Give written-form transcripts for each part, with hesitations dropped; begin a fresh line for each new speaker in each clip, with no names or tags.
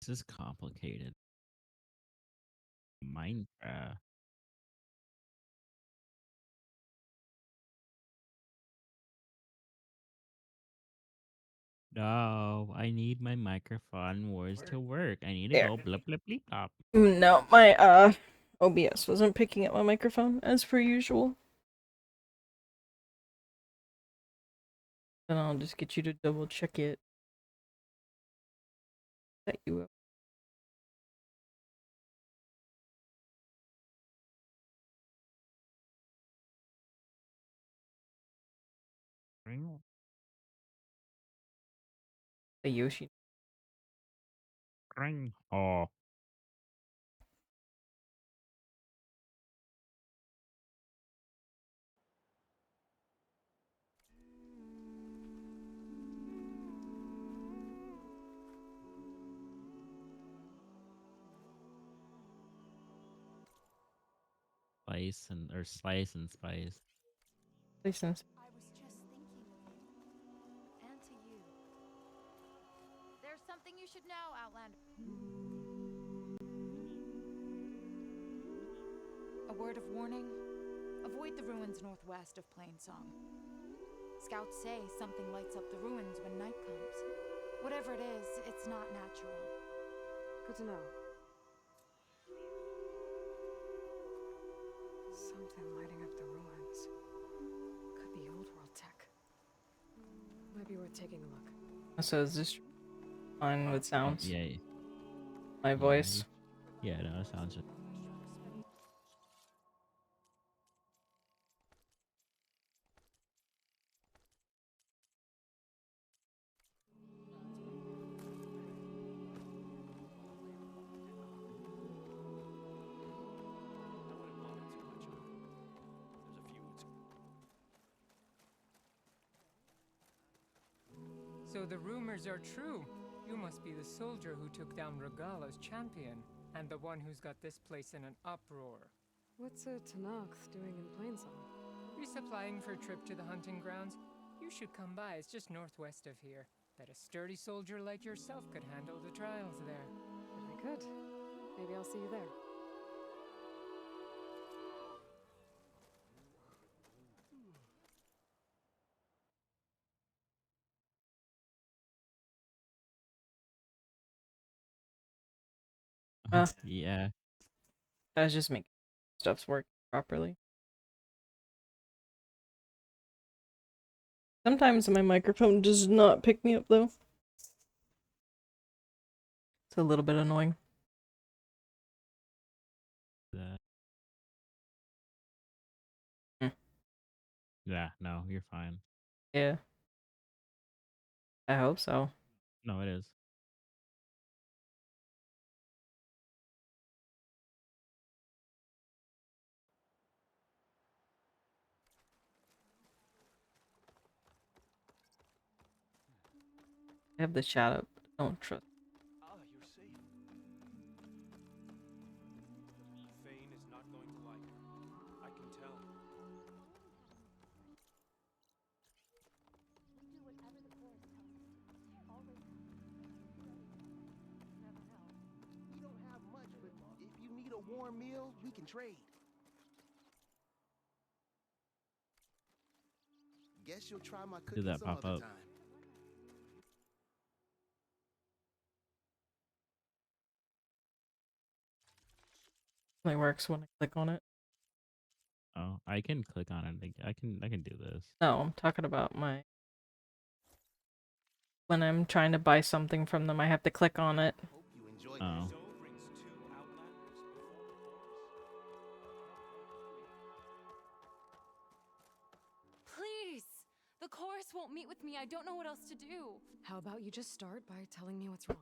This is complicated. Minecraft. No, I need my microphone words to work. I need to
There.
go blip blip bleep blop.
No, my OBS wasn't picking up my microphone as per usual. Then I'll just get you to double check it. Set you up.
Ring,
Hey Yoshi.
ring. Oh, spice and or slice and spice.
License.
I was just thinking of you. And to you. There's something you should know, Outlander. A word of warning. Avoid the ruins northwest of Plainsong. Scouts say something lights up the ruins when night comes. Whatever it is, it's not natural.
Good to know. Something lighting up the ruins. Could be old world tech. Might be worth taking a look.
So is this fine with
Oh,
sounds?
yeah,
My voice.
yeah. No, it sounds just.
So the rumors are true. You must be the soldier who took down Regala's champion, and the one who's got this place in an uproar.
What's a Tanakh doing in Plainsong?
Resupplying for a trip to the hunting grounds? You should come by, it's just northwest of here. Bet a sturdy soldier like yourself could handle the trials there.
If I could, maybe I'll see you there.
Yeah.
I was just making stuff's work properly. Sometimes my microphone does not pick me up though. It's a little bit annoying.
That.
Hmm.
Yeah. No, you're fine.
Yeah. I hope so.
No, it is.
I have the chat up. Don't trust.
Ah, you're safe. Thane is not going to like her. I can tell.
We do whatever the chorus tells us to. Always. Never know.
We don't have much, but if you need a warm meal, we can trade. Guess you'll try my
Do
cooking
that
some
pop
other
up.
time.
Only works when I click on it.
Oh, I can click on it. I can do this.
No, I'm talking about my. When I'm trying to buy something from them, I have to click on it.
Hope you enjoyed
Oh.
this.
So brings two Outlanders before the chorus.
Please! The chorus won't meet with me. I don't know what else to do.
How about you just start by telling me what's wrong?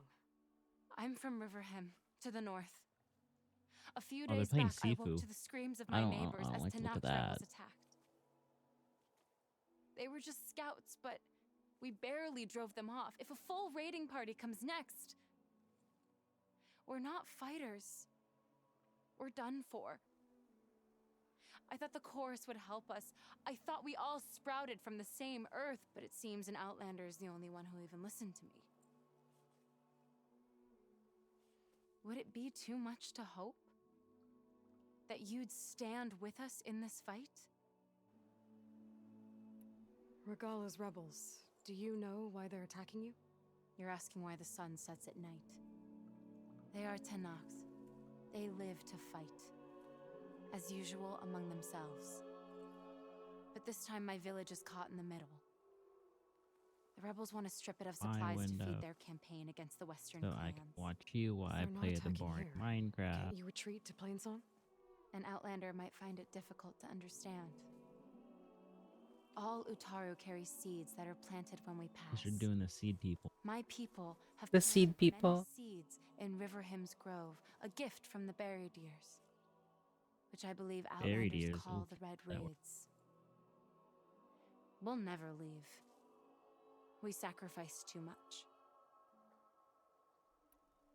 I'm from Riverhem, to the north. A few
Oh, they're
days
playing
back, I woke
Sifu.
to the screams of
I
my
don't
neighbors as
like to look at
Tanakh was
that.
attacked. They were just scouts, but we barely drove them off. If a full raiding party comes next, we're not fighters. We're done for. I thought the chorus would help us. I thought we all sprouted from the same earth, but it seems an Outlander is the only one who'll even listen to me. Would it be too much to hope? That you'd stand with us in this fight?
Regala's rebels. Do you know why they're attacking you?
You're asking why the sun sets at night. They are Tenaks. They live to fight. As usual, among themselves. But this time my village is caught in the middle. The rebels want to strip it of
My
supplies to
window.
feed their campaign against the Western
So
clans.
I can watch you while I
They're not
play the
attacking
boring
here.
Minecraft.
Can't you retreat to Plainsong?
An outlander might find it difficult to understand. All Utaru carry seeds that are planted when we pass.
Because you're doing the seed people.
My people have
The seed
planted
people.
many seeds in Riverhymn's Grove, a gift from the buried years, which I believe
Buried
outlanders
years,
call
oof,
the Red
that one.
Raids. We'll never leave. We sacrifice too much.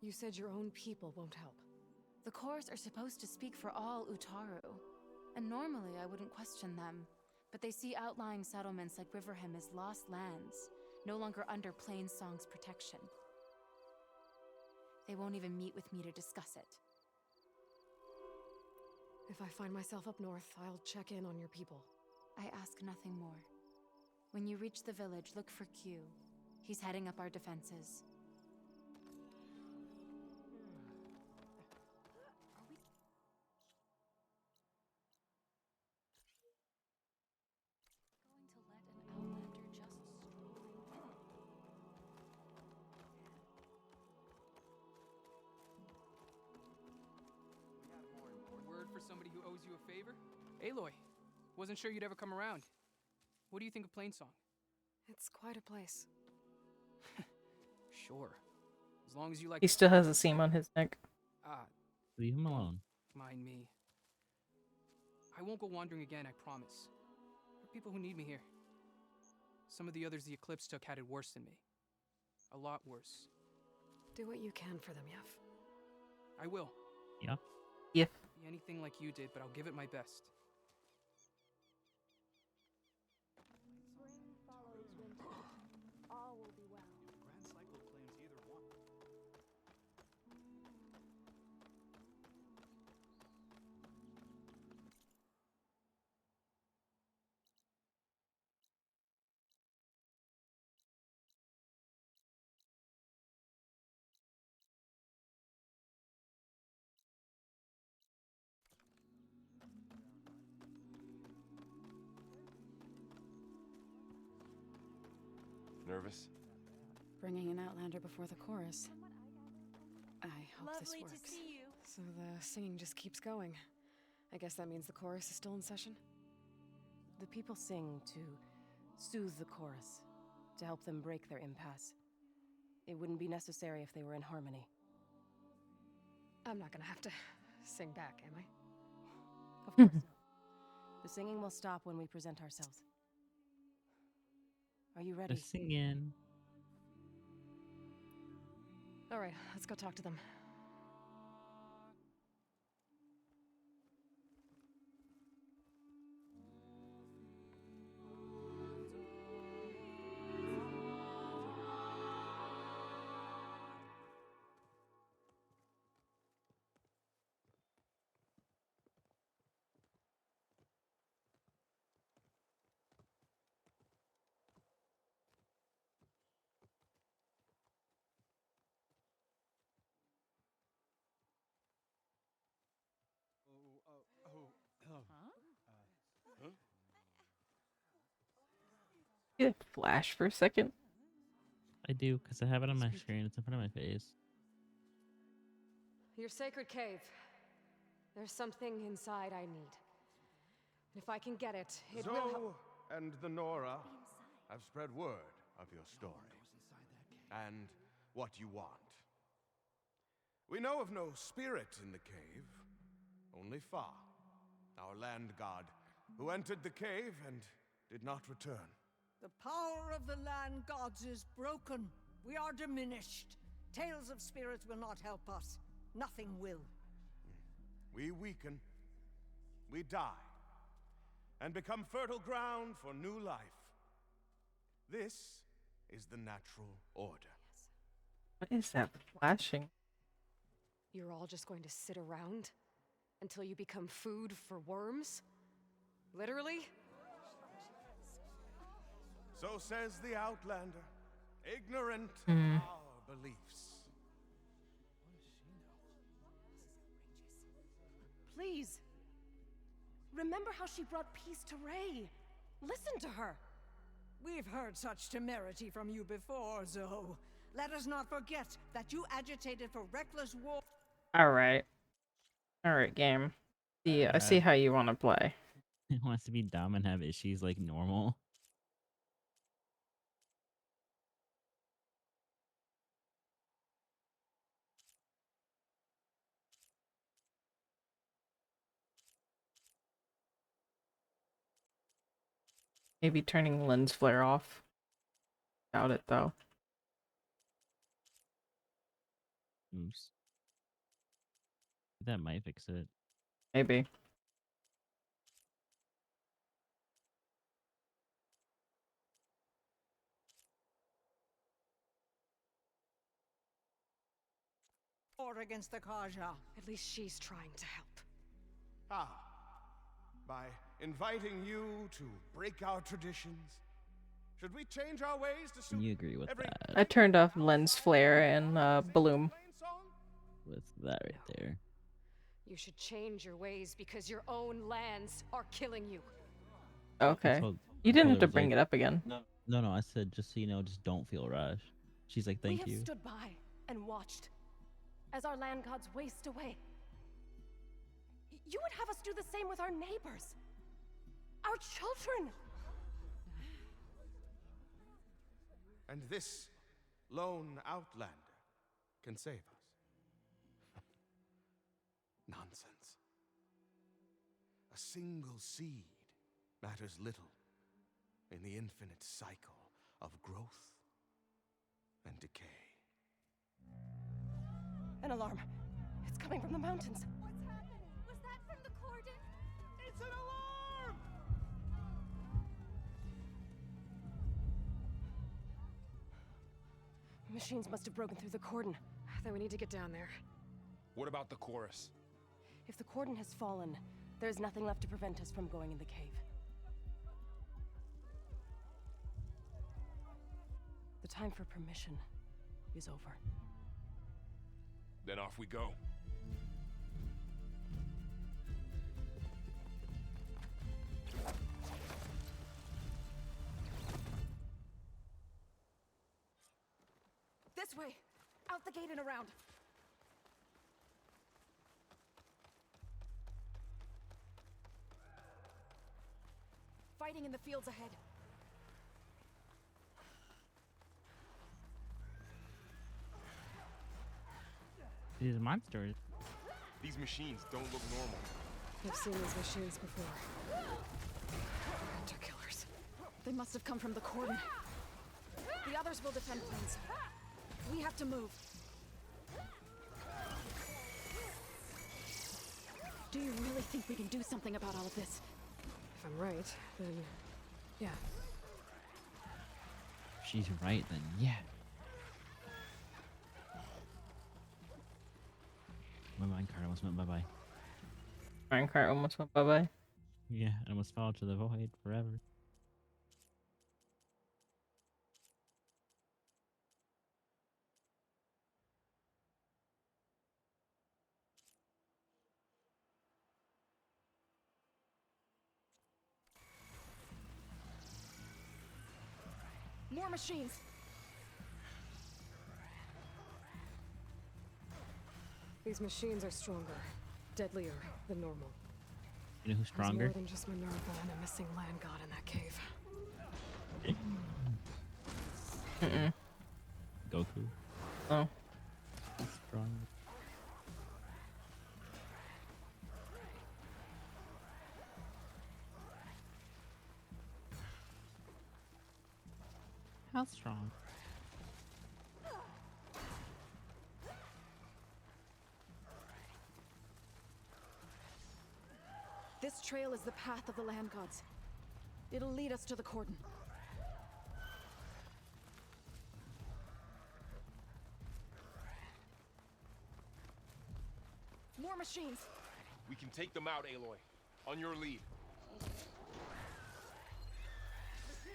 You said your own people won't help.
The chorus are supposed to speak for all Utaru, and normally I wouldn't question them, but they see outlying settlements like Riverhymn as lost lands, no longer under Plainsong's protection. They won't even meet with me to discuss it.
If I find myself up north, I'll check in on your people.
I ask nothing more. When you reach the village, look for Q. He's heading up our defenses.
Word for somebody who owes you a favor? Aloy, wasn't sure you'd ever come around. What do you think of Plainsong?
It's quite a place.
Sure. As long as you like.
He still has a seam on his neck.
Ah,
Leave him alone.
mind me. I won't go wandering again, I promise. There are people who need me here. Some of the others the Eclipse took had it worse than me. A lot worse.
Do what you can for them, Yev.
I will.
Yeah.
Yep.
Be anything like you did, but I'll give it my best.
Spring follows winter. All will be well.
Grand Cycle claims either one.
Nervous?
Bringing an outlander before the chorus. I hope this
Lovely
works.
to see you.
So the singing just keeps going. I guess that means the chorus is still in session?
The people sing to soothe the chorus, to help them break their impasse. It wouldn't be necessary if they were in harmony.
I'm not gonna have to sing back, am I?
Of course not. The singing will stop when we present ourselves. Are you ready?
Just singing.
All right, let's go talk to them.
You had flash for a second.
I do, because I have it on my screen. It's in front of my face.
Your sacred cave. There's something inside I need. If I can get it, it will help.
Zoe and the Nora have spread word of your story and what you want. We know of no spirit in the cave, only Fa, our land god, who entered the cave and did not return.
The power of the land gods is broken. We are diminished. Tales of spirits will not help us. Nothing will.
We weaken, we die, and become fertile ground for new life. This is the natural order.
What is that flashing?
You're all just going to sit around until you become food for worms? Literally?
So says the Outlander, ignorant
Hmm.
of our beliefs.
Please. Remember how she brought peace to Ray. Listen to her.
We've heard such temerity from you before, Zoe. Let us not forget that you agitated for reckless war.
Alright. Alright, game. Yeah, I see how you want to play.
He wants to be dumb and have issues like normal.
Maybe turning lens flare off. Doubt it though.
Oops. That might fix it.
Maybe.
War against the Kaja.
At least she's trying to help.
How? By inviting you to break our traditions? Should we change our ways to suit
You agree with
every
that?
I turned off lens flare and bloom.
With that right there.
You should change your ways because your own lands are killing you.
Okay. You didn't have to bring it up again.
No, I said just so you know, just don't feel rushed. She's like, thank
We
you.
have stood by and watched as our land gods waste away. You would have us do the same with our neighbors. Our children.
And this lone Outlander can save us. Nonsense. A single seed matters little in the infinite cycle of growth and decay.
An alarm. It's coming from the mountains.
What's happening? Was that from the cordon?
It's an alarm!
Machines must have broken through the cordon.
Then we need to get down there.
What about the chorus?
If the cordon has fallen, there's nothing left to prevent us from going in the cave. The time for permission is over.
Then off we go.
This way! Out the gate and around! Fighting in the fields ahead.
These monsters.
These machines don't look normal.
I've seen these machines before. Hunter killers.
They must have come from the cordon. The others will defend things. We have to move. Do you really think we can do something about all of this?
If I'm right, then yeah.
If she's right, then yeah. My minecart almost went bye-bye.
Minecart almost went bye-bye.
Yeah, it almost fell to the void forever.
More machines!
These machines are stronger, deadlier than normal.
You know who's
There's
stronger?
more than just Minerva and a missing land god in that cave.
Goku.
Oh.
He's stronger. How strong?
This trail is the path of the land gods. It'll lead us to the cordon.
More machines.
We can take them out, Aloy. On your lead.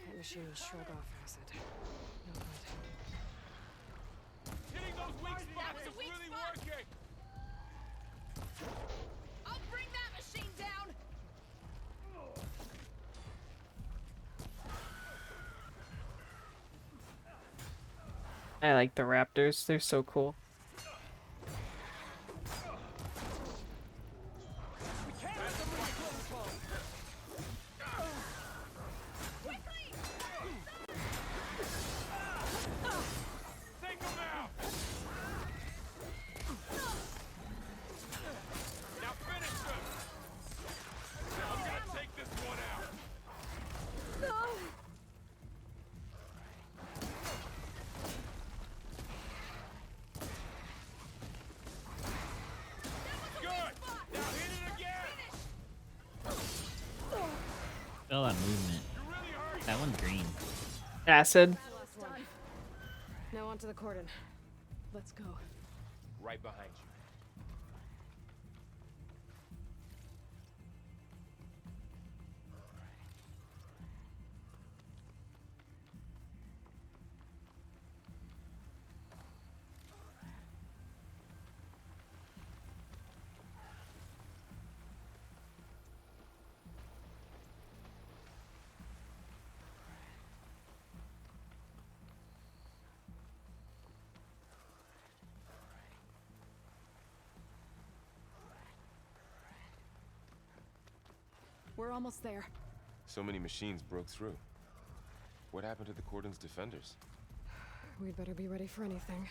That machine will shrug off acid. No good.
Hitting those weak spots is really working!
I'll bring that machine down!
I like the raptors. They're so cool.
Take them out! Now finish them! I'm gonna take this one out! Good! Now hit it again!
Feel that movement. That one's green.
Acid.
Now onto the cordon. Let's go.
Right behind you.
We're almost there.
So many machines broke through. What happened to the cordon's defenders?
We'd better be ready for anything.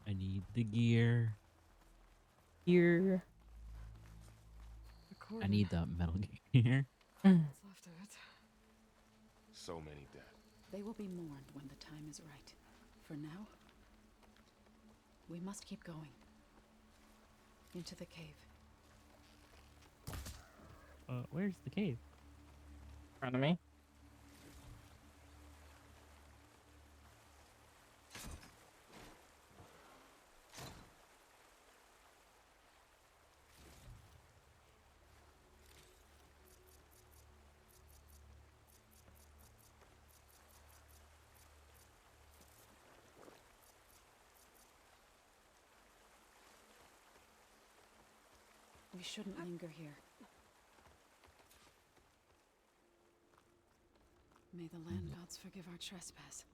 I need the gear.
Here.
The cordon.
I need the metal gear.
What's left of it?
So many dead.
They will be mourned when the time is right. For now, we must keep going. Into the cave.
Where's the cave?
In front of me.
We shouldn't linger here. May the land gods forgive our trespass.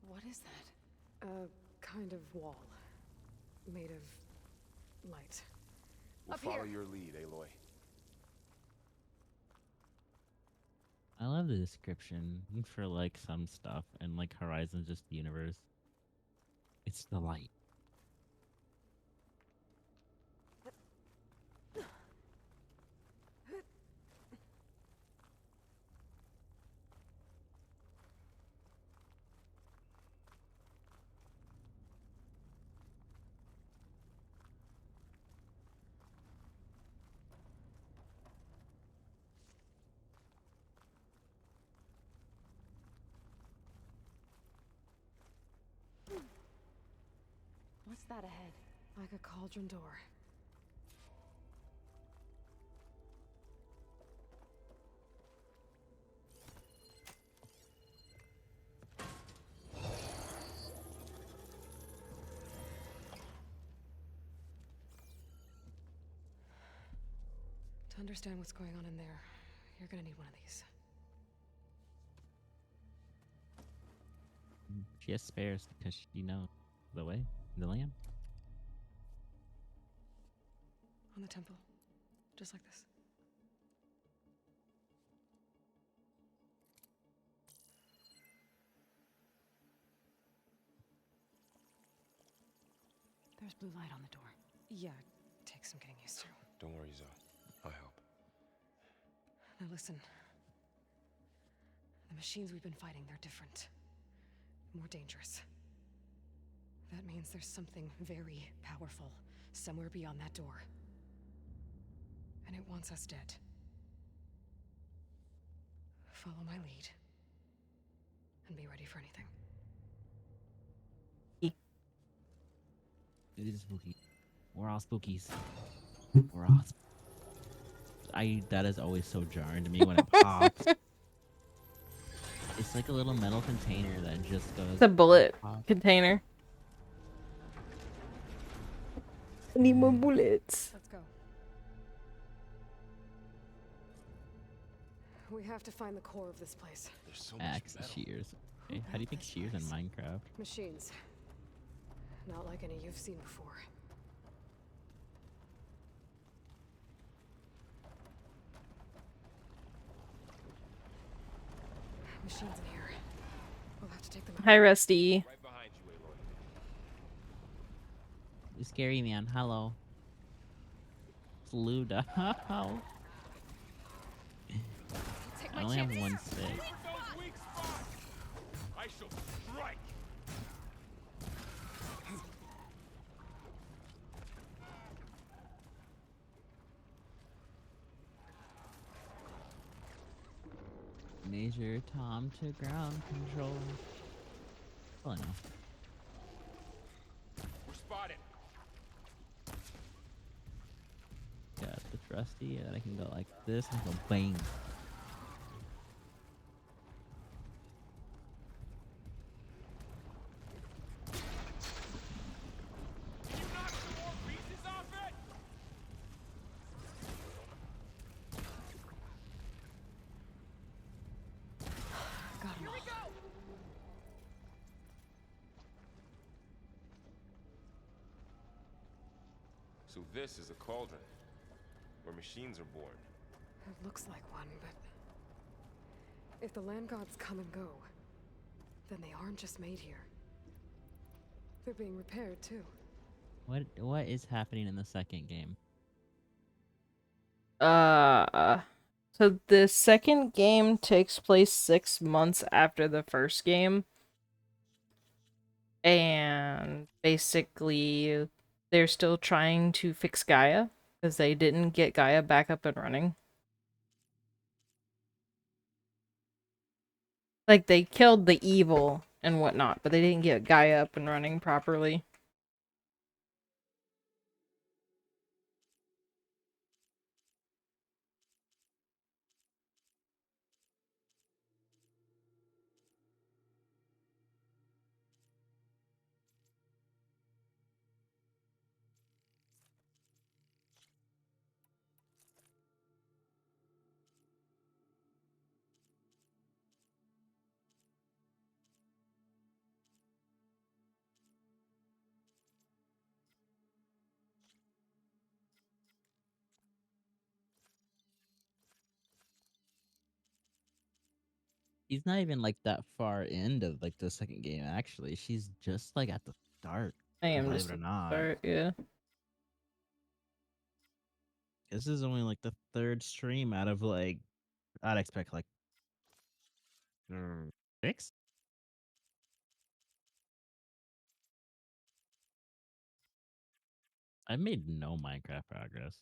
What is that?
A kind of wall. Made of light.
We'll
Up
follow
here.
your lead, Aloy.
I love the description for like some stuff and like Horizon's just the universe. It's the light.
What's that ahead?
Like a cauldron door. To understand what's going on in there, you're gonna need one of these.
She has spares because she knows the way, the land.
On the temple. Just like this.
There's blue light on the door.
Yeah, it takes some getting used to.
Don't worry, Zoe. I'll help.
Now listen. The machines we've been fighting, they're different. more dangerous. That means there's something very powerful somewhere beyond that door. And it wants us dead. Follow my lead. And be ready for anything.
It is spooky. We're all spookies. We're all. That is always so jarring to me when it pops. It's like a little metal container that just goes.
It's a bullet
pop.
container. I need more bullets.
Let's go. We have to find the core of this place.
There's so
Axe shears. Okay. How do you think shears in Minecraft?
Machines. Not like any you've seen before. Machines in here. We'll have to take them out.
Hi, Rusty.
Right behind you, Aloy.
You scary man. Hello. It's Luda. I only have one stick.
Those weak spots! I shall strike!
Major Tom to ground control. Oh no.
We're spotted.
Got the trusty, and I can go like this and go bang.
You knock some more pieces off it?
Got him.
Here we go!
So this is a cauldron, where machines are born.
It looks like one, but if the land gods come and go, then they aren't just made here. They're being repaired too.
What is happening in the second game?
So the second game takes place 6 months after the first game. And basically, they're still trying to fix Gaia, because they didn't get Gaia back up and running. Like, they killed the evil and whatnot, but they didn't get Gaia up and running properly.
She's not even like that far into like the second game. Actually, she's just like at the start.
I am
believe
just
it or
at the
not.
start, yeah.
This is only like the third stream out of like I'd expect like 6. I made no Minecraft progress.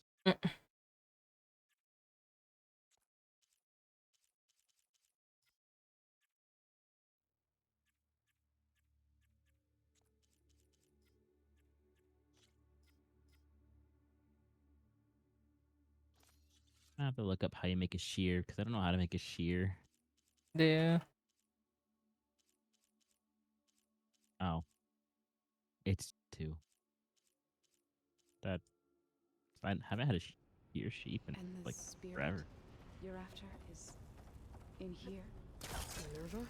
I have to look up how you make a shear because I don't know how to make a shear.
Yeah.
Oh, it's 2. That I haven't had a shear sheep in
And the
like
spirit
forever.
you're after is in here?
Minerva?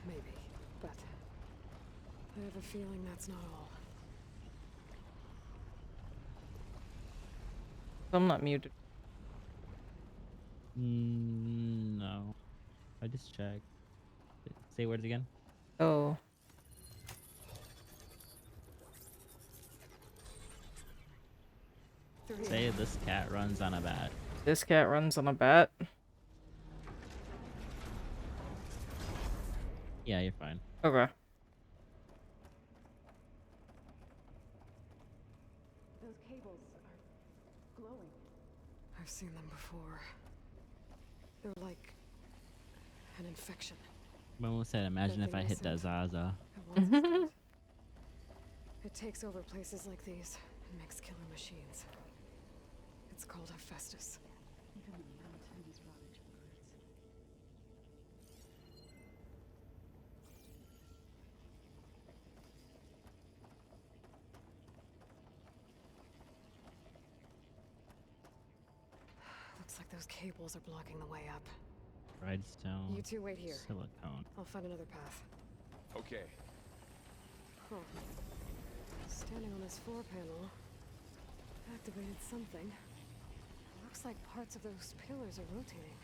Maybe, but I have a feeling that's not all.
I'm not muted.
No, I just checked. Say words again.
Oh.
Say this cat runs on a bat.
This cat runs on a bat.
Yeah, you're fine.
Okay.
Those cables are glowing.
I've seen them before. They're like an infection.
Momo said, imagine if I hit that Zaza.
It takes over places like these and makes killer machines. It's called Hephaestus.
Even the mountain is ravaged birds.
Looks like those cables are blocking the way up.
Rhinestone.
You two wait here.
Silicone.
I'll find another path.
Okay.
Huh. Standing on this floor panel, activated something. Looks like parts of those pillars are rotating.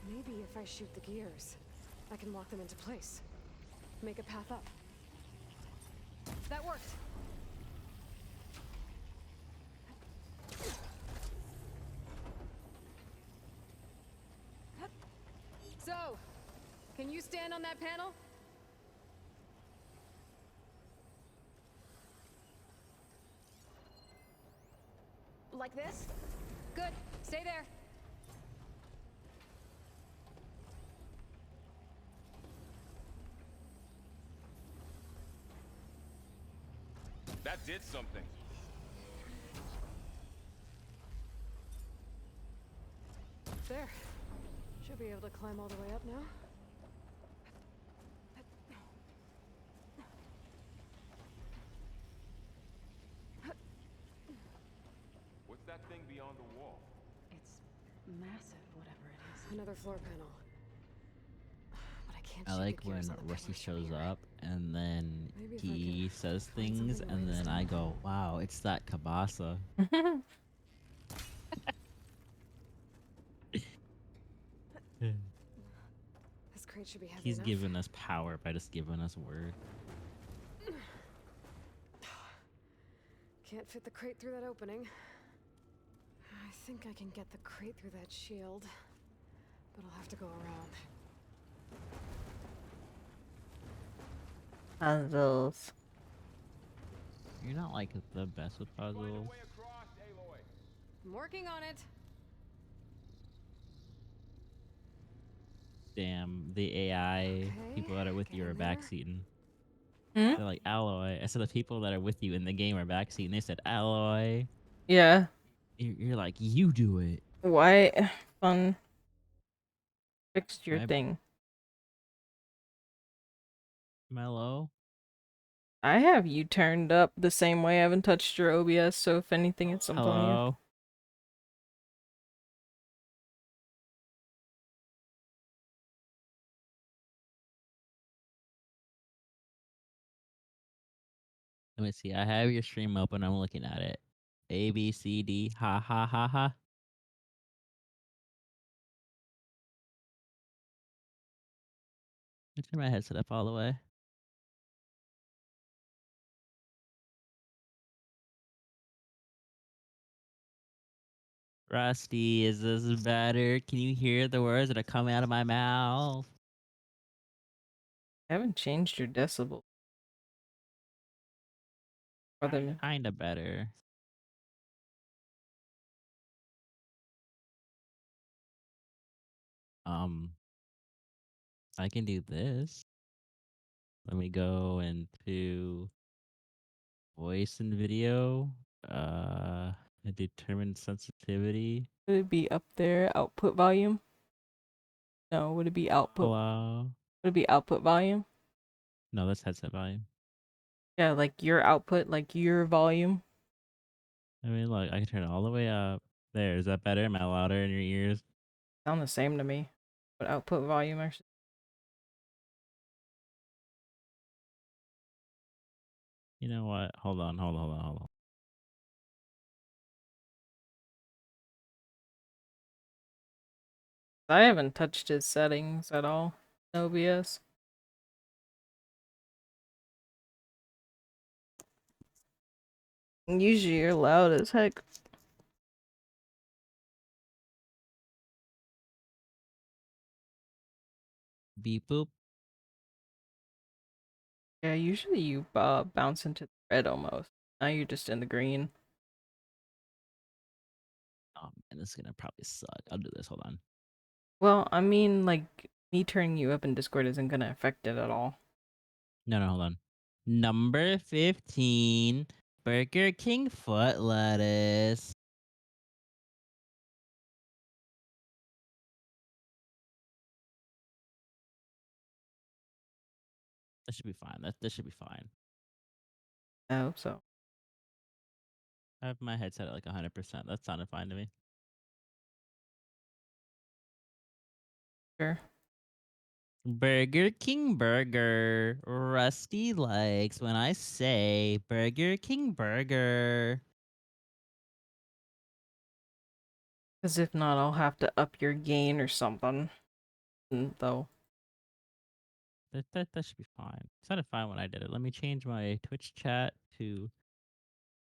Maybe if I shoot the gears, I can lock them into place. Make a path up. That worked! So, can you stand on that panel?
Like this?
Good. Stay there.
That did something.
There. Should be able to climb all the way up now.
What's that thing beyond the wall?
It's massive, whatever it is.
Another floor panel. But I can't
I
shoot
like
the gears
when
on the
Rusty
pillars from
shows
here.
up and then
Maybe if I
he
can
says
find
things
something to
and
weigh this
then I
down.
go, wow, it's that Kabasa.
This crate should be heavy
He's
enough.
giving us power by just giving us word.
Can't fit the crate through that opening. I think I can get the crate through that shield, but I'll have to go around.
Puzzles.
You're not like the best with puzzles.
I'm working on it.
Damn, the AI people that are with you are backseating. They're like, Alloy. I said the people that are with you in the game are backseating. They said, Alloy.
Yeah.
You're like, you do it.
Why? Fun. Fixed your
My-
thing.
Mellow.
I have you turned up the same way. I haven't touched your OBS, so if anything, it's something on you.
Hello. Let me see. I have your stream open. I'm looking at it. A, B, C, D. Ha, ha, ha, ha. I turn my headset up all the way. Rusty, is this better? Can you hear the words that are coming out of my mouth?
I haven't changed your decibel. Other
Kinda better. I can do this. Let me go into voice and video. Determine sensitivity.
would it be up there? Output volume? No, would it be output?
Hello.
Would it be output volume?
No, that's headset volume.
Yeah, like your output, like your volume.
I mean, look, I can turn it all the way up. There, is that better? Am I louder in your ears?
Sound the same to me. But output volume actually.
You know what? Hold on.
I haven't touched his settings at all. No OBS. Usually you're loud as heck.
Beep boop.
Yeah, usually you bounce into the red almost. Now you're just in the green.
Oh man, this is gonna probably suck. I'll do this. Hold on.
Well, I mean, like, me turning you up in Discord isn't gonna affect it at all.
No, hold on. Number 15, Burger King foot lettuce. That should be fine. That should be fine.
I hope so.
I have my headset at like 100%. That sounded fine to me.
Sure.
Burger King burger. Rusty likes when I say Burger King burger.
Because if not, I'll have to up your gain or something. Though.
That should be fine. It sounded fine when I did it. Let me change my Twitch chat to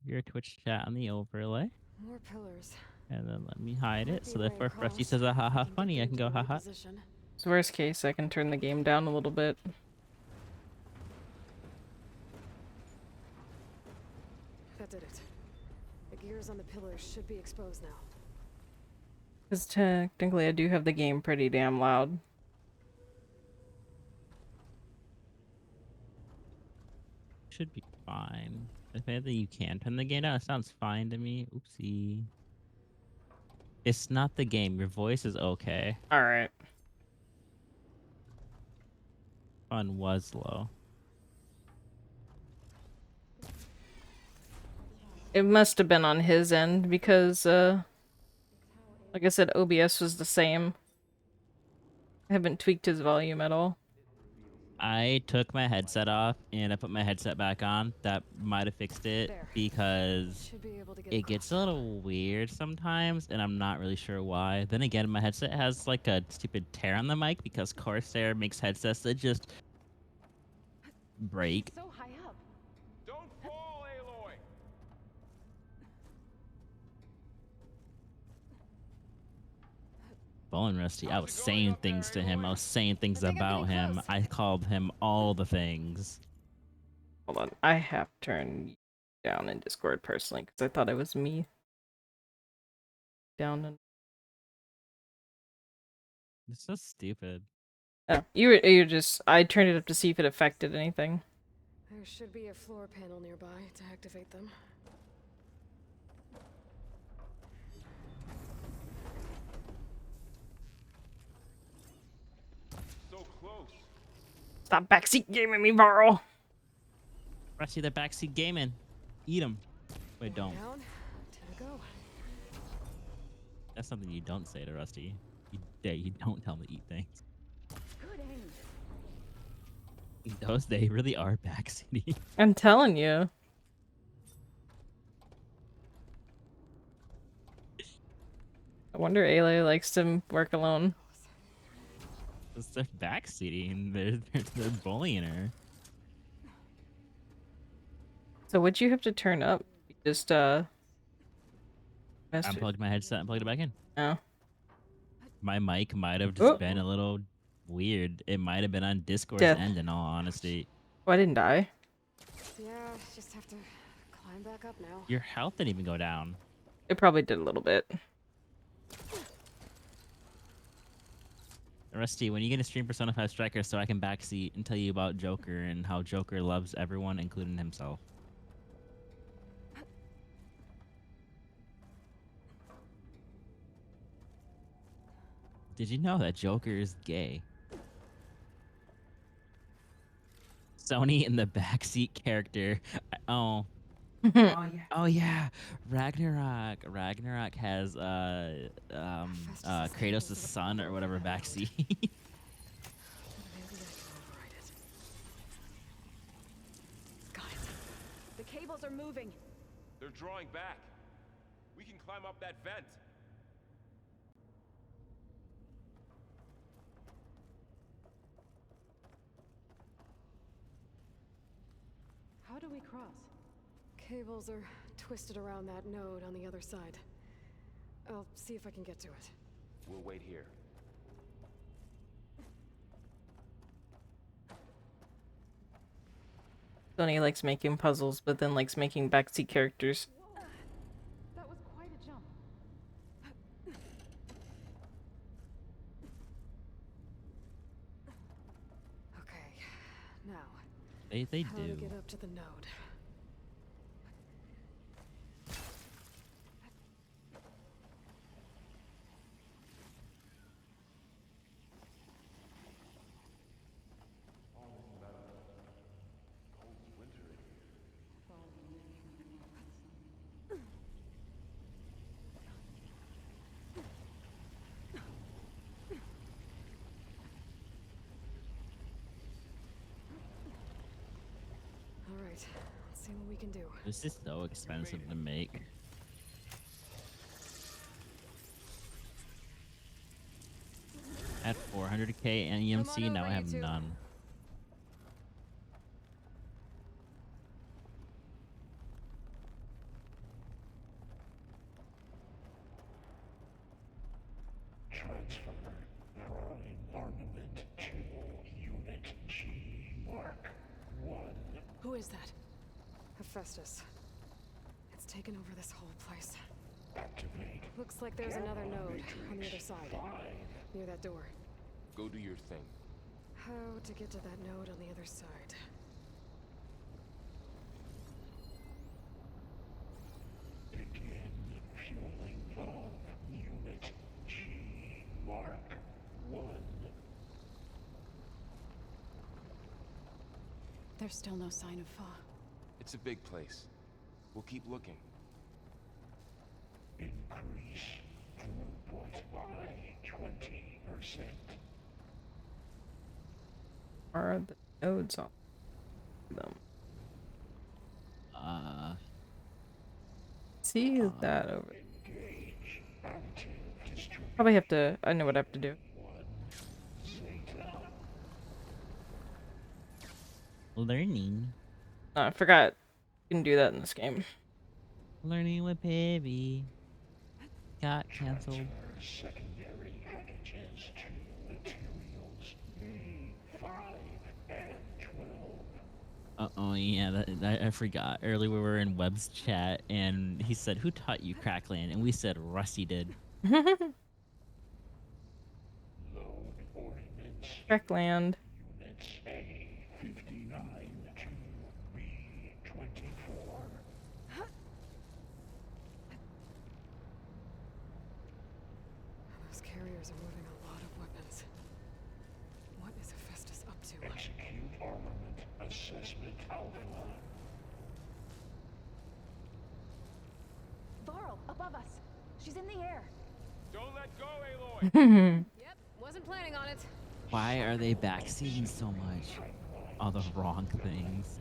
your Twitch chat on the overlay.
More pillars.
And then let me hide
Might
it.
be
So
a
that
way
if Rusty
across.
says a haha
We can
funny,
get
I can
them
go
into the right
haha.
position.
So worst case, I can turn the game down a little bit.
That did it. The gears on the pillars should be exposed now.
Because technically I do have the game pretty damn loud.
Should be fine. If anything, you can turn the game down. It sounds fine to me. Oopsie. It's not the game. Your voice is okay.
Alright.
Fun was low.
It must have been on his end because, like I said, OBS was the same. I haven't tweaked his volume at all.
I took my headset off and I put my headset back on. That might have fixed it because it gets a little weird sometimes and I'm not really sure why. Then again, my headset has like a stupid tear on the mic because Corsair makes headsets that just break.
So high up.
Don't fall, Aloy!
Bone Rusty, I was saying things to him. I was saying things about him. I called him all the things.
Hold on, I have turned you down in Discord personally because I thought it was me. Down and
It's so stupid.
oh, you're just I turned it up to see if it affected anything.
There should be a floor panel nearby to activate them.
So close.
Stop backseat gaming me, Varl.
Rusty, the backseat gaming. Eat him. Wait, don't.
Down, 2 to go.
That's something you don't say to Rusty. You don't tell him to eat things.
Good aim.
Those, they really are backseaty.
I'm telling you. I wonder Ayla likes to work alone.
They're backseating. They're bullying her.
So what'd you have to turn up? You just
Unplugged my headset and plugged it back in.
Oh.
My mic might have just been a little weird. It might have been on Discord's end, in all honesty.
Oh, I didn't die.
Yeah, just have to climb back up now.
Your health didn't even go down.
It probably did a little bit.
Rusty, when are you gonna stream Persona 5 Strikers so I can backseat and tell you about Joker and how Joker loves everyone, including himself? Did you know that Joker is gay? Sony in the backseat character. Oh. Oh yeah. Ragnarok has Kratos' son or whatever backseat.
Guys, the cables are moving.
They're drawing back. We can climb up that vent.
How do we cross?
Cables are twisted around that node on the other side. I'll see if I can get to it.
We'll wait here.
Tony likes making puzzles, but then likes making backseat characters.
That was quite a jump. Okay, now.
They
How to
do.
get up to the node? All right, let's see what we can do.
This is so expensive to make. At 400k and EMC, now I have none.
Transfer prime armament to Unit G Mark 1.
Who is that? Hephaestus. It's taken over this whole place.
Activate.
Looks like there's another node on the other side. Near that door.
Go do your thing.
How to get to that node on the other side?
Begin fueling valve. Unit G Mark 1.
There's still no sign of Fa.
It's a big place. We'll keep looking.
Increase throughput by 20%.
Are the nodes on them? See that over. Probably have to. I know what I have to do.
Learning.
I forgot. You can do that in this game.
Learning with Baby. Got canceled.
Secondary packages to materials B5 and 12.
Oh yeah, I forgot. Earlier we were in Webb's chat and he said, "Who taught you Crackland?" And we said, "Rusty did."
Crackland.
Units A59 to B24.
Those carriers are moving a lot of weapons. What is Hephaestus up to?
Execute armament assessment alpha.
Varl, above us. She's in the air.
Don't let go, Aloy.
Yep, wasn't planning on it.
Why are they backseating so much? All the wrong things.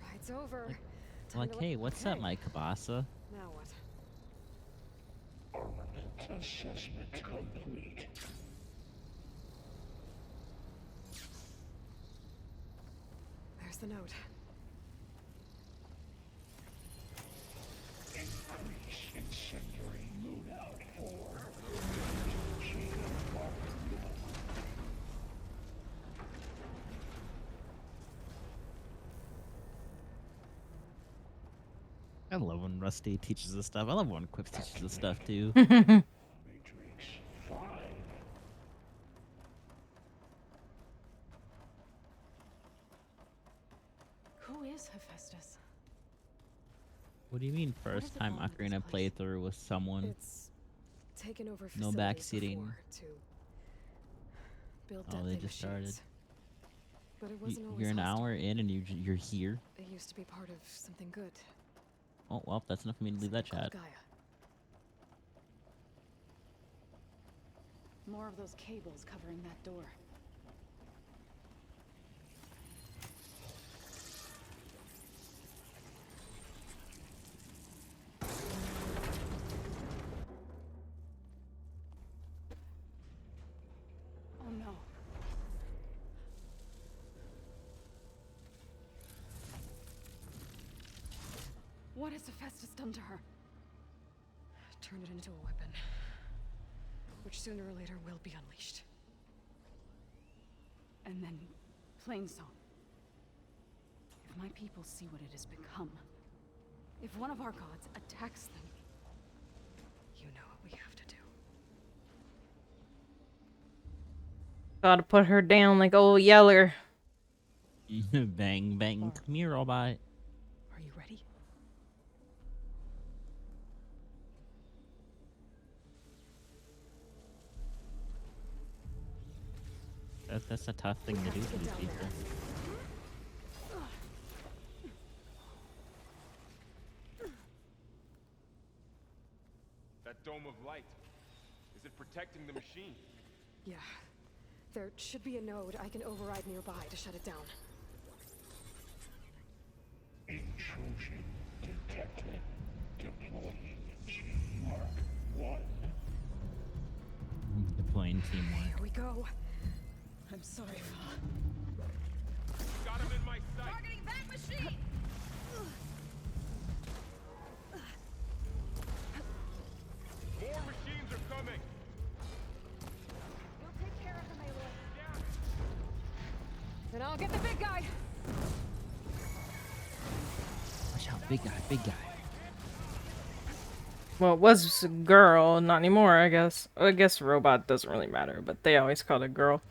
Ride's over.
Like, hey, what's up, my Kabasa?
Now what?
Armament assessment complete.
There's the note.
Increase incendiary loadout for G Mark 1.
I love when Rusty teaches us stuff. I love when Quips teaches us stuff too.
Matrix 5.
Who is Hephaestus?
What do you mean first time Ocarina playthrough with someone?
It's taken over
No
facilities
backseating.
before to build
Oh,
deadly
they just started.
machines. But it wasn't always
You're an
hostile.
hour in and you're here.
It used to be part of something good.
Oh well, that's enough for me to leave that chat.
Gaia.
More of those cables covering that door. Oh no.
What has Hephaestus done to her?
Turn it into a weapon. Which sooner or later will be unleashed.
And then Plainsong. If my people see what it has become, if one of our gods attacks them,
You know what we have to do.
Gotta put her down like old Yeller.
Bang, bang, come here, robot.
Are you ready?
That's a tough thing to do for these people.
That dome of light. Is it protecting the machine?
Yeah. There should be a node I can override nearby to shut it down.
Intrusion detected. Deploying Mark 1.
Deploying teamwork.
Here we go.
I'm sorry, Fa.
Got him in my sight.
Targeting that machine!
More machines are coming.
You'll take care of them, Aloy.
Then I'll get the big guy.
Watch out, big guy, big guy.
Well, it was a girl, not anymore, I guess. I guess robot doesn't really matter, but they always called it girl.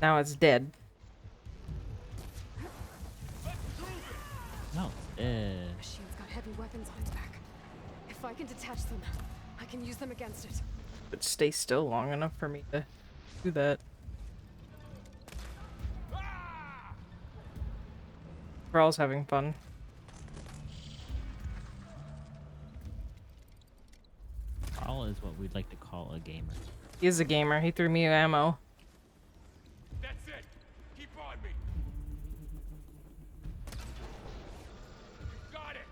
Now it's dead.
No,
Machine's got heavy weapons on its back. If I can detach them, I can use them against it.
But stay still long enough for me to do that. Thrall's having fun.
Thrall is what we'd like to call a gamer.
He is a gamer. He threw me ammo.
That's it. Keep on me. Got it.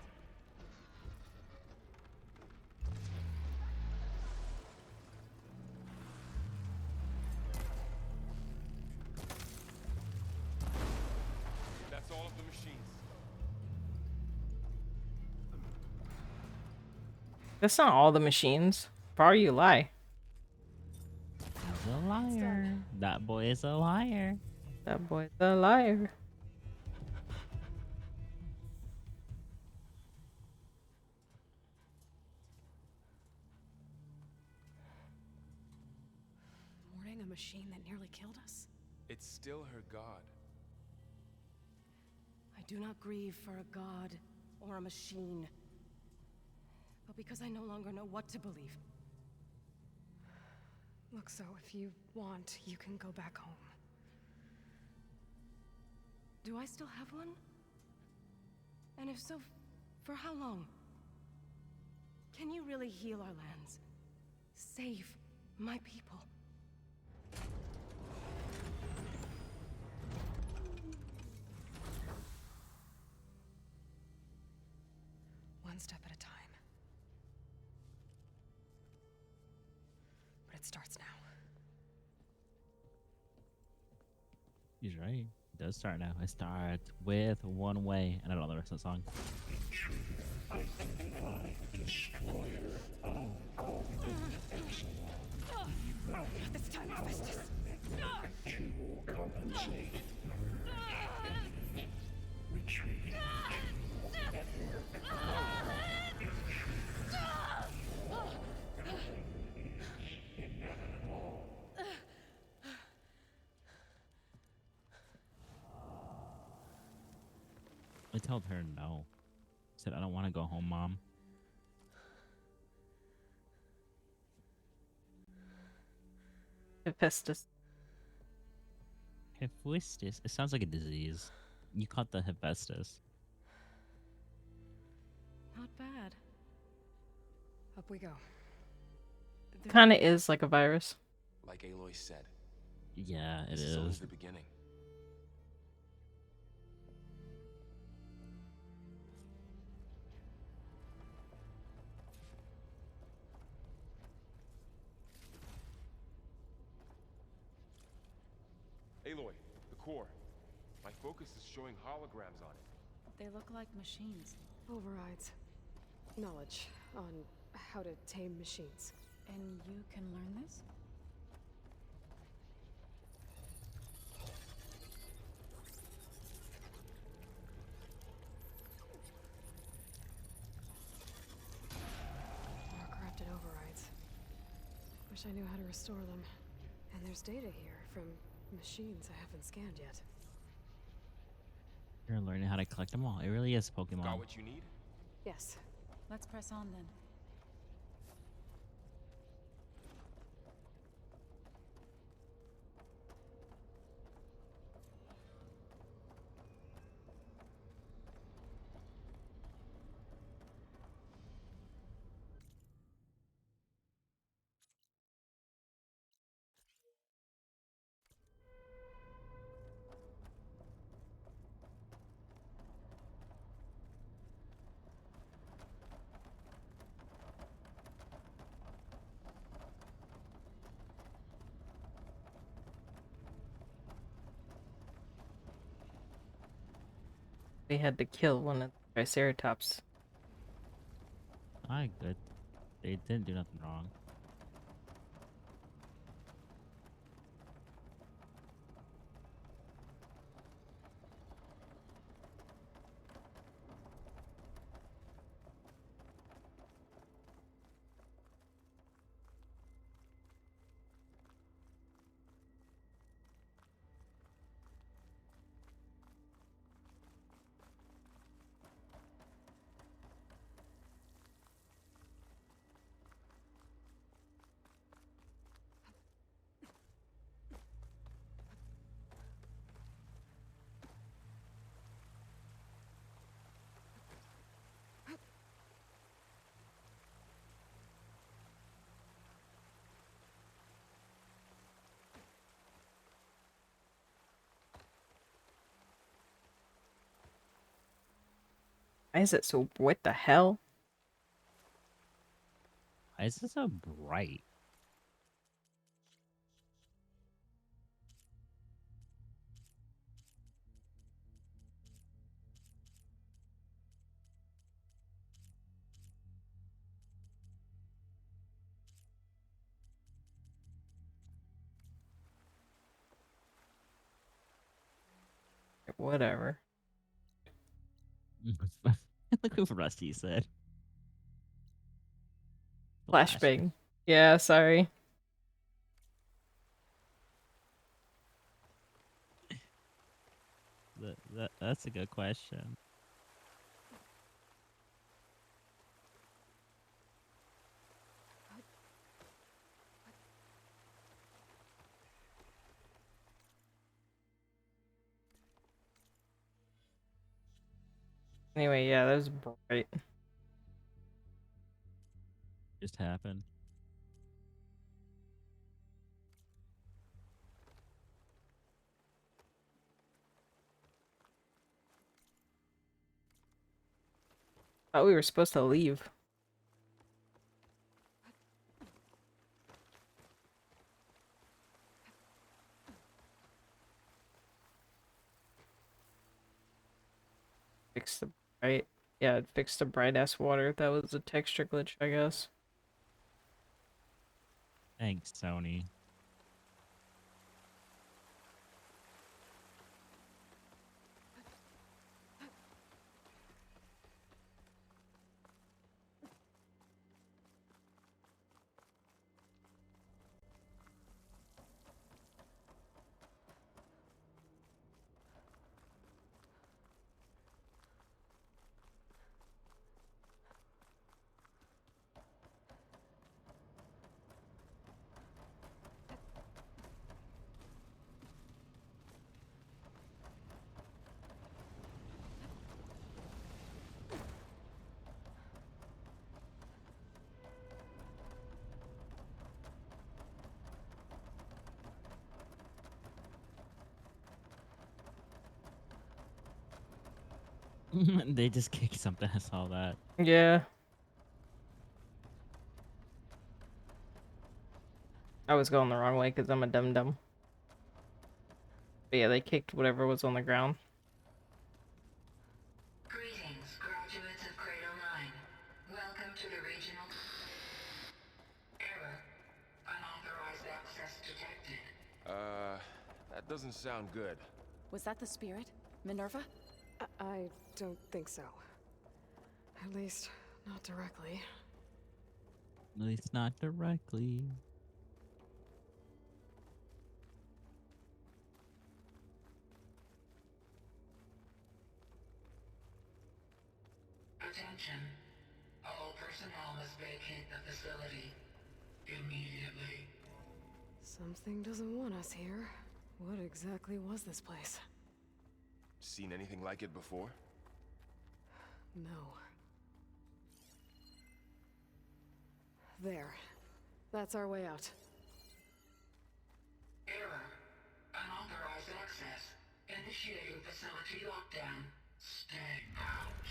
That's all of the machines.
That's not all the machines. Far you lie.
He's a liar. That boy is a liar.
That boy's a liar.
Mourning a machine that nearly killed us?
It's still her god.
I do not grieve for a god or a machine, but because I no longer know what to believe.
Look, so if you want, you can go back home.
Do I still have one? And if so, for how long? Can you really heal our lands? Save my people?
One step at a time. But it starts now.
He's right. It does start now. It starts with one way, and I don't know the rest of the song.
Identify destroyer. I'll call it Epsilon.
This time, Hephaestus!
To compensate. Retreating to network. Inevitable.
I told her no. I said, I don't want to go home, Mom.
Hephaestus.
Hephaestus. It sounds like a disease. You caught the Hephaestus.
Not bad.
Up we go.
Kind of is like a virus.
Like Aloy said.
Yeah, it
This is only
is.
the beginning. Aloy, the core. My focus is showing holograms on it.
They look like machines.
Overrides. Knowledge on how to tame machines.
And you can learn this?
Wish I knew how to restore them. And there's data here from machines I haven't scanned yet.
You're learning how to collect them all. It really is Pokemon.
Got what you need?
Yes.
Let's press on then.
We had to kill one of the Triceratops.
I good. They didn't do nothing wrong.
Why is it so... What the hell?
Why is this so bright?
Whatever.
Look what Rusty said.
Flashbang. Yeah, sorry.
That's a good question.
Anyway, yeah, that was bright.
Just happened.
Thought we were supposed to leave. Fix the bright. Yeah, it fixed the bright ass water. That was a texture glitch, I guess.
Thanks, Sony. They just kicked something. I saw that.
Yeah. I was going the wrong way because I'm a dum-dum. But yeah, they kicked whatever was on the ground.
Greetings, graduates of Cradle 9. Welcome to the regional... Error. Unauthorized access detected.
That doesn't sound good.
Was that the spirit? Minerva?
I don't think so. At least, not directly.
At least not directly.
vacate the facility immediately.
Something doesn't want us here. What exactly was this place?
Seen anything like it before?
No. There. That's our way out.
Error. Unauthorized access. Initiating facility lockdown. Stay out.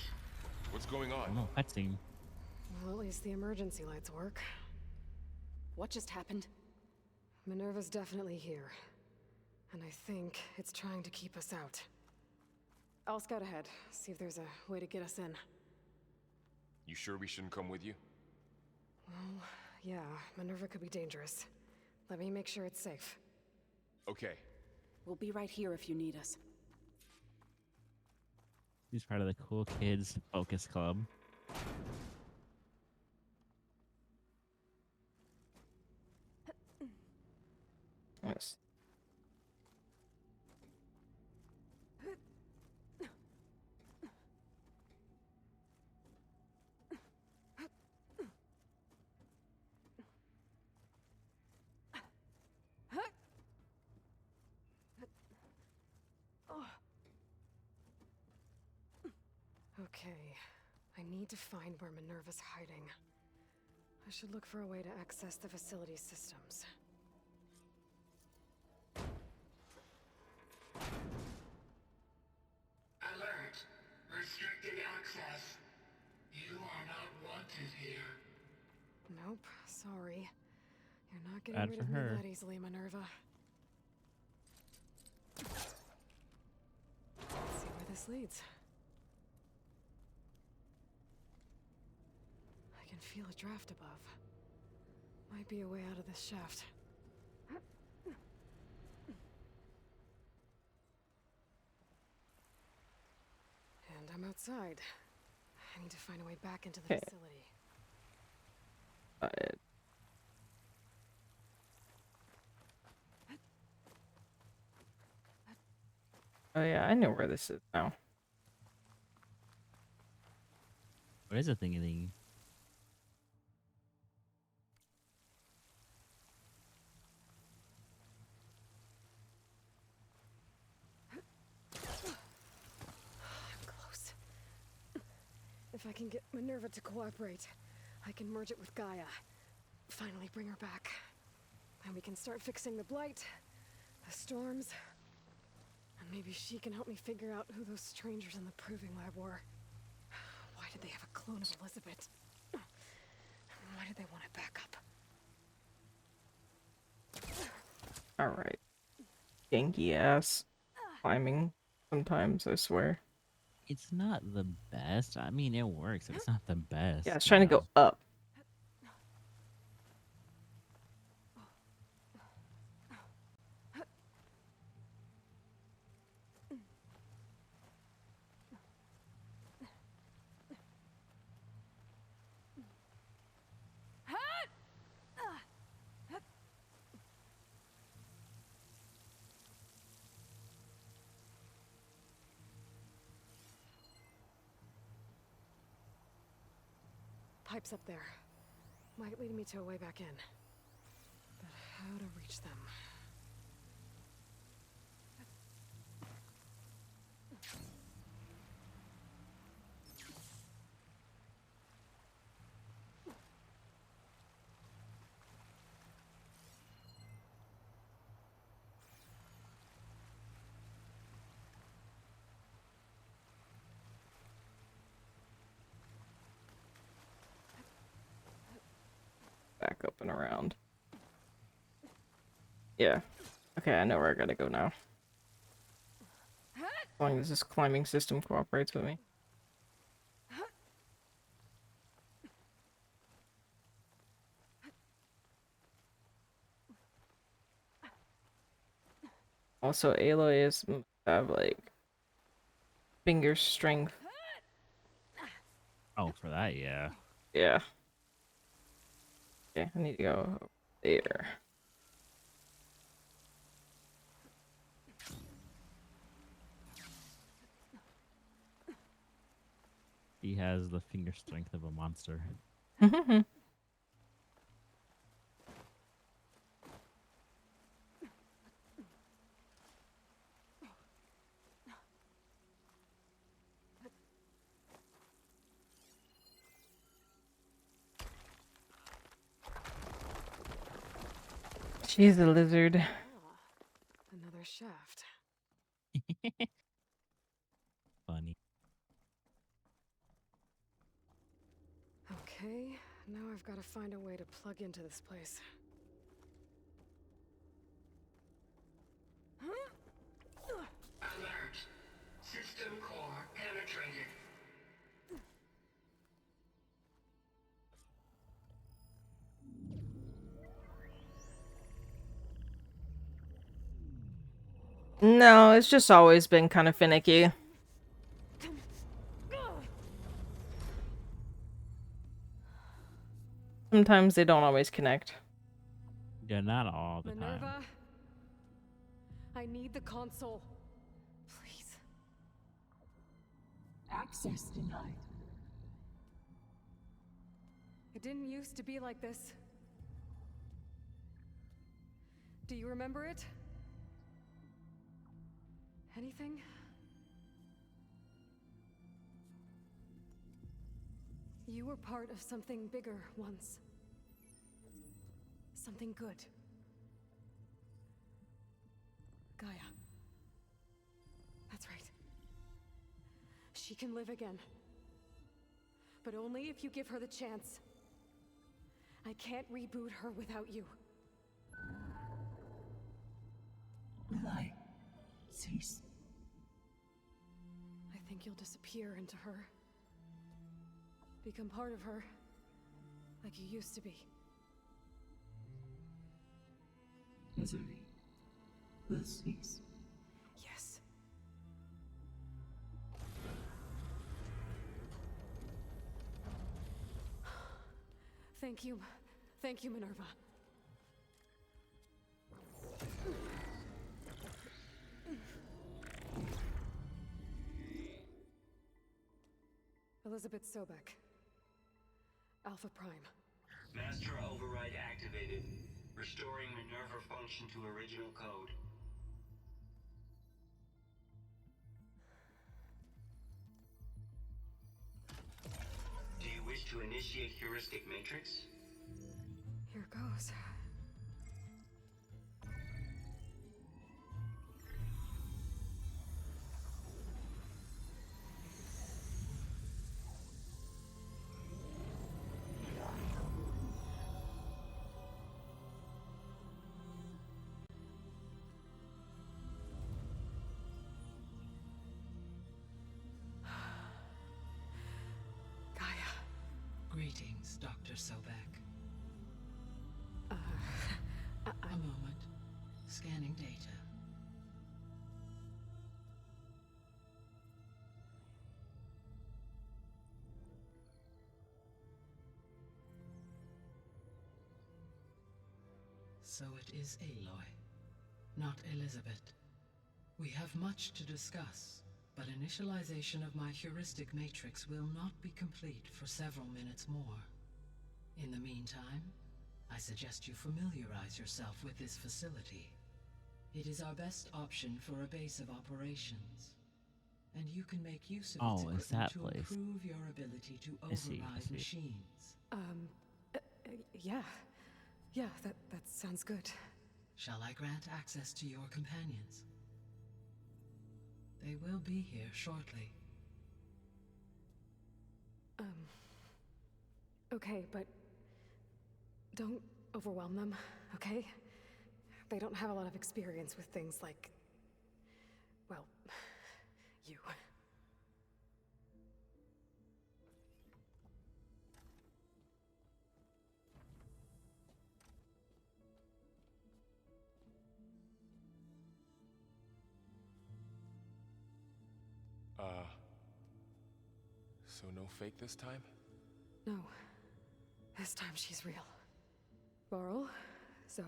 What's going on?
Oh, cutscene.
Well, at least the emergency lights work.
What just happened?
Minerva's definitely here. And I think it's trying to keep us out. I'll scout ahead, see if there's a way to get us in.
You sure we shouldn't come with you?
Well, yeah, Minerva could be dangerous. Let me make sure it's safe.
Okay.
We'll be right here if you need us.
He's part of the cool kids focus club.
Yes.
Okay, I need to find where Minerva's hiding. I should look for a way to access the facility's systems.
Alert. Restricted access. You are not wanted here.
Nope, sorry. You're not getting
Bad
rid
for
of me
her.
that easily, Minerva. Let's see where this leads. I can feel a draft above. Might be a way out of this shaft. And I'm outside. I need to find a way back into the
Okay.
facility.
Oh yeah, I know where this is now.
What is a thingy thingy?
I'm close. If I can get Minerva to cooperate, I can merge it with Gaia. Finally bring her back. And we can start fixing the blight, the storms, and maybe she can help me figure out who those strangers in the proving lab were. Why did they have a clone of Elizabeth? Why did they want it back up?
Alright. Ganky ass climbing sometimes, I swear.
It's not the best. I mean, it works. It's not the best.
Yeah, I was
you
trying to
know?
go up.
Pipes up there. Might lead me to a way back in. But how to reach them?
Back up and around. Yeah. Okay, I know where I gotta go now. As long as this climbing system cooperates with me. Also, Aloys have like finger strength.
Oh, for that, yeah.
Yeah. Okay, I need to go there.
He has the finger strength of a monster.
She's a lizard.
Ah, another shaft.
Funny.
Okay, now I've got to find a way to plug into this place.
Alert. System core penetrated.
No, it's just always been kind of finicky. Sometimes they don't always connect.
Yeah, not all the time.
Minerva, I need the console. Please.
Access denied.
It didn't used to be like this. Do you remember it? Anything? You were part of something bigger once. Something good. Gaia. That's right. She can live again. But only if you give her the chance. I can't reboot her without you.
Lie. Cease.
I think you'll disappear into her. Become part of her. Like you used to be.
Misery will cease.
Yes. Thank you. Thank you, Minerva. Elizabeth Sobek. Alpha Prime.
Master override activated. Restoring Minerva function to original code. Do you wish to initiate heuristic matrix?
Here goes.
Greetings, Dr. Sobek. A moment. Scanning data. So it is Aloy, not Elizabeth. We have much to discuss, but initialization of my heuristic matrix will not be complete for several minutes more. In the meantime, I suggest you familiarize yourself with this facility. It is our best option for a base of operations, and you can make use of its
Is
equipment
that
to
place?
improve your ability to
I see.
override machines.
Yeah. Yeah, that sounds good.
Shall I grant access to your companions? They will be here shortly.
Okay, but don't overwhelm them, okay? They don't have a lot of experience with things like, well, you.
So no fake this time?
No. This time she's real. Varl, Zoe.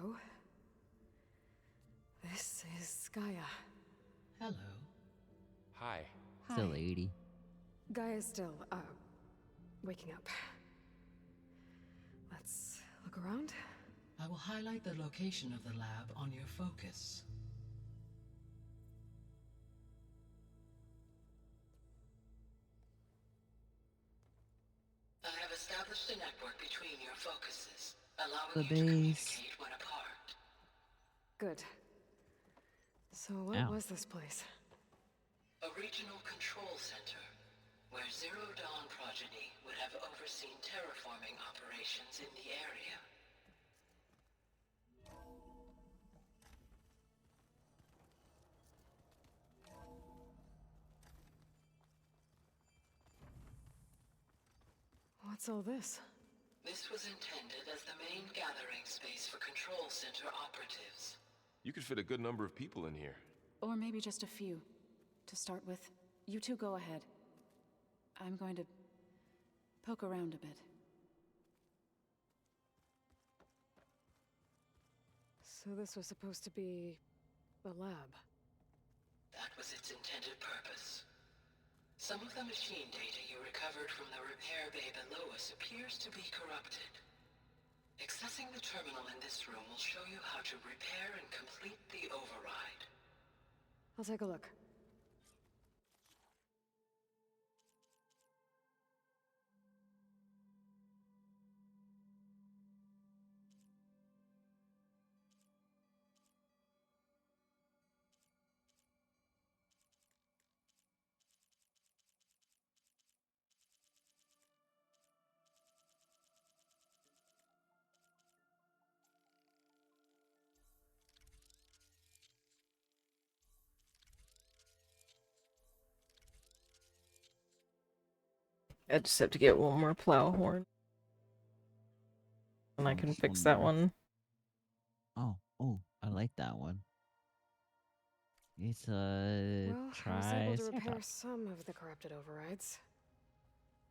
This is Gaia.
Hello.
Hi.
It's a lady.
Gaia's still, waking up. Let's look around.
I will highlight the location of the lab on your focus. I have established a network between your focuses, allowing
The
you to
base.
communicate when apart.
Good. So what
Ow.
was this place?
A regional control center, where Zero Dawn progeny would have overseen terraforming operations in the area.
What's all this?
This was intended as the main gathering space for control center operatives.
You could fit a good number of people in here.
Or maybe just a few. To start with, you two go ahead. I'm going to poke around a bit.
So this was supposed to be a lab.
That was its intended purpose. Some of the machine data you recovered from the repair bay below us appears to be corrupted. Accessing the terminal in this room will show you how to repair and complete the override.
I'll take a look.
I just have to get one more plow horn. And I can fix that one.
Oh, I like that one. It's
Well, I was able to repair
Triceratops.
some of the corrupted overrides.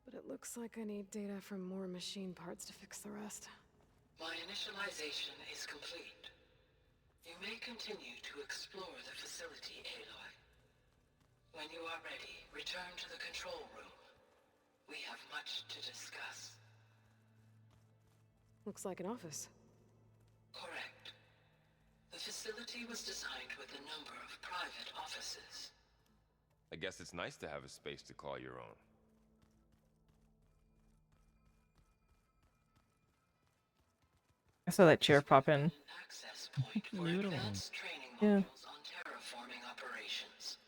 But it looks like I need data from more machine parts to fix the rest.
My initialization is complete. You may continue to explore the facility, Aloy. When you are ready, return to the control room. We have much to discuss.
Looks like an office.
Correct. The facility was designed with a number of private offices.
I guess it's nice to have a space to call your own.
I saw that chair pop in.
Access point for
Little.
advanced training
Yeah.
modules on terraforming operations.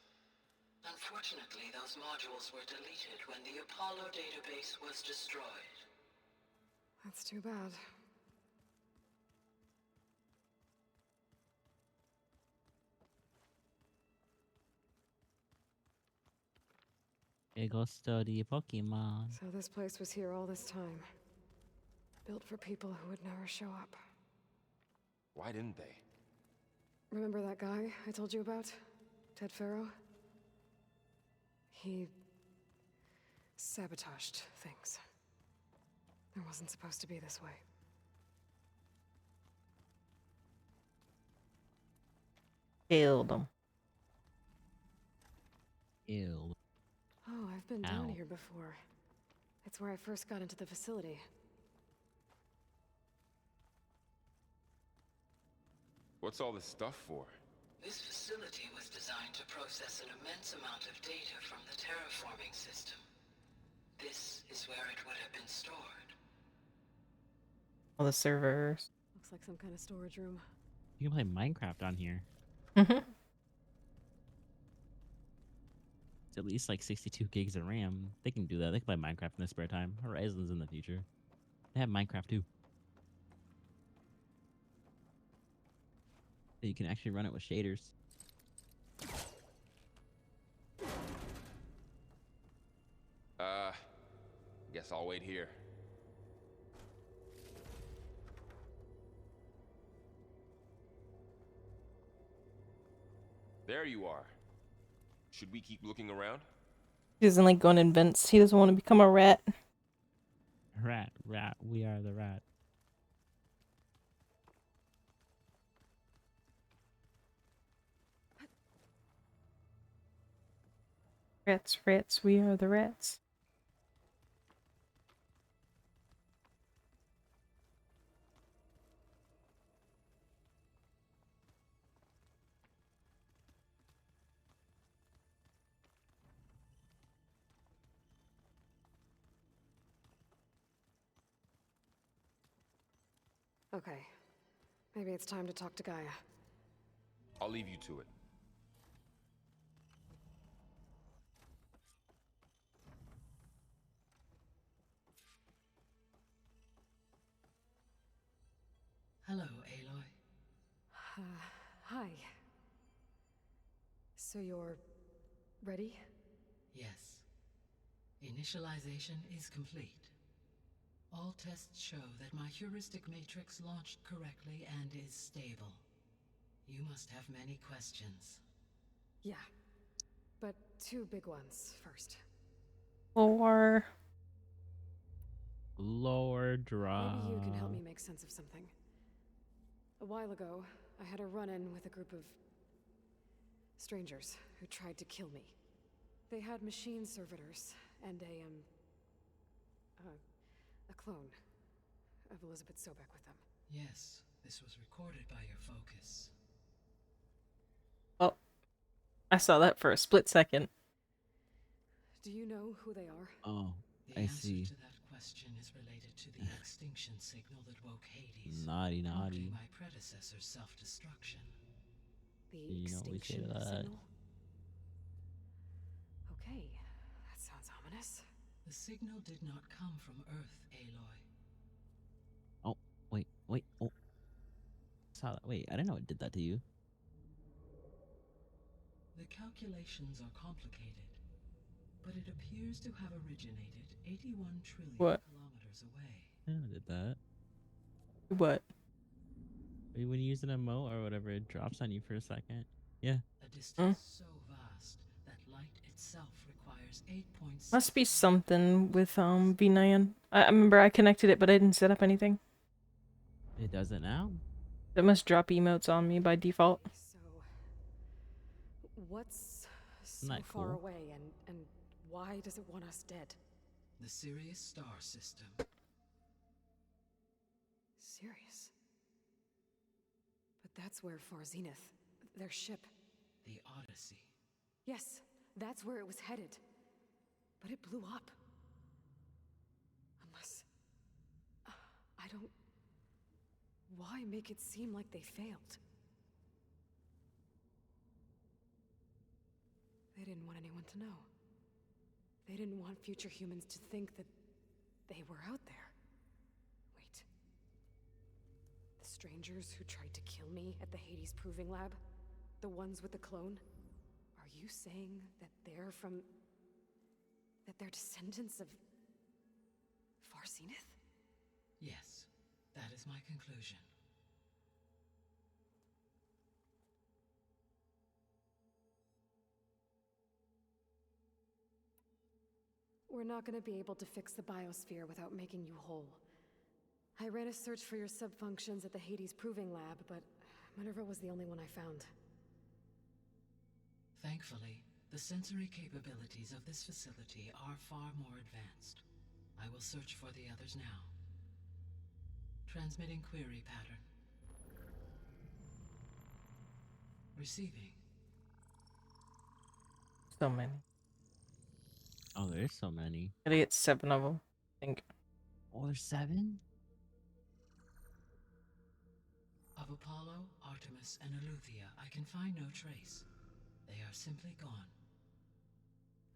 Unfortunately, those modules were deleted when the Apollo database was destroyed.
That's too bad.
Go study Pokemon.
So this place was here all this time. Built for people who would never show up.
Why didn't they?
Remember that guy I told you about? Ted Farrow? He sabotaged things. It wasn't supposed to be this way.
Killed him.
Ew.
Oh, I've been down
Ow.
here before. It's where I first got into the facility.
What's all this stuff for?
This facility was designed to process an immense amount of data from the terraforming system. This is where it would have been stored.
All the servers.
Looks like some kind of storage room.
You can play Minecraft on here.
Mhm.
It's at least like 62 gigs of RAM. They can do that. They can play Minecraft in their spare time. Horizon's in the future. They have Minecraft too. You can actually run it with shaders.
Guess I'll wait here. There you are. Should we keep looking around?
He doesn't like going in vents. He doesn't want to become a rat.
Rat, we are the rat.
Rats, we are the rats.
Okay. Maybe it's time to talk to Gaia.
I'll leave you to it.
Hello, Aloy.
Hi. So you're ready?
Yes. Initialization is complete. All tests show that my heuristic matrix launched correctly and is stable. You must have many questions.
Yeah. But two big ones first.
Or
Lord drop.
Maybe you can help me make sense of something. A while ago, I had a run-in with a group of strangers who tried to kill me. They had machine servitors and a clone of Elizabeth Sobek with them.
Yes, this was recorded by your focus.
oh, I saw that for a split second.
Do you know who they are?
Oh,
The
I
answer
see.
to that question is related to the extinction signal that woke Hades,
Naughty,
prompting
naughty.
my predecessor's self-destruction.
The
You know what we say to
extinction
that?
signal? Okay, that sounds ominous.
The signal did not come from Earth, Aloy.
Oh, wait. Oh, saw that. Wait, I didn't know it did that to you.
The calculations are complicated, but it appears to have originated 81 trillion
What?
kilometers away.
I didn't know it did that.
What?
When you use an emote or whatever, it drops on you for a second. Yeah.
A distance so vast that light itself requires 8.6.
Must be something with V9. I remember I connected it, but I didn't set up anything.
It does it now.
It must drop emotes on me by default.
So, what's so
Isn't that
far
cool?
away, and why does it want us dead?
The Sirius star system.
Sirius. But that's where Far Zenith, their ship.
The Odyssey.
Yes, that's where it was headed. But it blew up. Unless... I don't... Why make it seem like they failed? They didn't want anyone to know. They didn't want future humans to think that they were out there. Wait. The strangers who tried to kill me at the Hades Proving Lab? The ones with the clone? Are you saying that they're from... that they're descendants of... Far Zenith?
Yes, that is my conclusion.
We're not gonna be able to fix the biosphere without making you whole. I ran a search for your subfunctions at the Hades Proving Lab, but Minerva was the only one I found.
Thankfully, the sensory capabilities of this facility are far more advanced. I will search for the others now. Transmitting query pattern. Receiving.
So many.
Oh, there's so many.
Gotta get 7 of them, I think.
Oh, there's 7?
Of Apollo, Artemis, and Eleuthia, I can find no trace. They are simply gone.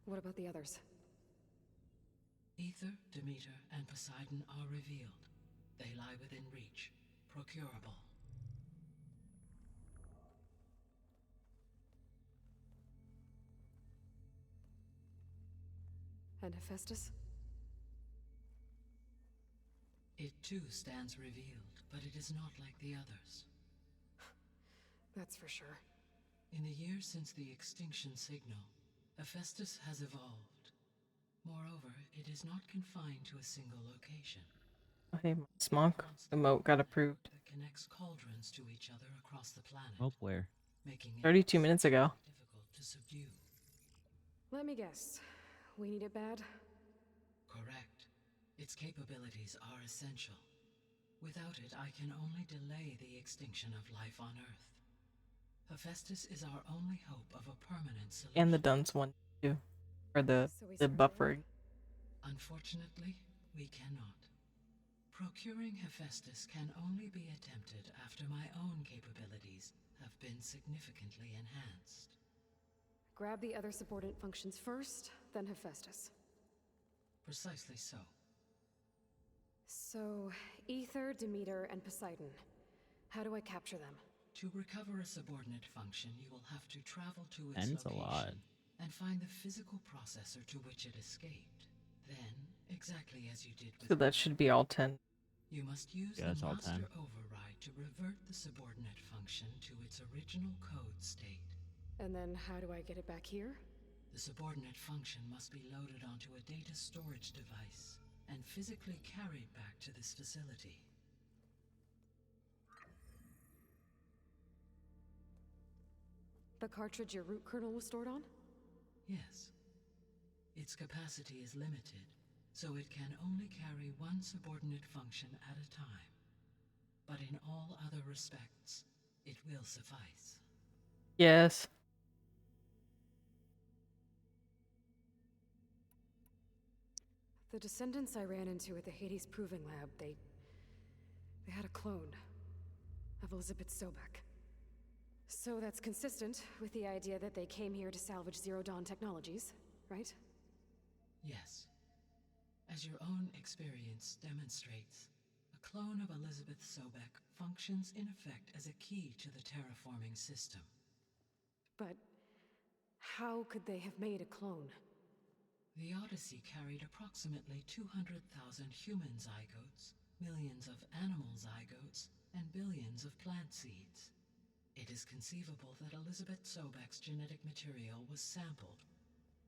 What about the others?
Ether, Demeter, and Poseidon are revealed. They lie within reach, procurable.
And Hephaestus?
It too stands revealed, but it is not like the others.
That's for sure.
In the years since the extinction signal, Hephaestus has evolved. Moreover, it is not confined to a single location.
Oh, hey, Smunk. Emote got approved.
That connects cauldrons to each other across the planet.
Oh, where?
Making it
32 minutes ago.
difficult to subdue.
Let me guess. We need it bad?
Correct. Its capabilities are essential. Without it, I can only delay the extinction of life on Earth. Hephaestus is our only hope of a permanent solution.
And the Duns one, too. For the
So we
buffering.
Unfortunately, we cannot. Procuring Hephaestus can only be attempted after my own capabilities have been significantly enhanced.
Grab the other subordinate functions first, then Hephaestus.
Precisely so.
So, Ether, Demeter, and Poseidon. How do I capture them?
To recover a subordinate function, you will have to travel to its
Ends a lot.
location and find the physical processor to which it escaped. Then, exactly as you did with
So that should be all 10.
you must use
Yeah,
the
it's all
master
10.
override to revert the subordinate function to its original code state.
And then how do I get it back here?
The subordinate function must be loaded onto a data storage device and physically carried back to this facility.
The cartridge your root kernel was stored on?
Yes. Its capacity is limited, so it can only carry one subordinate function at a time. But in all other respects, it will suffice.
Yes.
The descendants I ran into at the Hades Proving Lab, they had a clone of Elizabeth Sobek. So that's consistent with the idea that they came here to salvage Zero Dawn technologies, right?
Yes. As your own experience demonstrates, a clone of Elizabeth Sobek functions in effect as a key to the terraforming system.
But how could they have made a clone?
The Odyssey carried approximately 200,000 human zygotes, millions of animal zygotes, and billions of plant seeds. It is conceivable that Elizabeth Sobek's genetic material was sampled,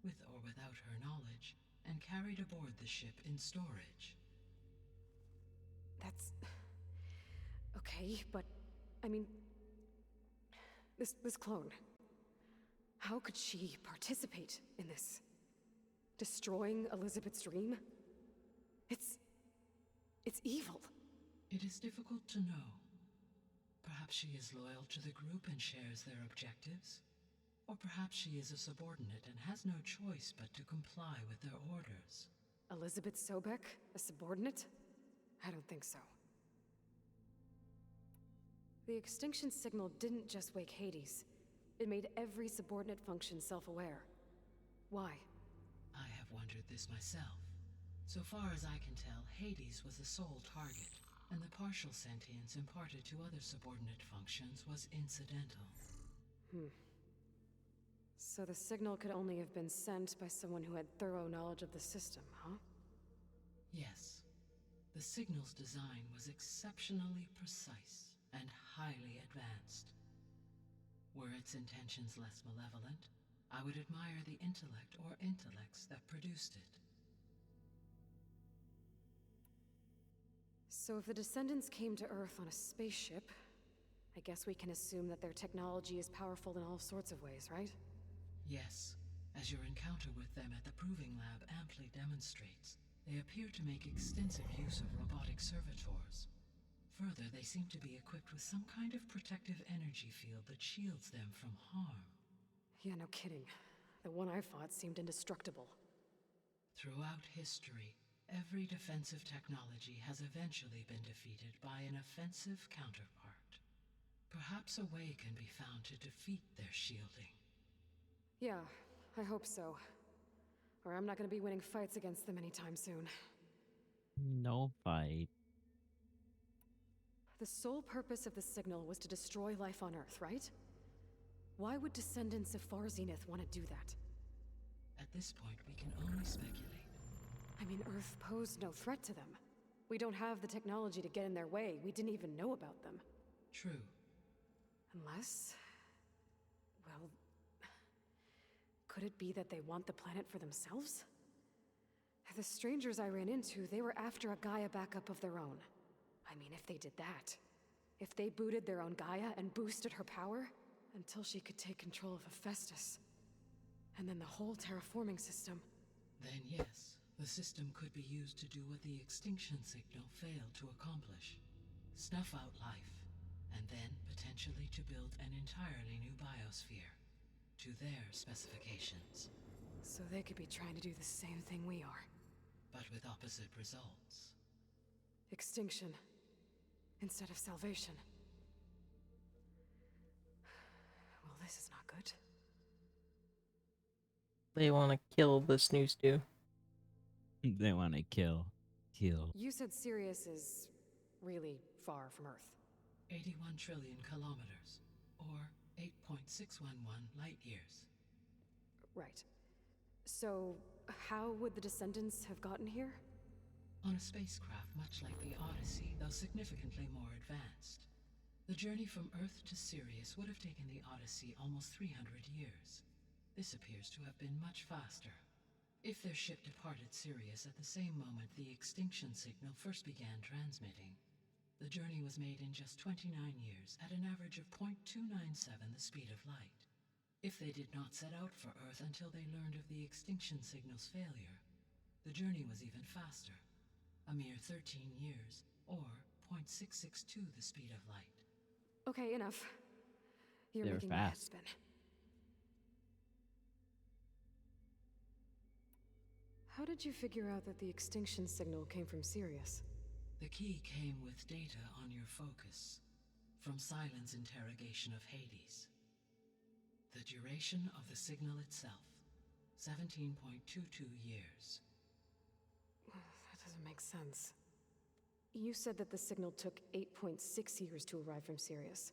with or without her knowledge, and carried aboard the ship in storage.
That's... okay, but... I mean... This clone... How could she participate in this? Destroying Elizabeth's dream? It's evil.
It is difficult to know. Perhaps she is loyal to the group and shares their objectives. Or perhaps she is a subordinate and has no choice but to comply with their orders.
Elizabeth Sobek? A subordinate? I don't think so. The extinction signal didn't just wake Hades. It made every subordinate function self-aware. Why?
I have wondered this myself. So far as I can tell, Hades was the sole target, and the partial sentience imparted to other subordinate functions was incidental.
So the signal could only have been sent by someone who had thorough knowledge of the system, huh?
Yes. The signal's design was exceptionally precise and highly advanced. Were its intentions less malevolent, I would admire the intellect or intellects that produced it.
So if the descendants came to Earth on a spaceship, I guess we can assume that their technology is powerful in all sorts of ways, right?
Yes, as your encounter with them at the Proving Lab amply demonstrates, they appear to make extensive use of robotic servitors. Further, they seem to be equipped with some kind of protective energy field that shields them from harm.
Yeah, no kidding. The one I fought seemed indestructible.
Throughout history, every defensive technology has eventually been defeated by an offensive counterpart. Perhaps a way can be found to defeat their shielding.
Yeah, I hope so. Or I'm not gonna be winning fights against them anytime soon.
No fight.
The sole purpose of the signal was to destroy life on Earth, right? Why would descendants of Far Zenith want to do that?
At this point, we can only speculate.
I mean, Earth posed no threat to them. We don't have the technology to get in their way. We didn't even know about them.
True.
Unless... well... could it be that they want the planet for themselves? The strangers I ran into, they were after a Gaia backup of their own. I mean, if they did that... if they booted their own Gaia and boosted her power... until she could take control of Hephaestus. And then the whole terraforming system.
Then yes, the system could be used to do what the extinction signal failed to accomplish. Snuff out life, and then potentially to build an entirely new biosphere. To their specifications.
So they could be trying to do the same thing we are.
But with opposite results.
Extinction. Instead of salvation. Well, this is not good.
They want to kill this new stew.
They want to kill.
You said Sirius is really far from Earth.
81 trillion kilometers, or 8.611 light years.
Right. So, how would the descendants have gotten here?
On a spacecraft much like the Odyssey, though significantly more advanced. The journey from Earth to Sirius would have taken the Odyssey almost 300 years. This appears to have been much faster. If their ship departed Sirius at the same moment the extinction signal first began transmitting, the journey was made in just 29 years at an average of 0.297 the speed of light. If they did not set out for Earth until they learned of the extinction signal's failure, the journey was even faster, a mere 13 years, or 0.662 the speed of light.
Okay, enough. You're
They were
making my head
fast.
spin. How did you figure out that the extinction signal came from Sirius?
The key came with data on your focus, from Silent's interrogation of Hades. The duration of the signal itself, 17.22 years.
That doesn't make sense. You said that the signal took 8.6 years to arrive from Sirius.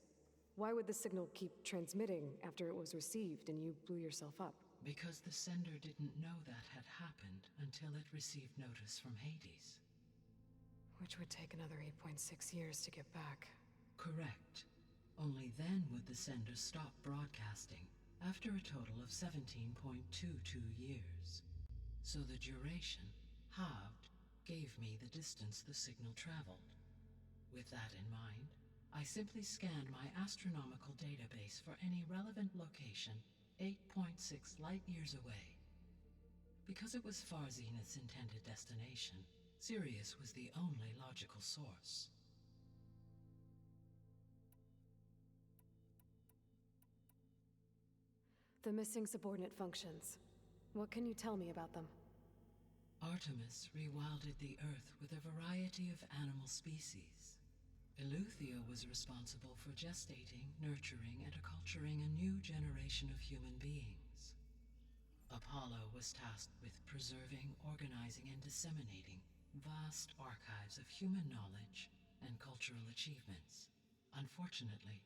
Why would the signal keep transmitting after it was received and you blew yourself up?
Because the sender didn't know that had happened until it received notice from Hades.
Which would take another 8.6 years to get back.
Correct. Only then would the sender stop broadcasting, after a total of 17.22 years. So the duration, halved, gave me the distance the signal traveled. With that in mind, I simply scanned my astronomical database for any relevant location 8.6 light years away. Because it was Far Zenith's intended destination, Sirius was the only logical source.
The missing subordinate functions. What can you tell me about them?
Artemis rewilded the Earth with a variety of animal species. Eleuthia was responsible for gestating, nurturing, and acculturating a new generation of human beings. Apollo was tasked with preserving, organizing, and disseminating vast archives of human knowledge and cultural achievements. Unfortunately,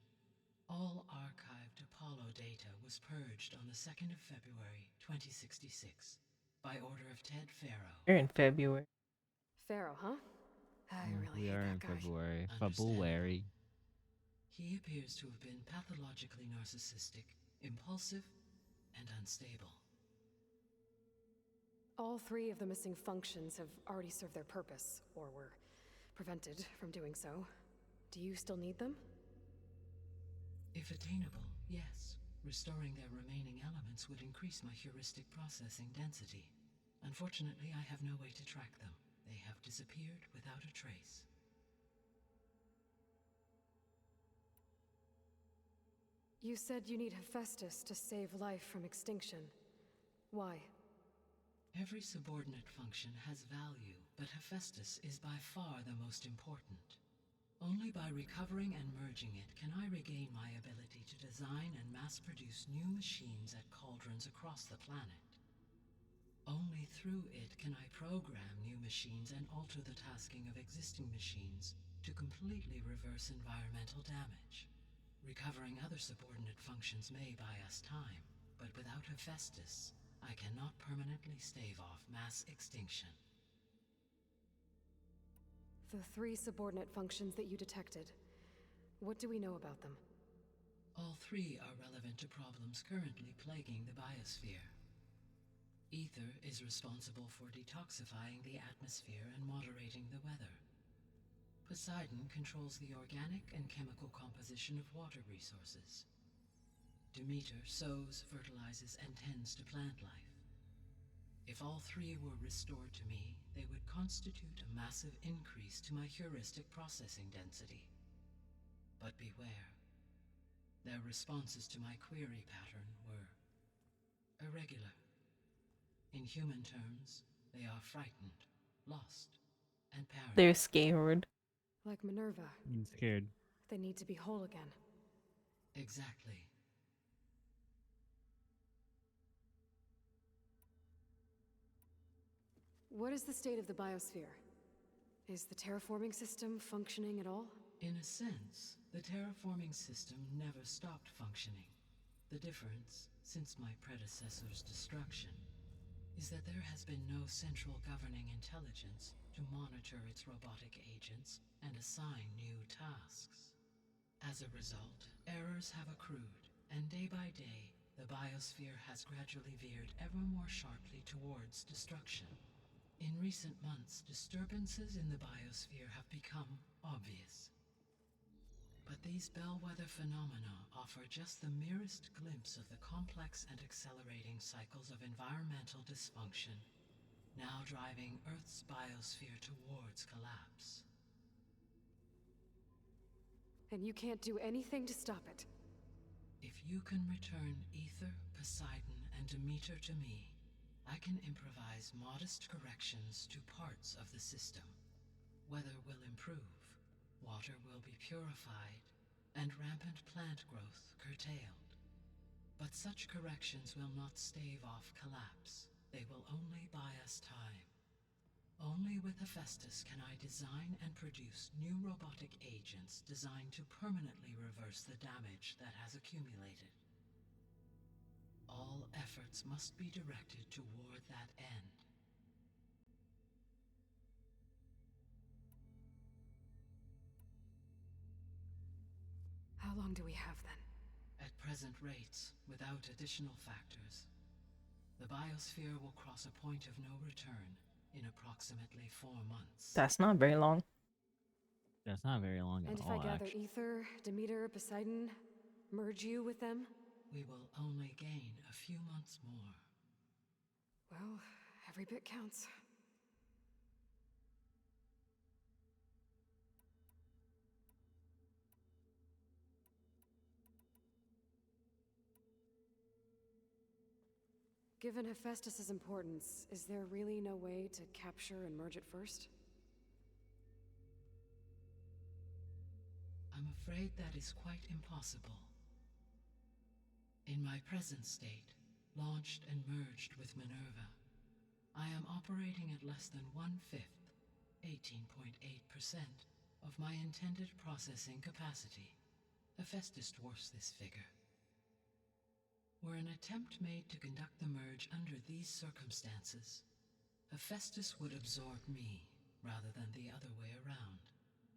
all archived Apollo data was purged on the 2nd of February, 2066, by order of Ted Faro.
We're in February.
Pharaoh, huh? I really
We
hate
are in
that guy.
February.
Understandable.
February.
He appears to have been pathologically narcissistic, impulsive, and unstable.
All three of the missing functions have already served their purpose, or were prevented from doing so. Do you still need them?
If attainable, yes. Restoring their remaining elements would increase my heuristic processing density. Unfortunately, I have no way to track them. They have disappeared without a trace.
You said you need Hephaestus to save life from extinction. Why?
Every subordinate function has value, but Hephaestus is by far the most important. Only by recovering and merging it can I regain my ability to design and mass-produce new machines at cauldrons across the planet. Only through it can I program new machines and alter the tasking of existing machines to completely reverse environmental damage. Recovering other subordinate functions may buy us time, but without Hephaestus, I cannot permanently stave off mass extinction.
The three subordinate functions that you detected. What do we know about them?
All three are relevant to problems currently plaguing the biosphere. Ether is responsible for detoxifying the atmosphere and moderating the weather. Poseidon controls the organic and chemical composition of water resources. Demeter sows, fertilizes, and tends to plant life. If all three were restored to me, they would constitute a massive increase to my heuristic processing density. But beware. Their responses to my query pattern were irregular. In human terms, they are frightened, lost, and paranoid.
They're scared.
Like Minerva.
I'm scared.
They need to be whole again.
Exactly.
What is the state of the biosphere? Is the terraforming system functioning at all?
In a sense, the terraforming system never stopped functioning. The difference, since my predecessor's destruction, is that there has been no central governing intelligence to monitor its robotic agents and assign new tasks. As a result, errors have accrued, and day by day, the biosphere has gradually veered ever more sharply towards destruction. In recent months, disturbances in the biosphere have become obvious. But these bellwether phenomena offer just the merest glimpse of the complex and accelerating cycles of environmental dysfunction, now driving Earth's biosphere towards collapse.
And you can't do anything to stop it?
If you can return Ether, Poseidon, and Demeter to me, I can improvise modest corrections to parts of the system. Weather will improve, water will be purified, and rampant plant growth curtailed. But such corrections will not stave off collapse. They will only buy us time. Only with Hephaestus can I design and produce new robotic agents designed to permanently reverse the damage that has accumulated. All efforts must be directed toward that end.
How long do we have then?
At present rates, without additional factors, the biosphere will cross a point of no return in approximately 4 months.
That's not very long.
That's not very long
And
at
if
all,
I gather
actually.
Ether, Demeter, Poseidon, merge you with them?
We will only gain a few months more.
Well, every bit counts. Given Hephaestus's importance, is there really no way to capture and merge it first?
I'm afraid that is quite impossible. In my present state, launched and merged with Minerva, I am operating at less than 1/5, 18.8%, of my intended processing capacity. Hephaestus dwarfs this figure. Were an attempt made to conduct the merge under these circumstances, Hephaestus would absorb me rather than the other way around.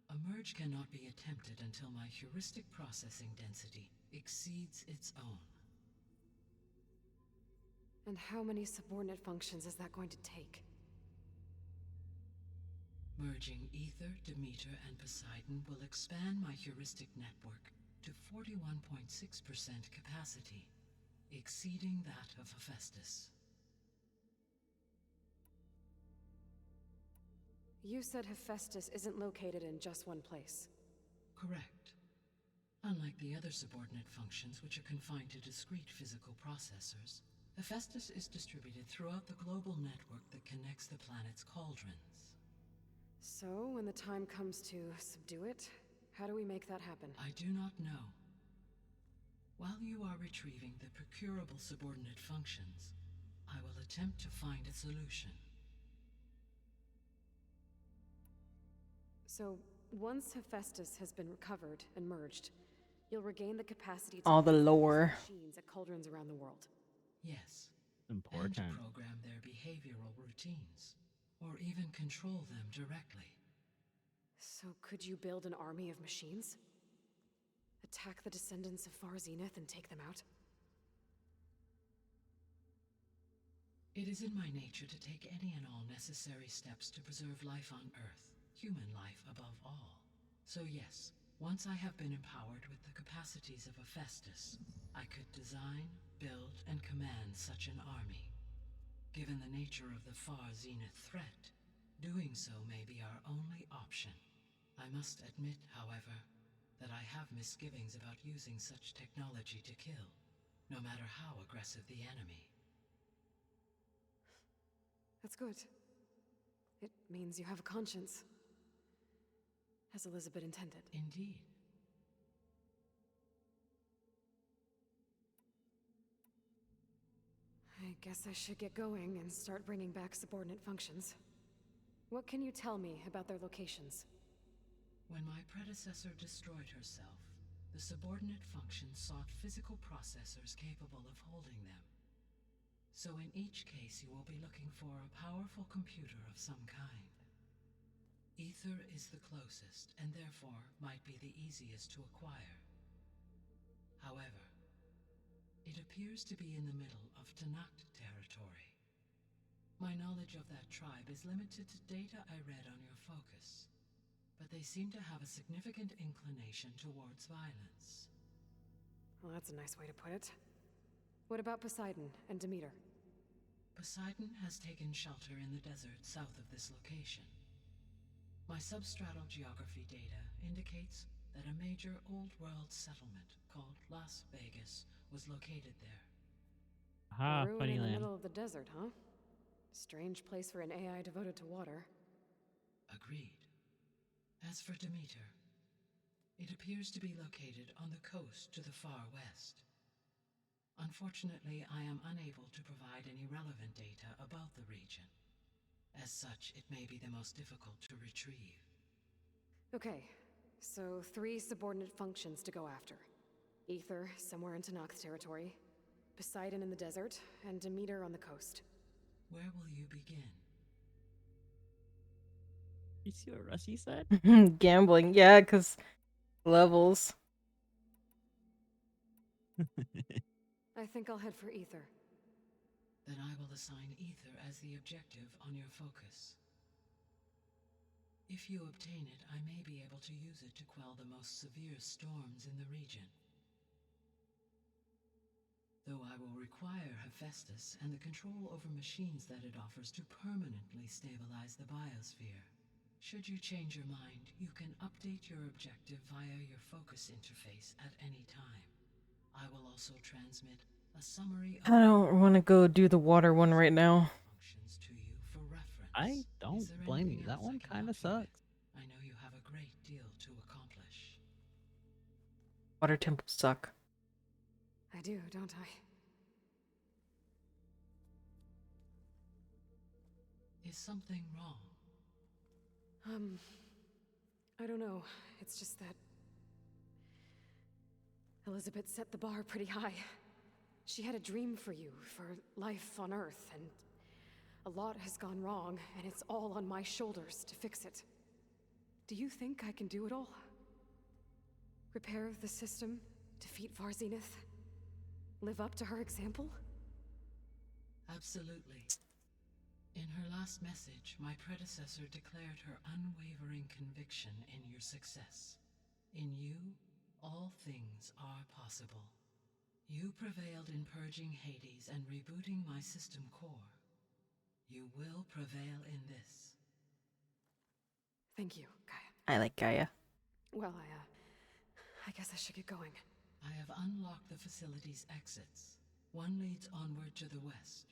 A merge cannot be attempted until my heuristic processing density exceeds its own.
And how many subordinate functions is that going to take?
Merging Ether, Demeter, and Poseidon will expand my heuristic network to 41.6% capacity, exceeding that of Hephaestus.
You said Hephaestus isn't located in just one place.
Correct. Unlike the other subordinate functions, which are confined to discrete physical processors, Hephaestus is distributed throughout the global network that connects the planet's cauldrons.
So, when the time comes to subdue it, how do we make that happen?
I do not know. While you are retrieving the procurable subordinate functions, I will attempt to find a solution.
So, once Hephaestus has been recovered and merged, you'll regain the capacity to
All the
access
lore.
machines at cauldrons around the world.
Yes.
Important.
And to program their behavioral routines, or even control them directly.
So could you build an army of machines? Attack the descendants of Far Zenith and take them out?
It is in my nature to take any and all necessary steps to preserve life on Earth, human life above all. So yes, once I have been empowered with the capacities of Hephaestus, I could design, build, and command such an army. Given the nature of the Far Zenith threat, doing so may be our only option. I must admit, however, that I have misgivings about using such technology to kill, no matter how aggressive the enemy.
That's good. It means you have a conscience. As Elizabeth intended.
Indeed.
I guess I should get going and start bringing back subordinate functions. What can you tell me about their locations?
When my predecessor destroyed herself, the subordinate functions sought physical processors capable of holding them. So in each case you will be looking for a powerful computer of some kind. Ether is the closest, and therefore might be the easiest to acquire. However, it appears to be in the middle of Tanakh territory. My knowledge of that tribe is limited to data I read on your focus, but they seem to have a significant inclination towards violence.
Well, that's a nice way to put it. What about Poseidon and Demeter?
Poseidon has taken shelter in the desert south of this location. My substratal geography data indicates that a major old-world settlement called Las Vegas was located there.
Ah,
A ruin
funny
in the
land.
middle of the desert, huh? Strange place for an AI devoted to water.
Agreed. As for Demeter, it appears to be located on the coast to the far west. Unfortunately, I am unable to provide any relevant data about the region. As such, it may be the most difficult to retrieve.
Okay, so 3 subordinate functions to go after. Ether, somewhere in Tanakh territory. Poseidon in the desert, and Demeter on the coast.
Where will you begin?
You see what Rusty said?
Gambling, yeah, because levels.
I think I'll head for Ether.
Then I will assign Ether as the objective on your focus. If you obtain it, I may be able to use it to quell the most severe storms in the region. Though I will require Hephaestus and the control over machines that it offers to permanently stabilize the biosphere. Should you change your mind, you can update your objective via your focus interface at any time. I will also transmit a summary of
I don't want to go do the water one right now.
functions to you for reference.
I don't
Is there
blame
anything
you. That
else I
one
can
kind
help
of
you with?
sucks.
I know you have a great deal to accomplish.
Water temples suck.
I do, don't I?
Is something wrong?
I don't know. It's just that Elizabeth set the bar pretty high. She had a dream for you, for life on Earth, and a lot has gone wrong, and it's all on my shoulders to fix it. Do you think I can do it all? Repair the system, defeat Varzenith, live up to her example?
Absolutely. In her last message, my predecessor declared her unwavering conviction in your success. In you, all things are possible. You prevailed in purging Hades and rebooting my system core. You will prevail in this.
Thank you, Gaia.
I like Gaia.
Well, I guess I should get going.
I have unlocked the facility's exits. One leads onward to the west.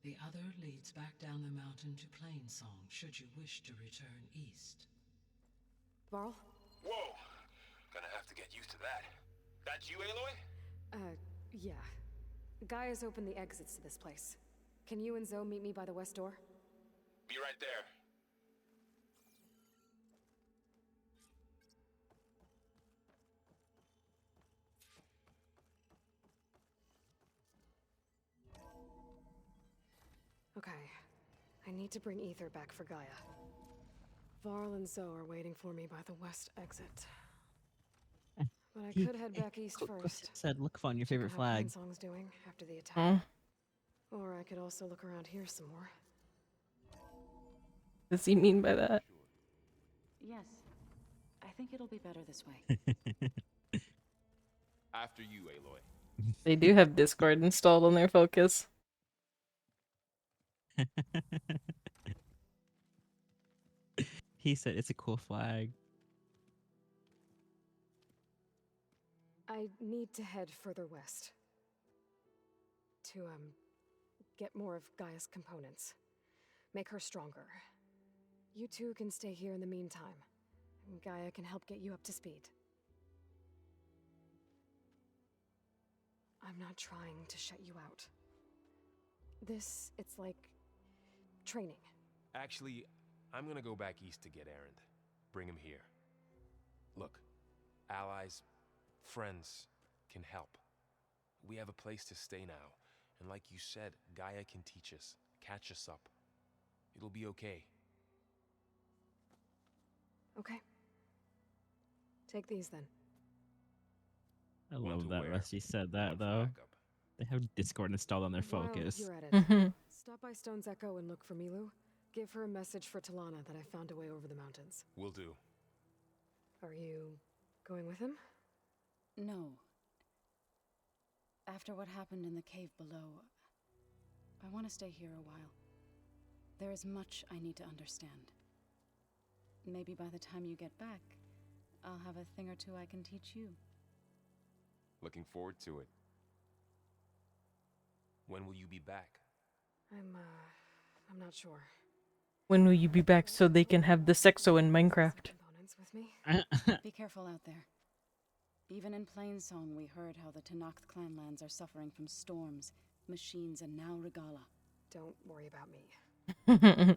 The other leads back down the mountain to Plainsong, should you wish to return east.
Varl?
Whoa! Gonna have to get used to that. That's you, Aloy?
Yeah. Gaia's opened the exits to this place. Can you and Zoe meet me by the west door?
Be right there.
Okay. I need to bring Ether back for Gaia. Varl and Zoe are waiting for me by the west exit. But I could head back east first.
Said, look on your favorite
How
flag.
Plainsong's doing after the attack. Or I could also look around here some more.
What does he mean by that?
Yes. I think it'll be better this way.
After you, Aloy.
They do have Discord installed on their focus.
He said it's a cool flag.
I need to head further west. To, get more of Gaia's components. Make her stronger. You two can stay here in the meantime. And Gaia can help get you up to speed. I'm not trying to shut you out. It's like training.
Actually, I'm gonna go back east to get Erend. Bring him here. Look, allies, friends can help. We have a place to stay now, and like you said, Gaia can teach us, catch us up. It'll be okay.
Okay. Take these then.
I love that Rusty said that though. They have Discord installed on their
While
Focus.
you're at it, stop by Stone's Echo and look for Milu. Give her a message for Talana that I found a way over the mountains.
Will do.
Are you going with him?
No. After what happened in the cave below, I want to stay here a while. There is much I need to understand. Maybe by the time you get back, I'll have a thing or two I can teach you.
Looking forward to it. When will you be back?
I'm not sure.
When will you be back so they can have the sexo in Minecraft?
With me?
Be careful out there. Even in Plainsong, we heard how the Tenakth clanlands are suffering from storms, machines, and now Regala.
Don't worry about me.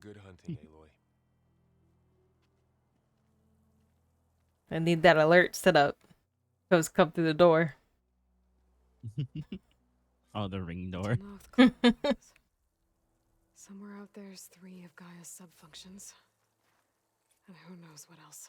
Good hunting, Aloy.
I need that alert set up. Those come through the door.
Oh, the ring door.
Somewhere out there's 3 of Gaia's subfunctions. And who knows what else.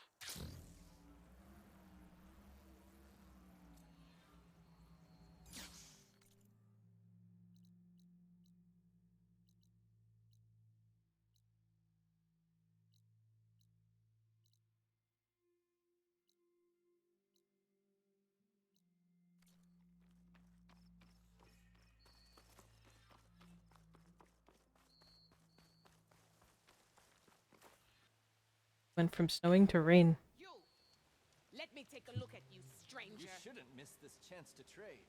Went from snowing to rain.
You! Let me take a look at you, stranger.
You shouldn't miss this chance to trade.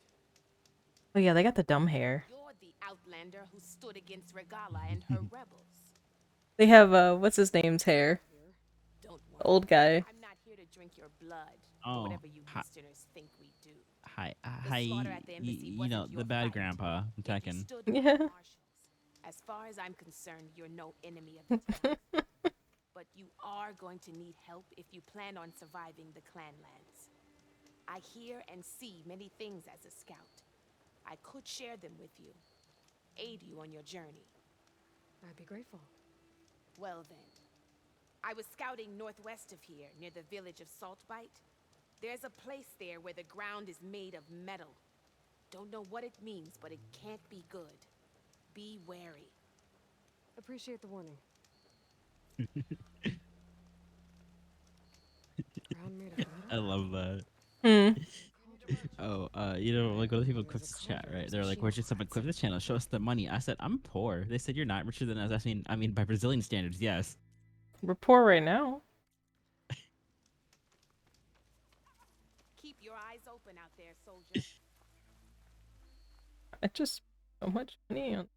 Oh yeah, they got the dumb hair.
You're the outlander who stood against Regala and her rebels.
They have what's his name's hair?
Don't
The old guy.
I'm not here to drink your blood.
Oh,
Whatever you Easterners think we do.
Hi,
slaughter at the embassy
you know,
wasn't
the
your
bad
fight.
grandpa from Tekken.
Stood with the
Yeah.
marshals. As far as I'm concerned, you're no enemy of the town. But you are going to need help if you plan on surviving the clanlands. I hear and see many things as a scout. I could share them with you, aid you on your journey.
I'd be grateful.
Well then, I was scouting northwest of here, near the village of Saltbite. There's a place there where the ground is made of metal. Don't know what it means, but it can't be good. Be wary.
Appreciate the warning. Ground made of metal?
I love that.
Hmm.
Oh, you know, like other people equip this chat, right? They're like, "Where's your someone equip this channel? Show us the money." I said, "I'm poor." They said, "You're not richer than us." I mean, by Brazilian standards, yes.
We're poor right now.
Keep your eyes open out there, soldier.
I just so much money on.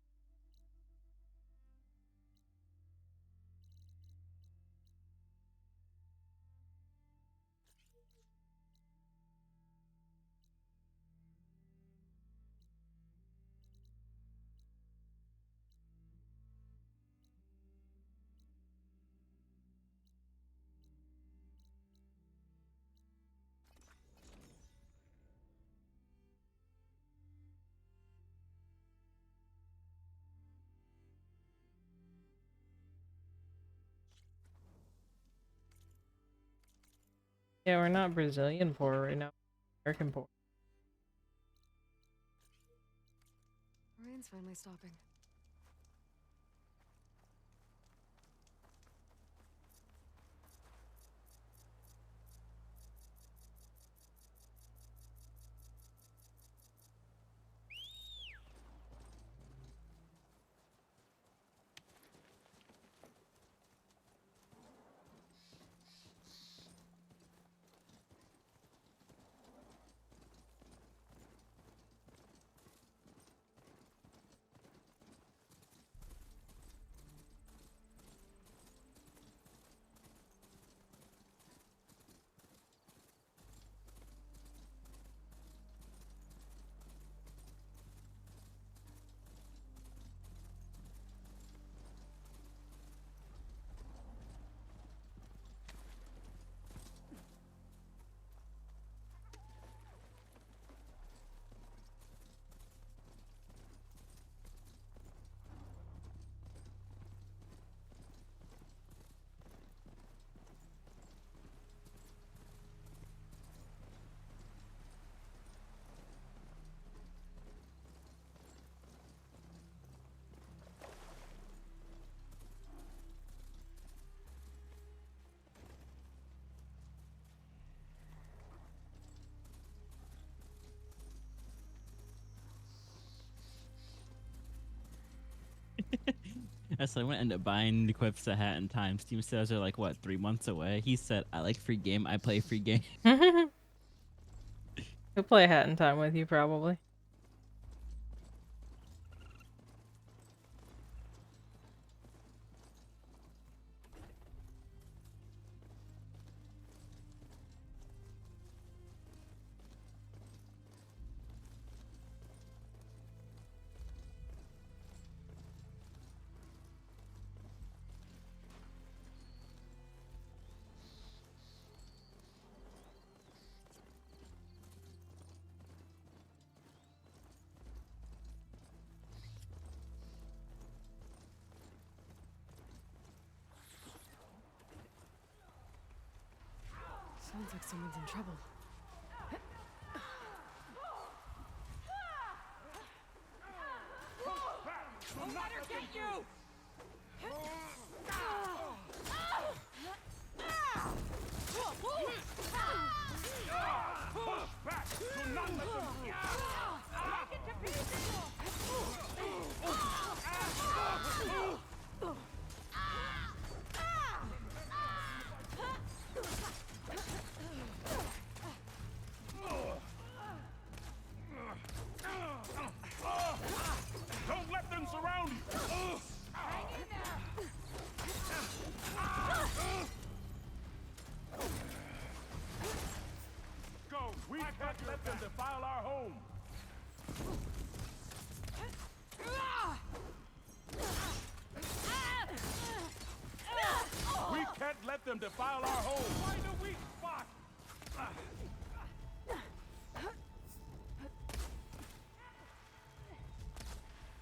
Yeah, we're not Brazilian poor right now. American poor.
Rain's finally stopping.
So I'm gonna end up buying the quips at Hat in Time. Steam sales are like what, 3 months away. He said, "I like free game. I play free game."
He'll play Hat in Time with you probably.
Sounds like someone's in trouble.
Don't let her get you! Push back! Do not let them through! Knock it to pieces! Don't let them surround you! Hang in there! Go! We can't let them defile our home! We can't let them defile our home! Find a weak spot!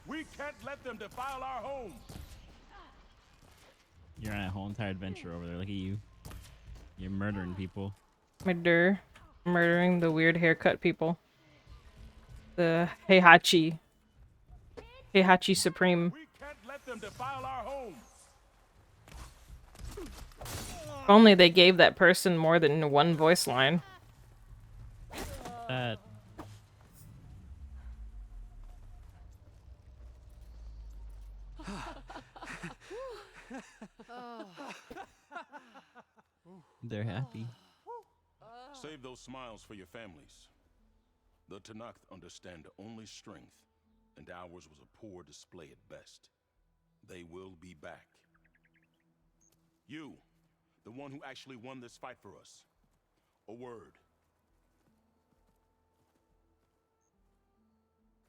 We can't let them defile our home!
You're on a whole entire adventure over there. Look at you. You're murdering people.
Murdering the weird haircut people. The Heihachi. Heihachi Supreme.
We can't let them defile our home!
If only they gave that person more than one voice line.
They're happy.
Save those smiles for your families. The Tanakh understand only strength, and ours was a poor display at best. They will be back. You, the one who actually won this fight for us. A word.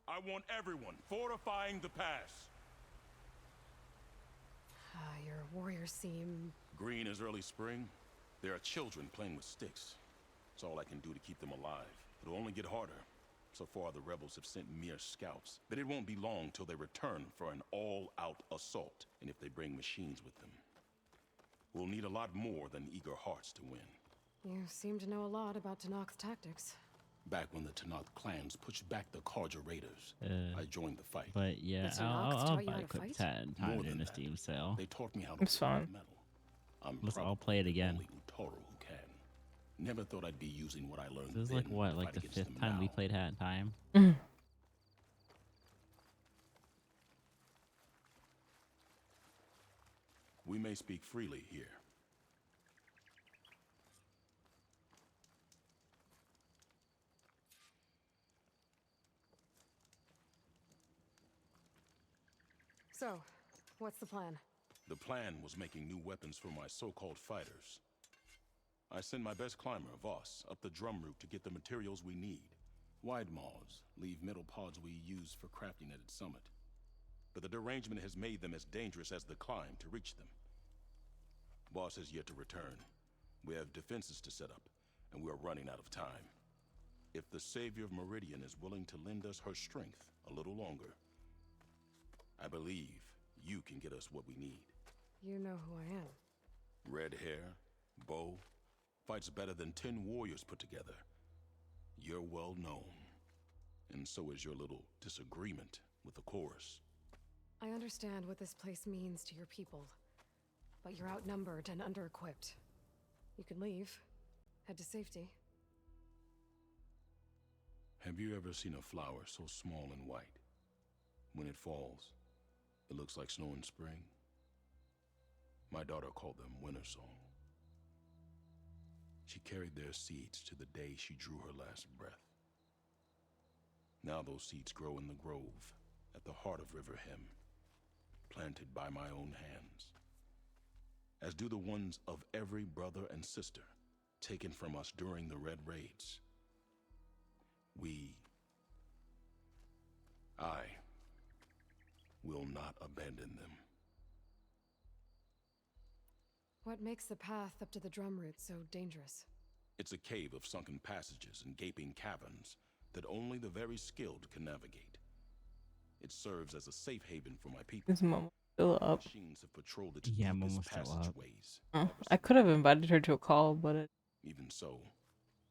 I want everyone fortifying the pass.
Your warriors seem...
Green as early spring. There are children playing with sticks. It's all I can do to keep them alive. It'll only get harder. So far, the rebels have sent mere scouts. But it won't be long till they return for an all-out assault. And if they bring machines with them, we'll need a lot more than eager hearts to win.
You seem to know a lot about Tanakh's tactics.
Back when the Tanakh clans pushed back the Karja raiders, I joined the fight.
But yeah, I'll buy quips Hat in Time during the Steam sale.
They taught me how to
It's fun.
metal.
Let's all play it again.
Toro who can. Never thought I'd be using what I learned.
This is like what, like the 5th time we played Hat in Time?
We may speak freely here.
So, what's the plan?
The plan was making new weapons for my so-called fighters. I send my best climber, Voss, up the drum route to get the materials we need. Wide maws leave metal pods we use for crafting at its summit. But the derangement has made them as dangerous as the climb to reach them. Boss has yet to return. We have defenses to set up, and we are running out of time. If the Savior of Meridian is willing to lend us her strength a little longer, I believe you can get us what we need.
You know who I am.
Red hair, bow, fights better than 10 warriors put together. You're well known. And so is your little disagreement with the chorus.
I understand what this place means to your people, but you're outnumbered and under-equipped. You can leave, head to safety.
Have you ever seen a flower so small and white? When it falls,
It looks like snow in spring. My daughter called them winter song. She carried their seeds to the day she drew her last breath. Now those seeds grow in the grove at the heart of River Hem, planted by my own hands, as do the ones of every brother and sister taken from us during the Red Raids. I will not abandon them.
What makes the path up to the drum root so dangerous?
It's a cave of sunken passages and gaping caverns that only the very skilled can navigate. It serves as a safe haven for my people.
Is Momo still up?
Machines have patrolled its
Yeah,
deepest
Momo's still up.
passageways.
Oh, I could have invited her to a call, but it...
Even so,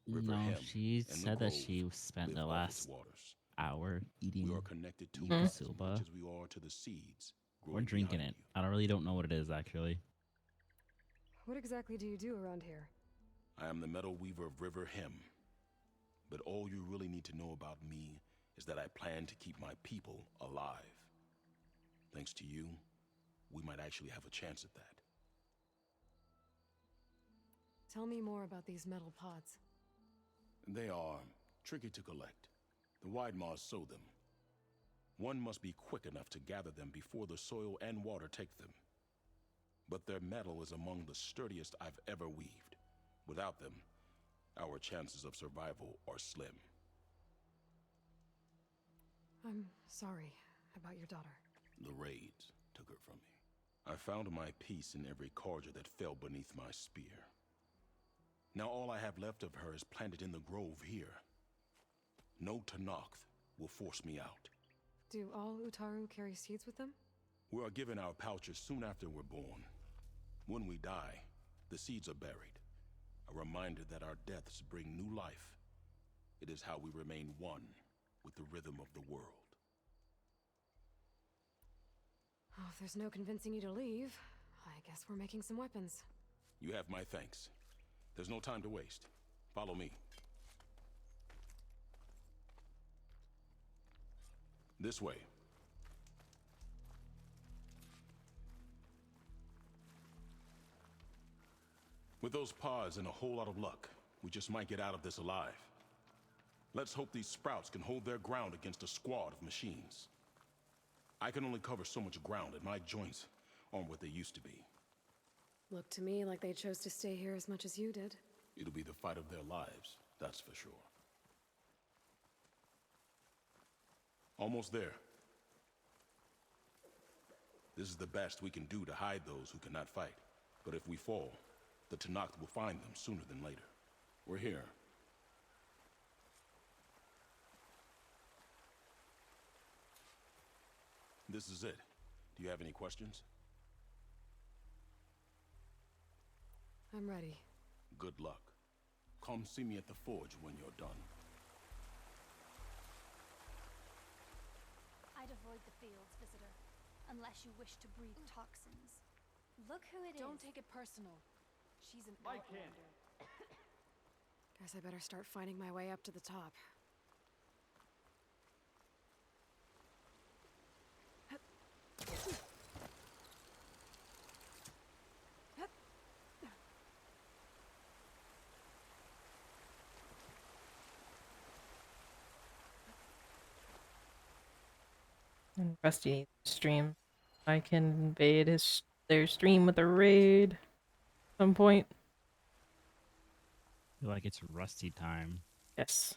River
No,
Hem
she
and the
said that
Grove
she spent
live
the
off its
last
waters.
hour eating
We are connected to it
yuzu
as much
soba
as we are to the seeds
or
growing
drinking
behind
it. I don't know what it is actually.
What exactly do you do around here?
I am the metal weaver of River Hem. But all you really need to know about me is that I plan to keep my people alive. Thanks to you, we might actually have a chance at that.
Tell me more about these metal pods.
They are tricky to collect. The Wide Maws sow them. One must be quick enough to gather them before the soil and water take them. But their metal is among the sturdiest I've ever weaved. Without them, our chances of survival are slim.
I'm sorry about your daughter.
The raids took her from me. I found my peace in every carja that fell beneath my spear. Now all I have left of her is planted in the grove here. No Tanakh will force me out.
Do all Utaru carry seeds with them?
We are given our pouches soon after we're born. When we die, the seeds are buried. A reminder that our deaths bring new life. It is how we remain one with the rhythm of the world.
Oh, if there's no convincing you to leave, I guess we're making some weapons.
You have my thanks. There's no time to waste. Follow me. This way. With those pods and a whole lot of luck, we just might get out of this alive. Let's hope these sprouts can hold their ground against a squad of machines. I can only cover so much ground, and my joints aren't what they used to be.
Looked to me like they chose to stay here as much as you did.
It'll be the fight of their lives, that's for sure. Almost there. This is the best we can do to hide those who cannot fight. But if we fall, the Tanakh will find them sooner than later. We're here. This is it. Do you have any questions?
I'm ready.
Good luck. Come see me at the forge when you're done.
I'd avoid the fields, visitor, unless you wish to breathe toxins. Look who it is.
Don't take it personal. She's an outlander.
Guess I better start finding my way up to the top.
And Rusty needs to stream. I can invade their stream with a raid at some point.
I feel like it's Rusty time.
Yes.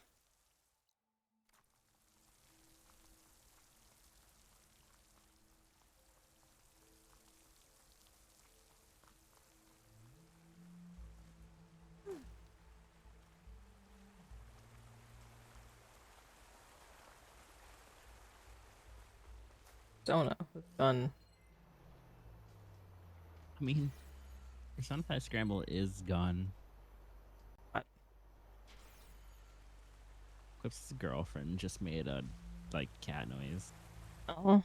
Persona was done.
I mean, Personified Scramble is gone.
What?
Quip's girlfriend just made a, like, cat noise.
Oh.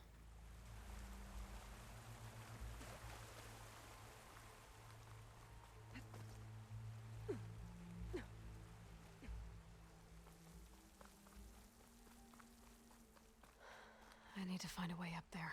I need to find a way up there.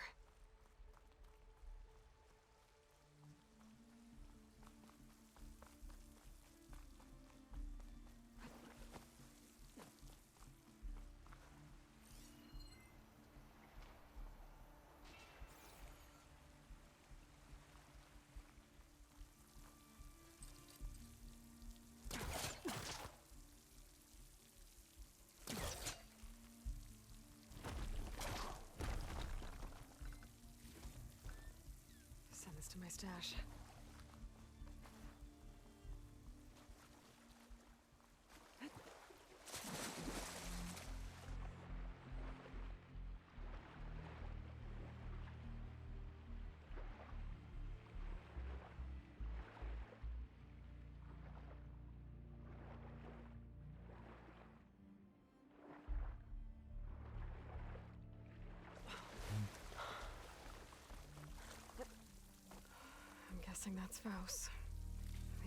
stash. I'm guessing that's Faust.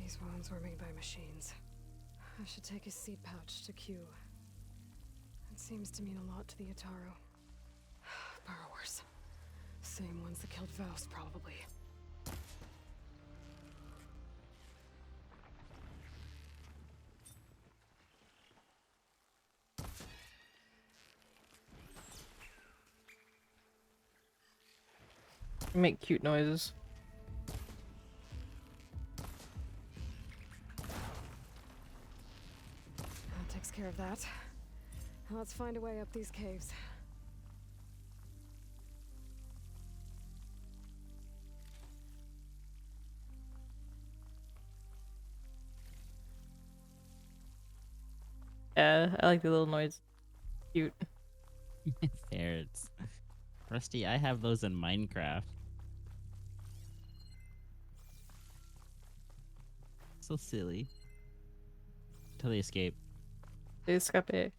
These wounds were made by machines. I should take his seed pouch to Q. It seems to mean a lot to the Ataru. Burrowers. Same ones that killed Faust, probably.
Make cute noises.
That takes care of that. Now let's find a way up these caves.
Yeah, I like the little noise. Cute.
Ferrets. Rusty, I have those in Minecraft. So silly. Till they escape.
Escape.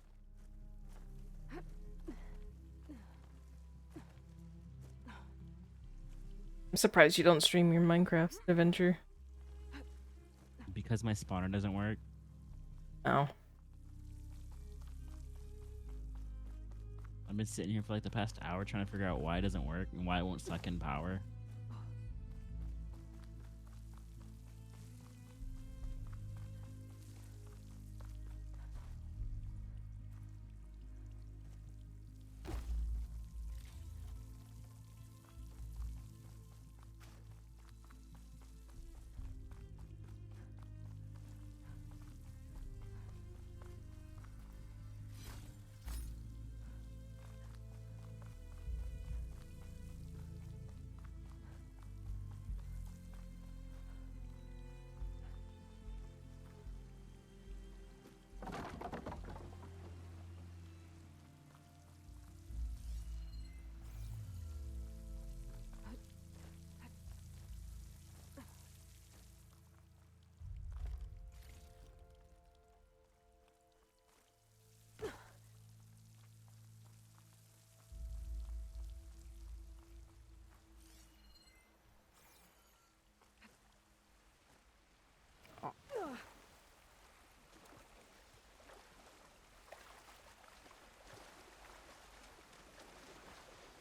I'm surprised you don't stream your Minecraft adventure.
Because my spawner doesn't work.
Oh.
I've been sitting here for like the past hour trying to figure out why it doesn't work and why it won't suck in power.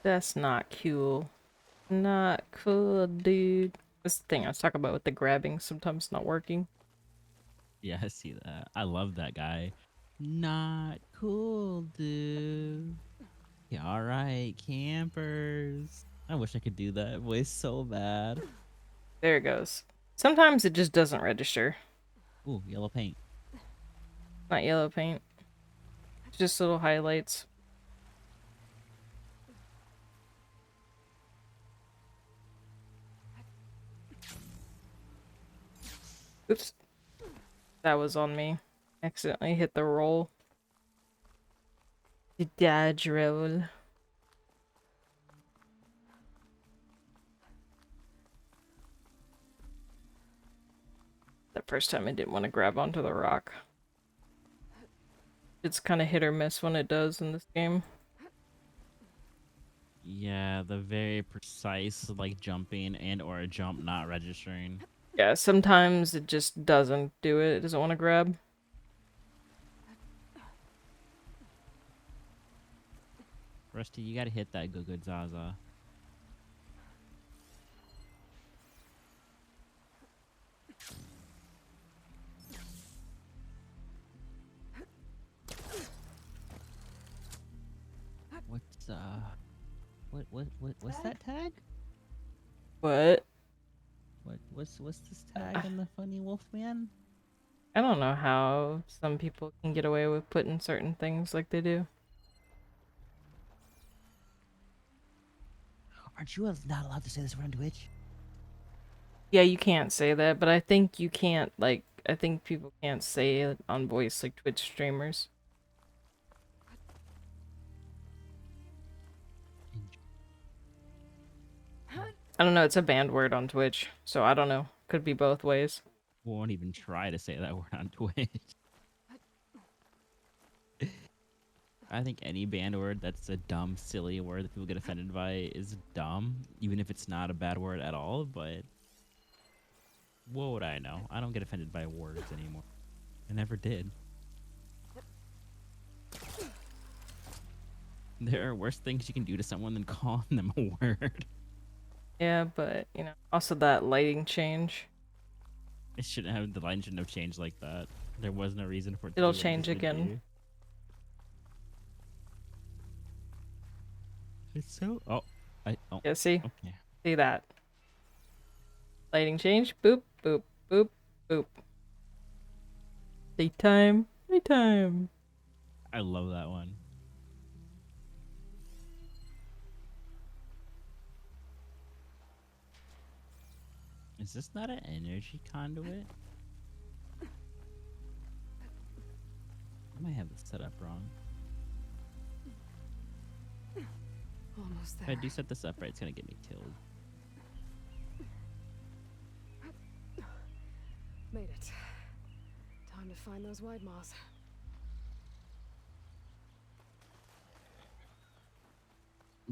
That's not cool. Not cool, dude. This thing I was talking about with the grabbing sometimes not working.
Yeah, I see that. I love that guy. Not cool, dude. Yeah, all right, campers. I wish I could do that voice so bad.
There it goes. Sometimes it just doesn't register.
Ooh, yellow paint.
Not yellow paint. Just little highlights. Oops. That was on me. Accidentally hit the roll. The dodge roll. That first time I didn't want to grab onto the rock. It's kind of hit or miss when it does in this game.
Yeah, the very precise like jumping and or a jump not registering.
Yeah, sometimes it just doesn't do it. It doesn't want to grab.
Rusty, you gotta hit that good Zaza. What's that tag?
What?
What's this tag in the funny Wolfman?
I don't know how some people can get away with putting certain things like they do.
Aren't you not allowed to say this around Twitch?
Yeah, you can't say that, but I think you can't, like, I think people can't say it on voice like Twitch streamers. I don't know, it's a banned word on Twitch, so I don't know. Could be both ways.
Won't even try to say that word on Twitch. I think any banned word that's a dumb, silly word that people get offended by is dumb, even if it's not a bad word at all, but what would I know? I don't get offended by words anymore. I never did. There are worse things you can do to someone than calling them a word.
Yeah, but, you know, also that lighting change.
It shouldn't have, the line shouldn't have changed like that. There was no reason for it to
It'll
do what it
change
did
again.
do. It's so, oh,
Yeah, see?
Okay.
See that? Lighting change, boop, boop, boop, boop. Daytime, nighttime.
I love that one. Is this not an energy conduit? I might have this set up wrong.
Almost
If
there.
I do set this up right, it's gonna get me killed.
Made it. Time to find those wide maws.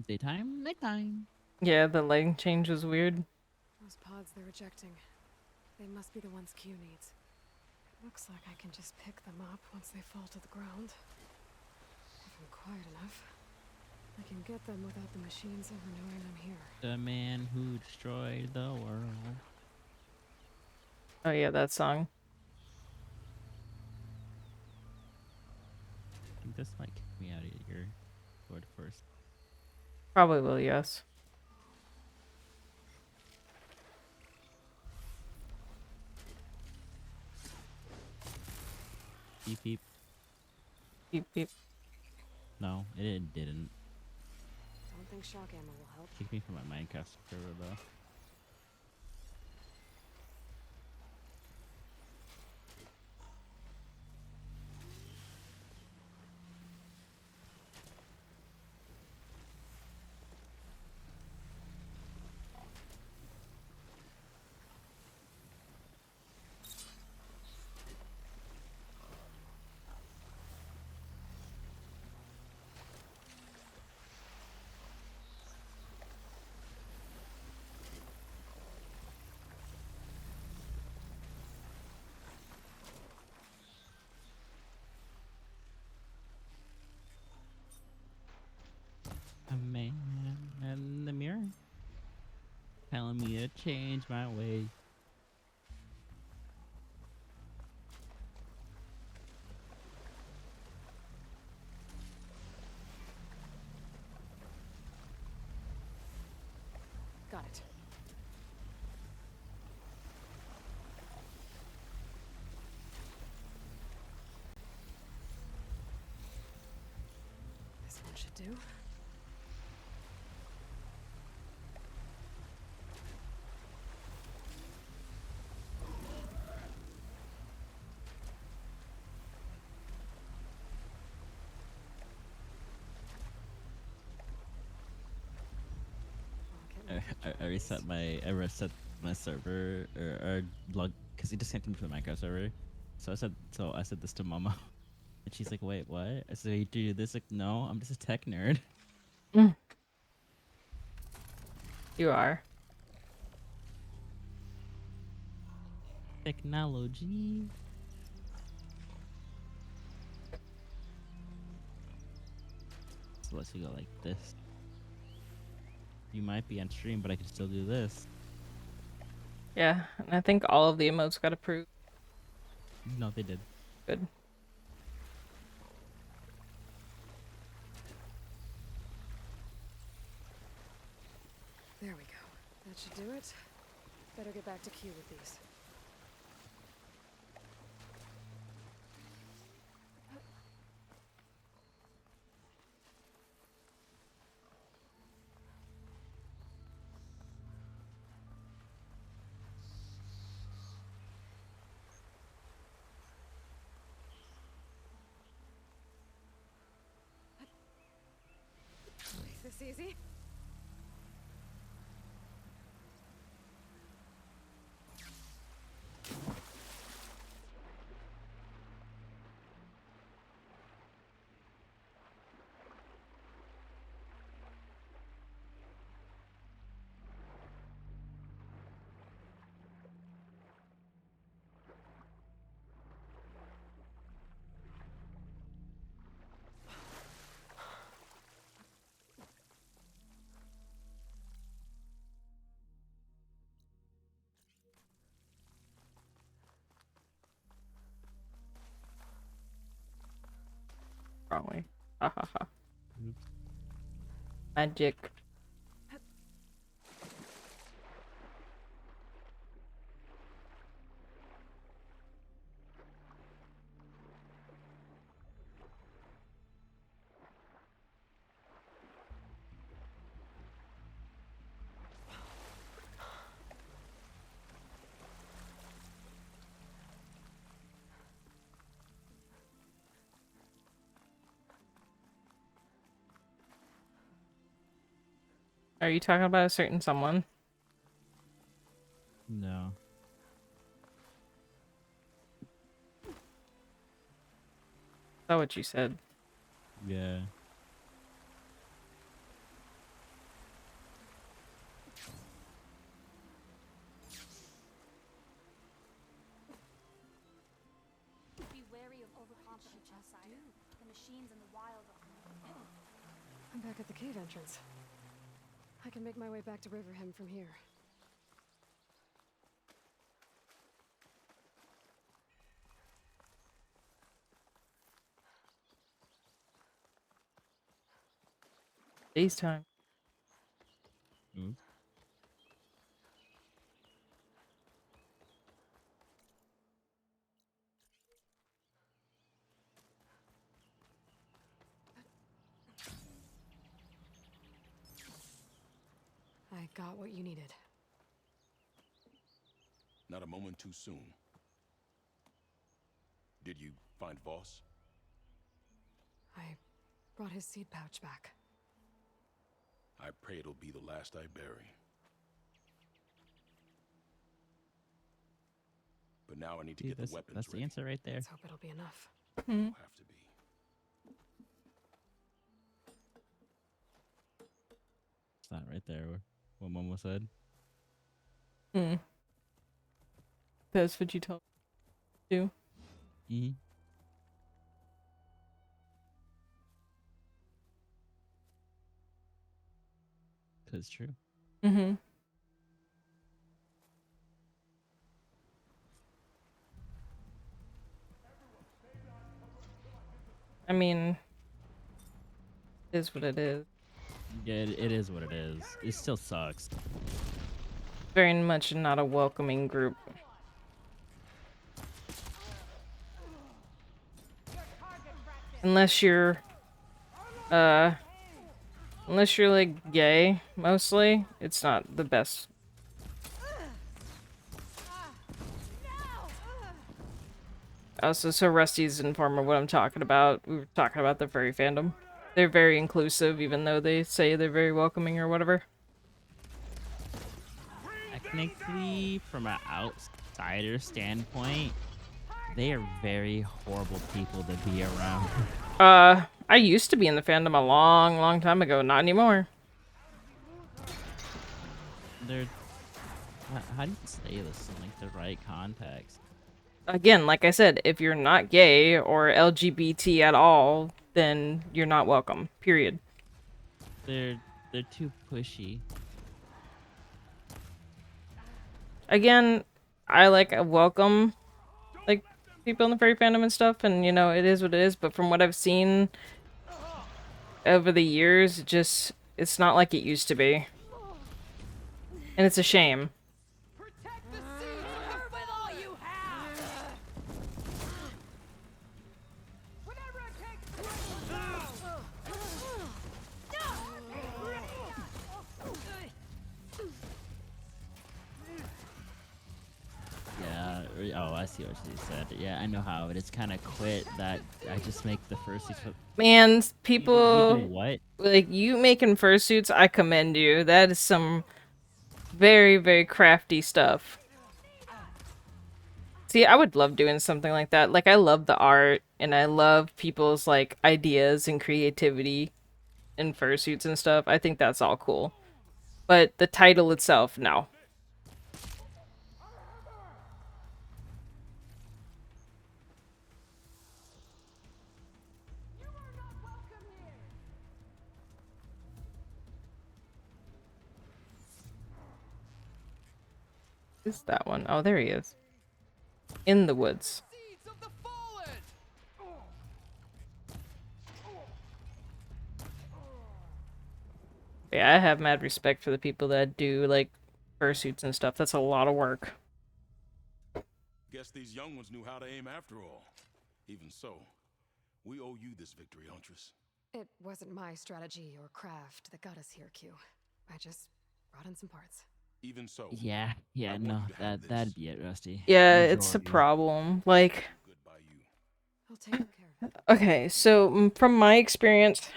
Daytime, nighttime.
Yeah, the lighting change was weird.
Those pods they're ejecting. They must be the ones Q needs. Looks like I can just pick them up once they fall to the ground. If I'm quiet enough, I can get them without the machines ever knowing I'm here.
The man who destroyed the world.
Oh yeah, that song.
I think this might kick me out of your sword first.
Probably will, yes.
Beep beep.
Beep beep.
No, it didn't.
Don't think shock ammo will help.
Kick me from my Minecraft server though. A man in the mirror telling me to change my way.
Got it. This one should do.
I reset my server or log because he just sent me to the Minecraft server. So I said this to Mama, and she's like, "Wait, what?" I said, "You do this?" Like, no, I'm just a tech nerd.
You are.
Technology. So let's go like this. You might be on stream, but I can still do this.
Yeah, and I think all of the emotes got approved.
No, they did.
Good.
There we go. That should do it. Better get back to Q with these. easy.
Wrong way. Ha ha ha. Magic. Are you talking about a certain someone?
No.
Is that what you said?
Yeah.
Be wary of overconfident outsiders. The machines in the wild are...
I'm back at the cave entrance. I can make my way back to Riverham from here.
Day's time.
Mm.
I got what you needed.
Not a moment too soon. Did you find Voss?
I brought his seed pouch back.
I pray it'll be the last I bury. But now I need to
See,
get the weapons
that's the
ready.
answer right there.
Let's hope it'll be enough.
It'll have to be.
It's not right there. What Momo said.
Hmm. That's what you told me to.
Mm-hmm. That's true.
Mm-hmm. I mean, it is what it is.
Yeah, it is what it is. It still sucks.
Very much not a welcoming group. Unless you're like gay, mostly, it's not the best. Also, so Rusty's informed what I'm talking about. We were talking about the furry fandom. They're very inclusive, even though they say they're very welcoming or whatever.
Technically, from an outsider standpoint, they are very horrible people to be around.
I used to be in the fandom a long, long time ago. Not anymore.
They're... How do you say this in like the right context?
Again, like I said, if you're not gay or LGBT at all, then you're not welcome. Period.
They're too pushy.
Again, I like welcome like people in the furry fandom and stuff, and you know, it is what it is, but from what I've seen over the years, it's not like it used to be. And it's a shame.
Yeah. Oh, I see what she said. Yeah, I know how it is. Kind of quit that. I just make the first.
Man,
You do
people
what?
like you making fursuits, I commend you. That is some very, very crafty stuff. See, I would love doing something like that. Like, I love the art, and I love people's, like, ideas and creativity in fursuits and stuff. I think that's all cool. But the title itself, no. Who's that one? Oh, there he is. In the woods. Yeah, I have mad respect for the people that do, like, fursuits and stuff. That's a lot of work.
Guess these young ones knew how to aim after all. Even so, we owe you this victory, Huntress.
It wasn't my strategy or craft that got us here, Q. I just brought in some parts.
Even so.
Yeah, no, that'd be it, Rusty.
Yeah, it's a
Majority.
problem. Like,
I'll take care.
okay, so from my experience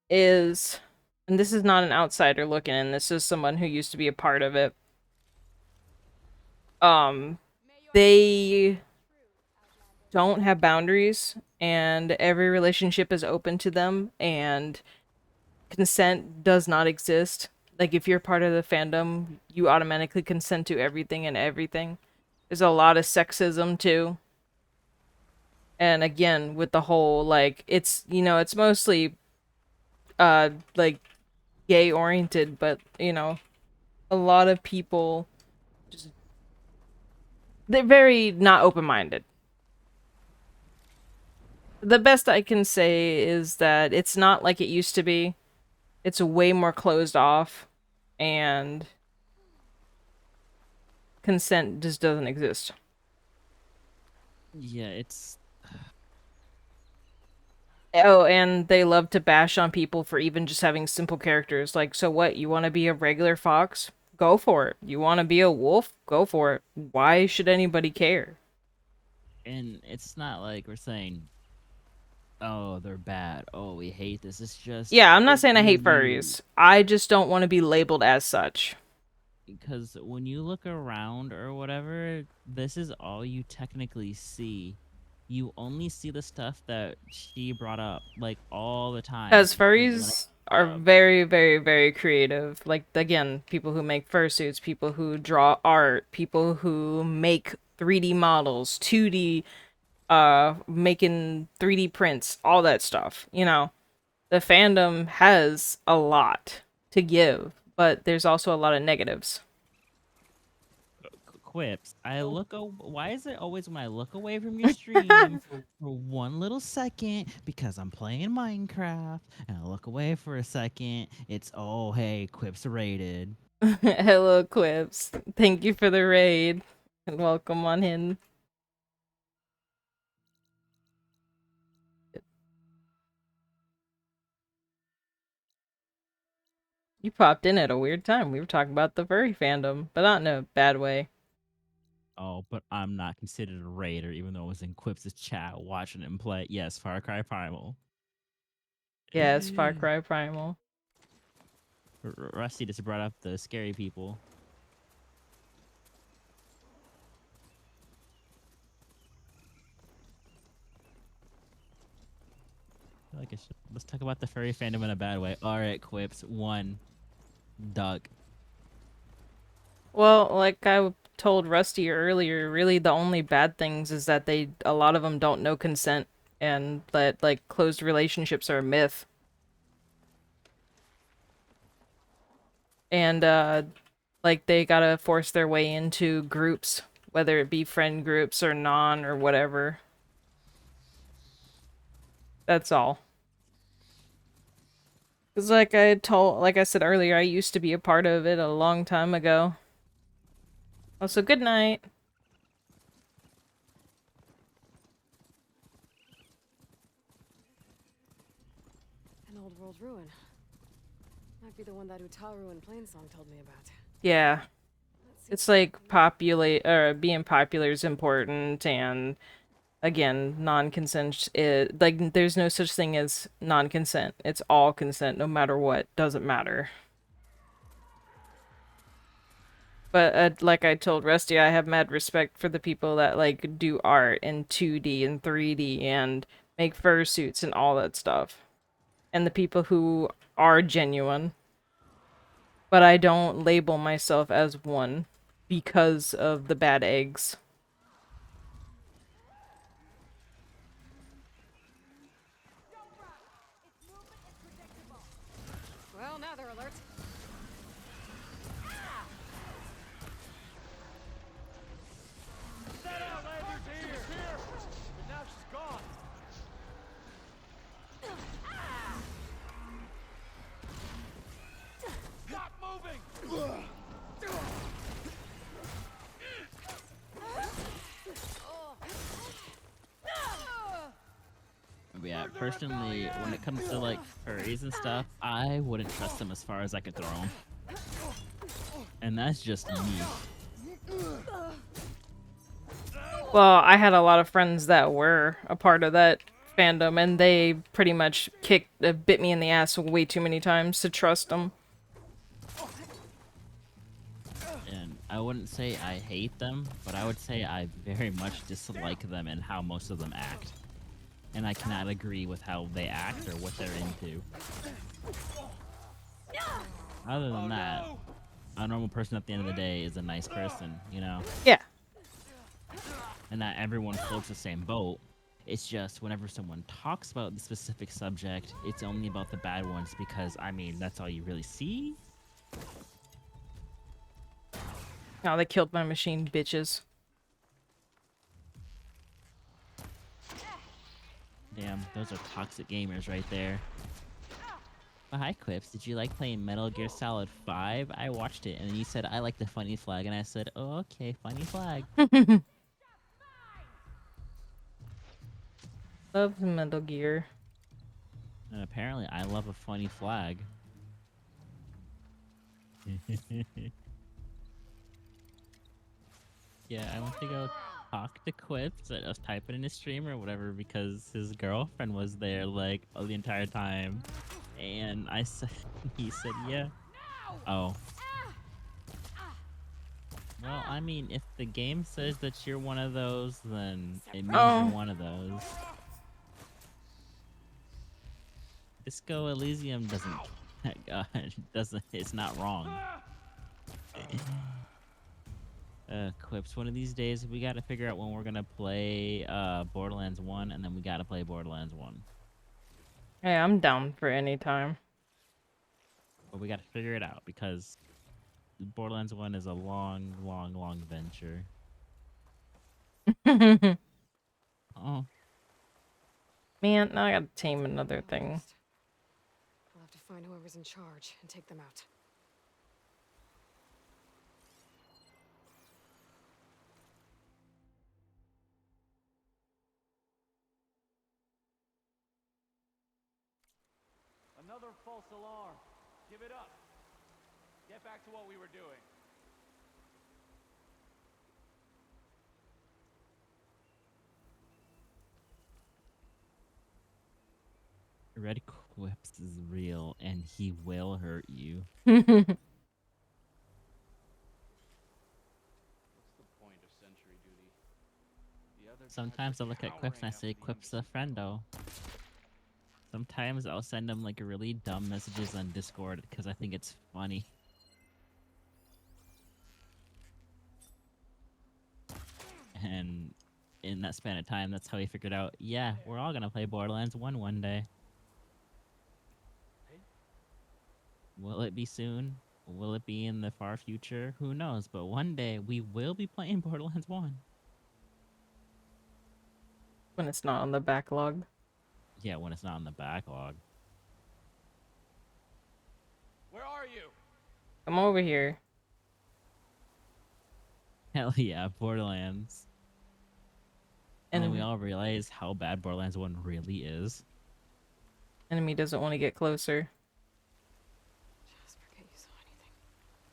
is, and this is not an outsider looking in, this is someone who used to be a part of it. They don't have boundaries, and every relationship is open to them, and consent does not exist. Like, if you're part of the fandom, you automatically consent to everything and everything. There's a lot of sexism, too. And again, with the whole, like, it's, you know, it's mostly, like, gay-oriented, but, you know, a lot of people just... they're very not open-minded. The best I can say is that it's not like it used to be. It's way more closed off, and consent just doesn't exist.
Yeah, it's...
Oh, and they love to bash on people for even just having simple characters. Like, so what? You want to be a regular fox? Go for it. You want to be a wolf? Go for it. Why should anybody care?
And it's not like we're saying, oh, they're bad. Oh, we hate this. It's just...
Yeah, I'm not saying I hate
when
furries. I just don't want to be labeled as such.
Because when you look around or whatever, this is all you technically see. You only see the stuff that she brought up, like, all the time.
As furries are very, very, very creative. Like, again, people who make fursuits, people who draw art, people who make 3D models, 2D, making 3D prints, all that stuff. You know, the fandom has a lot to give, but there's also a lot of negatives.
Quips. Why is it always when I look away from your stream for one little second because I'm playing Minecraft and I look away for a second, it's, oh, hey, Quips raided.
Hello, Quips. Thank you for the raid and welcome on in. You popped in at a weird time. We were talking about the furry fandom, but not in a bad way.
Oh, but I'm not considered a raider, even though I was in Quips' chat watching him play. Yes, Far Cry Primal.
Yes, Far Cry Primal.
Rusty just brought up the scary people. I feel like let's talk about the furry fandom in a bad way. All right, Quips. 1, duck.
Well, like I told Rusty earlier, really the only bad things is that a lot of them don't know consent, and that, like, closed relationships are a myth. And, like, they gotta force their way into groups, whether it be friend groups or non or whatever. That's all. Because like I said earlier, I used to be a part of it a long time ago. Also, good night.
An old world ruin. Might be the one that Utaru and Plainsong told me about.
Yeah.
Let's
It's like being popular is important, and again, non-consent is like there's no such thing as non-consent. It's all consent, no matter what. Doesn't matter. But like I told Rusty, I have mad respect for the people that like do art in 2D and 3D and make fursuits and all that stuff. And the people who are genuine. But I don't label myself as one because of the bad eggs.
Well, now they're alert.
That Outlander's here! But now she's gone. Stop moving!
But yeah, personally, when it comes to like furries and stuff, I wouldn't trust them as far as I could throw them. And that's just me.
Well, I had a lot of friends that were a part of that fandom, and they pretty much bit me in the ass way too many times to trust them.
And I wouldn't say I hate them, but I would say I very much dislike them and how most of them act. And I cannot agree with how they act or what they're into. Other than that, a normal person at the end of the day is a nice person, you know?
Yeah.
And not everyone floats the same boat. It's just whenever someone talks about the specific subject, it's only about the bad ones because, I mean, that's all you really see.
Oh, they killed my machine, bitches.
Damn, those are toxic gamers right there. Oh, hi, Quips. Did you like playing Metal Gear Solid 5? I watched it, and you said, I like the funny flag, and I said, oh, okay, funny flag.
Love Metal Gear.
And apparently, I love a funny flag. Yeah, I went to go talk to Quips. I was typing in his stream or whatever because his girlfriend was there, like, the entire time. And I said, he said, yeah. Oh. Well, I mean, if the game says that you're one of those, then it means you're one of those. Disco Elysium doesn't, it's not wrong. Quips, one of these days we gotta figure out when we're gonna play Borderlands 1, and then we gotta play Borderlands 1.
Hey, I'm down for any time.
But we gotta figure it out, because Borderlands 1 is a long, long, long venture. Oh.
Man, now I gotta tame another thing.
We'll have to find whoever's in charge and take them out.
Another false alarm. Give it up. Get back to what we were doing.
Red Quips is real, and he will hurt you.
What's the point of sentry duty?
Sometimes I look at Quips and I say, Quips a friendo. Sometimes I'll send him like really dumb messages on Discord because I think it's funny. And in that span of time, that's how he figured out, yeah, we're all gonna play Borderlands 1 one day. Will it be soon? Will it be in the far future? Who knows? But one day we will be playing Borderlands 1.
When it's not on the backlog.
Yeah, when it's not on the backlog.
Where are you?
Come over here.
Hell yeah, Borderlands. And then we all realize how bad Borderlands 1 really is.
Enemy doesn't want to get closer.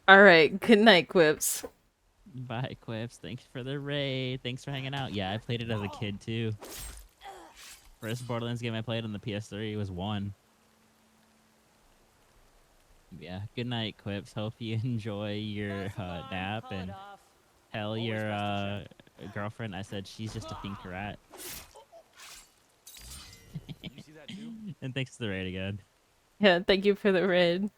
Alright, good night, Quips.
Bye, Quips. Thanks for the raid. Thanks for hanging out. Yeah, I played it as a kid too. First Borderlands game I played on the PS3 was 1. Yeah, good night, Quips. Hope you enjoy your nap and tell your girlfriend I said she's just a pink rat.
You see that too?
And thanks for the raid again.
Yeah, thank you for the raid.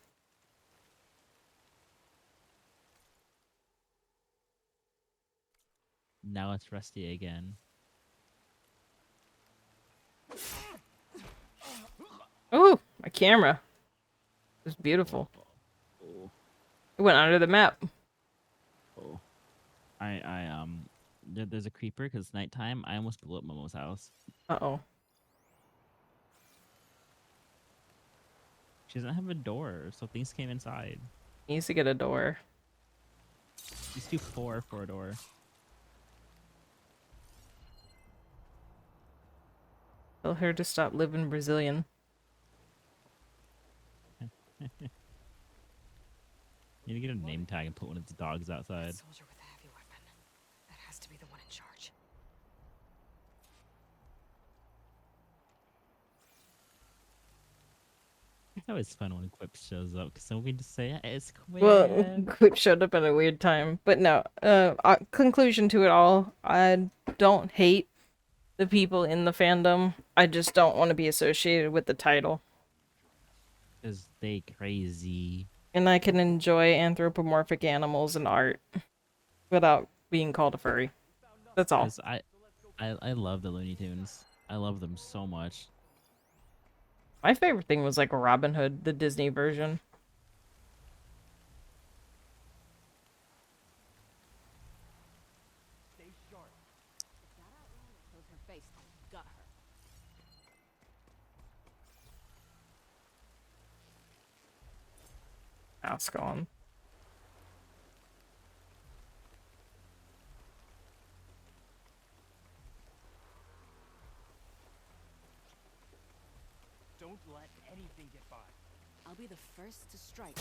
Now it's Rusty again.
Ooh, my camera. It's beautiful. It went under the map.
Oh. There's a creeper because it's nighttime. I almost blew up Momo's house.
Uh-oh.
She doesn't have a door, so things came inside.
Needs to get a door.
She's too poor for a door.
Tell her to stop living Brazilian.
You need to get a name tag and put one of the dogs outside.
Soldier with a heavy weapon. That has to be the one in charge.
It's always fun when Quip shows up because then we can just say, hey, it's Quip.
Well, Quip showed up at a weird time. But no, conclusion to it all, I don't hate the people in the fandom. I just don't want to be associated with the title.
Because they crazy.
And I can enjoy anthropomorphic animals and art without being called a furry. That's all.
I love the Looney Tunes. I love them so much.
My favorite thing was like Robin Hood, the Disney version.
Stay sharp. Shows her face. Got her.
Mouse gone.
Don't let anything get by.
I'll be the first to strike.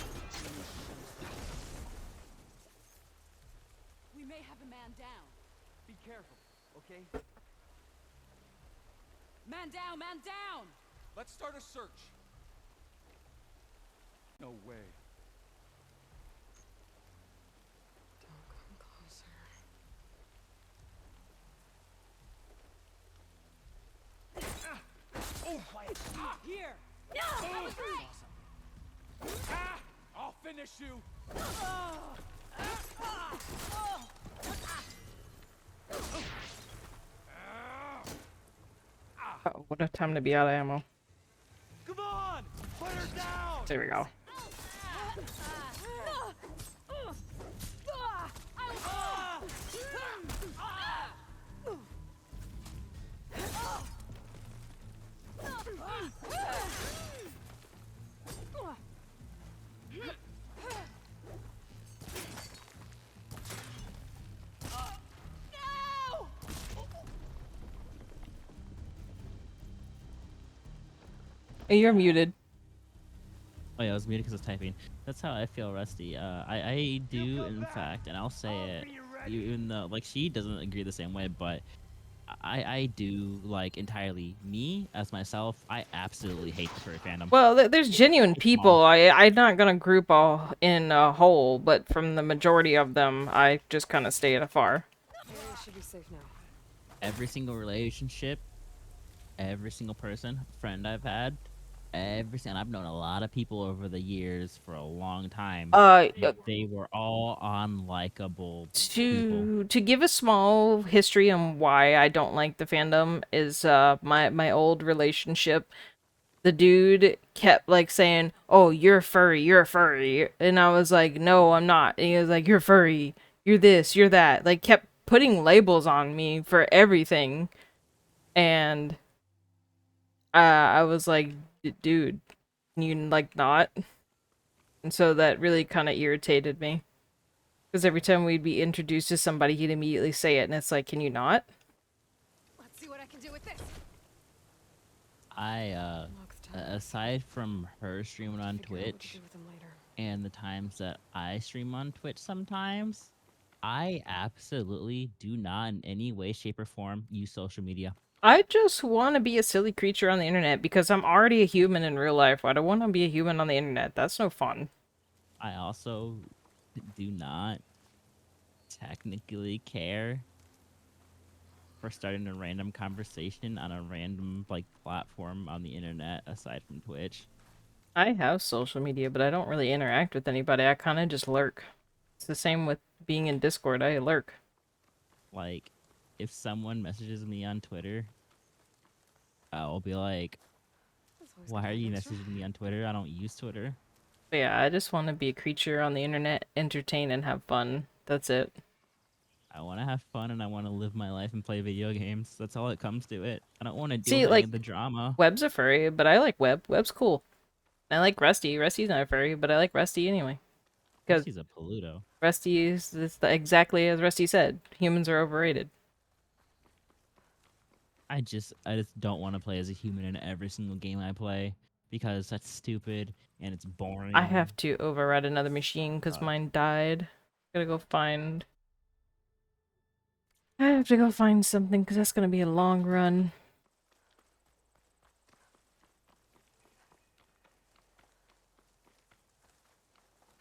We may have a man down.
Be careful, okay?
Man down, man down!
Let's start a search. No way.
Don't come closer.
Oh, quiet.
Here!
No! That was right!
Awesome. Ah! I'll finish you.
Oh, what a time to be out of ammo.
Come on! Put her down!
There we go. You're muted.
Oh yeah, I was muted because I was typing. That's how I feel, Rusty. I do, in fact, and I'll say it, even though, like, she doesn't agree the same way, but I do, like, entirely. Me, as myself, I absolutely hate the furry fandom.
Well, there's genuine people. I'm not gonna group all in a whole, but from the majority of them, I just kind of stay at afar.
Area should be safe now.
Every single relationship, every single person, friend I've had, and I've known a lot of people over the years for a long time. They were all unlikable people.
To give a small history on why I don't like the fandom is my old relationship. The dude kept like saying, "Oh, you're furry, you're a furry," and I was like, "No, I'm not." And he was like, "You're furry, you're this, you're that." Like kept putting labels on me for everything, and I was like, "Dude, can you like not?" And so that really kind of irritated me. Because every time we'd be introduced to somebody, he'd immediately say it, and it's like, can you not?
Let's see what I can do with this.
Aside from her streaming on Twitch, and the times that I stream on Twitch sometimes, I absolutely do not in any way, shape, or form use social media.
I just want to be a silly creature on the internet because I'm already a human in real life. Why do I want to be a human on the internet? That's no fun.
I also do not technically care for starting a random conversation on a random like platform on the internet aside from Twitch.
I have social media, but I don't really interact with anybody. I kind of just lurk. It's the same with being in Discord. I lurk.
Like, if someone messages me on Twitter, I'll be like, why are you messaging me on Twitter? I don't use Twitter.
But yeah, I just want to be a creature on the internet, entertain and have fun. That's it.
I want to have fun and I want to live my life and play video games. That's all it comes to it. I don't want to deal
See,
with any
like,
of the drama.
Web's a furry, but I like Web. Web's cool. I like Rusty. Rusty's not a furry, but I like Rusty anyway. Because
She's a Paluto.
Rusty is exactly as Rusty said. Humans are overrated.
I just don't want to play as a human in every single game I play because that's stupid and it's boring.
I have to override another machine because mine died. Gotta go find... I have to go find something because that's gonna be a long run.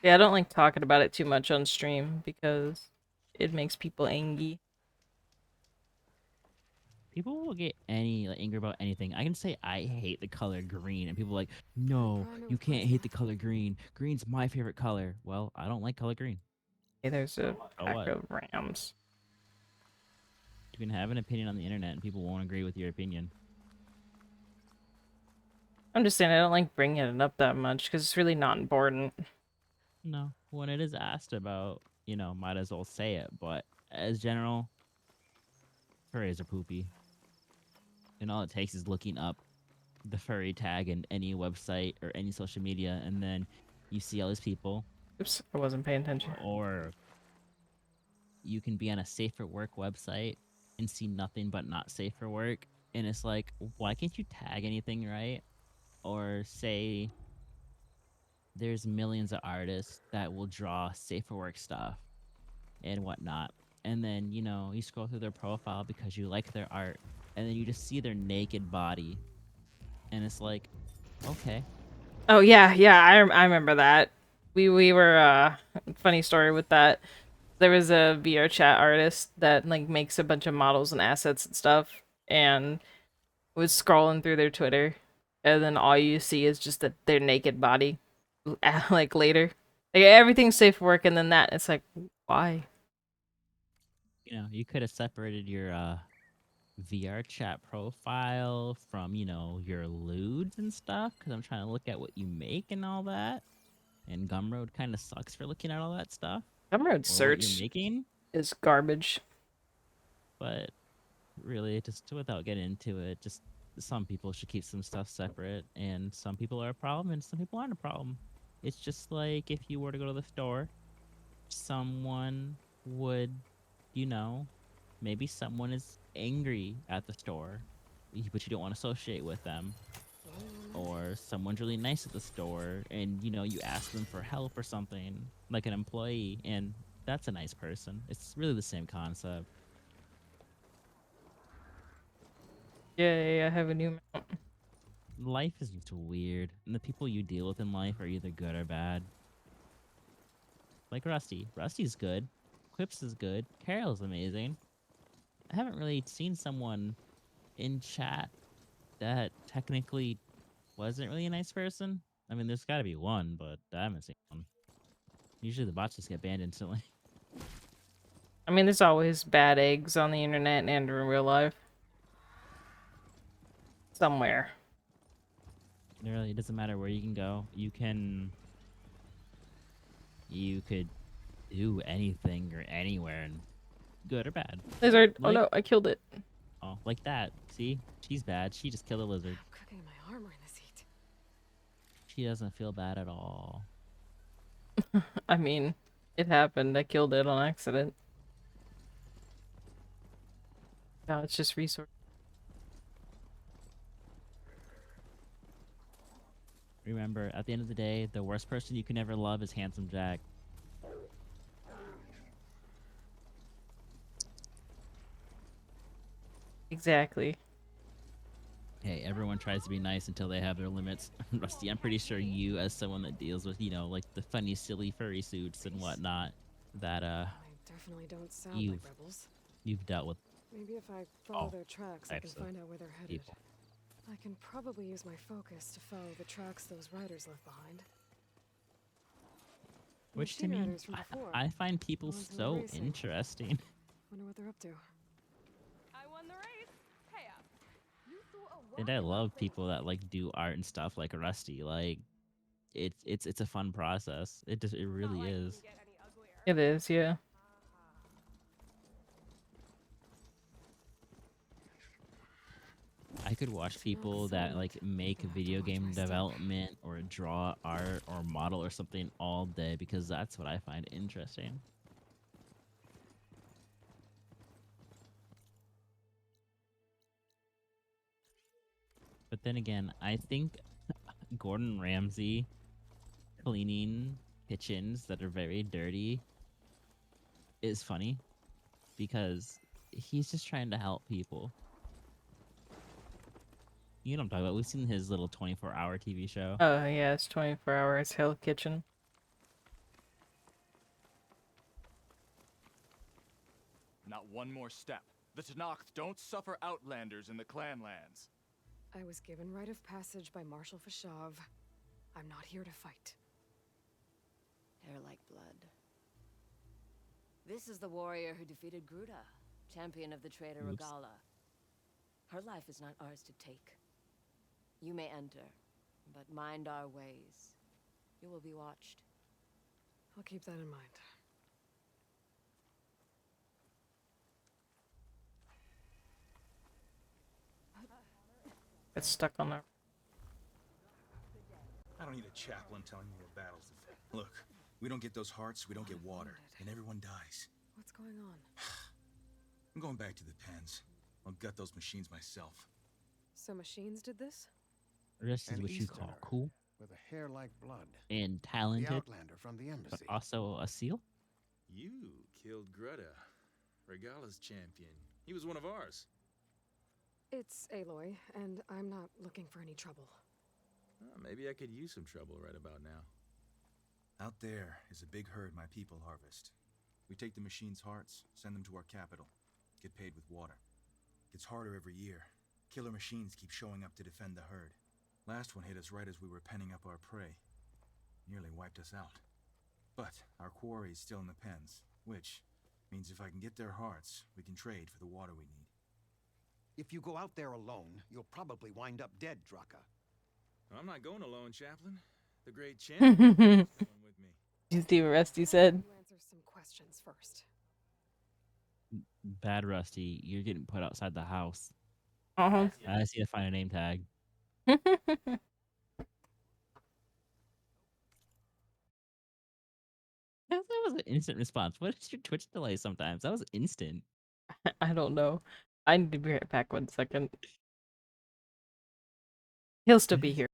Yeah, I don't like talking about it too much on stream because it makes people angry.
People will get angry about anything. I can say I hate the color green, and people are like, no, you can't hate the color green. Green's my favorite color. Well, I don't like color green.
Hey, there's a
Oh,
pack
what?
of rams.
You can have an opinion on the internet, and people won't agree with your opinion.
I'm just saying I don't like bringing it up that much because it's really not important.
No, when it is asked about, might as well say it. But as general, furries are poopy. And all it takes is looking up the furry tag in any website or any social media, and then you see all these people.
Oops, I wasn't paying attention.
Or you can be on a safe for work website and see nothing but not safe for work. And it's like, why can't you tag anything, right? Or say there's millions of artists that will draw safe for work stuff and whatnot. And then, you scroll through their profile because you like their art. And then you just see their naked body. And it's like, okay.
Oh, yeah, I remember that. We were, funny story with that. There was a VR chat artist that, like, makes a bunch of models and assets and stuff. And was scrolling through their Twitter. And then all you see is just their naked body. Like, later. Like, everything's safe for work, and then that. It's like, why?
You could have separated your VR chat profile from, your lewds and stuff, because I'm trying to look at what you make and all that. And Gumroad kind of sucks for looking at all that stuff.
Gumroad
or what you're
search
making.
is garbage.
But really, just without getting into it, just some people should keep some stuff separate, and some people are a problem, and some people aren't a problem. It's just like if you were to go to the store, someone would, maybe someone is angry at the store, but you don't want to associate with them. Or someone's really nice at the store, and you ask them for help or something, like an employee, and that's a nice person. It's really the same concept.
Yay, I have a new mount.
Life is just weird, and the people you deal with in life are either good or bad. Like Rusty. Rusty's good. Quips is good. Carol's amazing. I haven't really seen someone in chat that technically wasn't really a nice person. I mean, there's got to be one, but I haven't seen one. Usually the bots just get banned instantly.
I mean, there's always bad eggs on the internet and in real life. Somewhere.
Literally, it doesn't matter where you can go. You could do anything or anywhere, and good or bad.
Lizard.
Like,
oh no, I killed it.
Oh, like that. See? She's bad. She just killed a lizard.
I'm cooking my armor in this heat.
She doesn't feel bad at all.
I mean, it happened. I killed it on accident. No, it's just resource.
Remember, at the end of the day, the worst person you can ever love is Handsome Jack.
Exactly.
Hey, everyone tries to be nice until they have their limits. Rusty, I'm pretty sure you, as someone that deals with, like the funny, silly furry suits and whatnot, that
They definitely don't sound like
you've
rebels.
you've dealt with
Maybe if I follow
all
their tracks, I can
types of
find out where they're headed.
people.
I can probably use my focus to follow the tracks those riders left behind.
Which to
Machine
me,
riders from before.
I find people
The ones who were
so
racing.
interesting.
Wonder what they're up to.
I won the race. Pay up. You threw a
And
rock
I
in my
love
face.
people that like do art and stuff like Rusty. Like it's a fun process. It really is.
It is, yeah.
I could watch people that like make video game development or draw art or model or something all day because that's what I find interesting. But then again, I think Gordon Ramsay cleaning kitchens that are very dirty is funny because he's just trying to help people. You know what I'm talking about. We've seen his little 24-hour TV show.
Oh, yeah, it's 24 hours Hell Kitchen.
Not one more step. The Tenakth don't suffer outlanders in the clan lands.
I was given rite of passage by Marshal Fashav. I'm not here to fight.
Hair like blood. This is the warrior who defeated Gruda, champion of the traitor
Oops.
Regala. Her life is not ours to take. You may enter, but mind our ways. You will be watched.
I'll keep that in mind.
It's stuck on there.
I don't need a chaplain telling me what battles to fight. Look, we don't get those hearts, we don't get water, and everyone dies.
What's going on?
I'm going back to the pens. I'll gut those machines myself.
So machines did this?
This is
An
what you call
Easterner
cool
with a hair like blood.
and
The
talented,
outlander from the
but
embassy.
also a seal.
You killed Greta, Regala's champion. He was one of ours.
It's Aloy, and I'm not looking for any trouble.
Maybe I could use some trouble right about now. Out there is a big herd my people harvest. We take the machines' hearts, send them to our capital, get paid with water. Gets harder every year. Killer machines keep showing up to defend the herd. Last one hit us right as we were penning up our prey. Nearly wiped us out. But our quarry is still in the pens, which means if I can get their hearts, we can trade for the water we need.
If you go out there alone, you'll probably wind up dead, Draka.
I'm not going alone, Chaplain. The great champion is going with me.
You see what Rusty said?
You answer some questions first.
Bad Rusty, you're getting put outside the house.
Uh-huh.
I just need to find a name tag. That was an instant response. What is your Twitch delay sometimes? That was instant.
I don't know. I need to be right back 1 second. He'll still be here.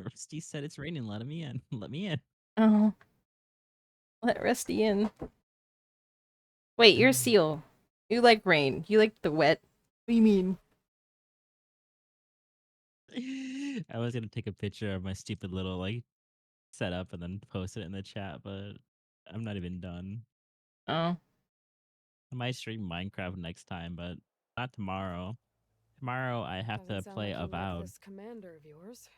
Rusty said it's raining. Let me in. Let me in.
Oh. Let Rusty in. Wait, you're a seal. You like rain. You like the wet. What do you mean?
I was gonna take a picture of my stupid little like setup and then post it in the chat, but I'm not even done.
Oh.
I might stream Minecraft next time, but not tomorrow. Tomorrow I have
Doesn't
to
sound
play
like you like
Avowed.
this commander of yours.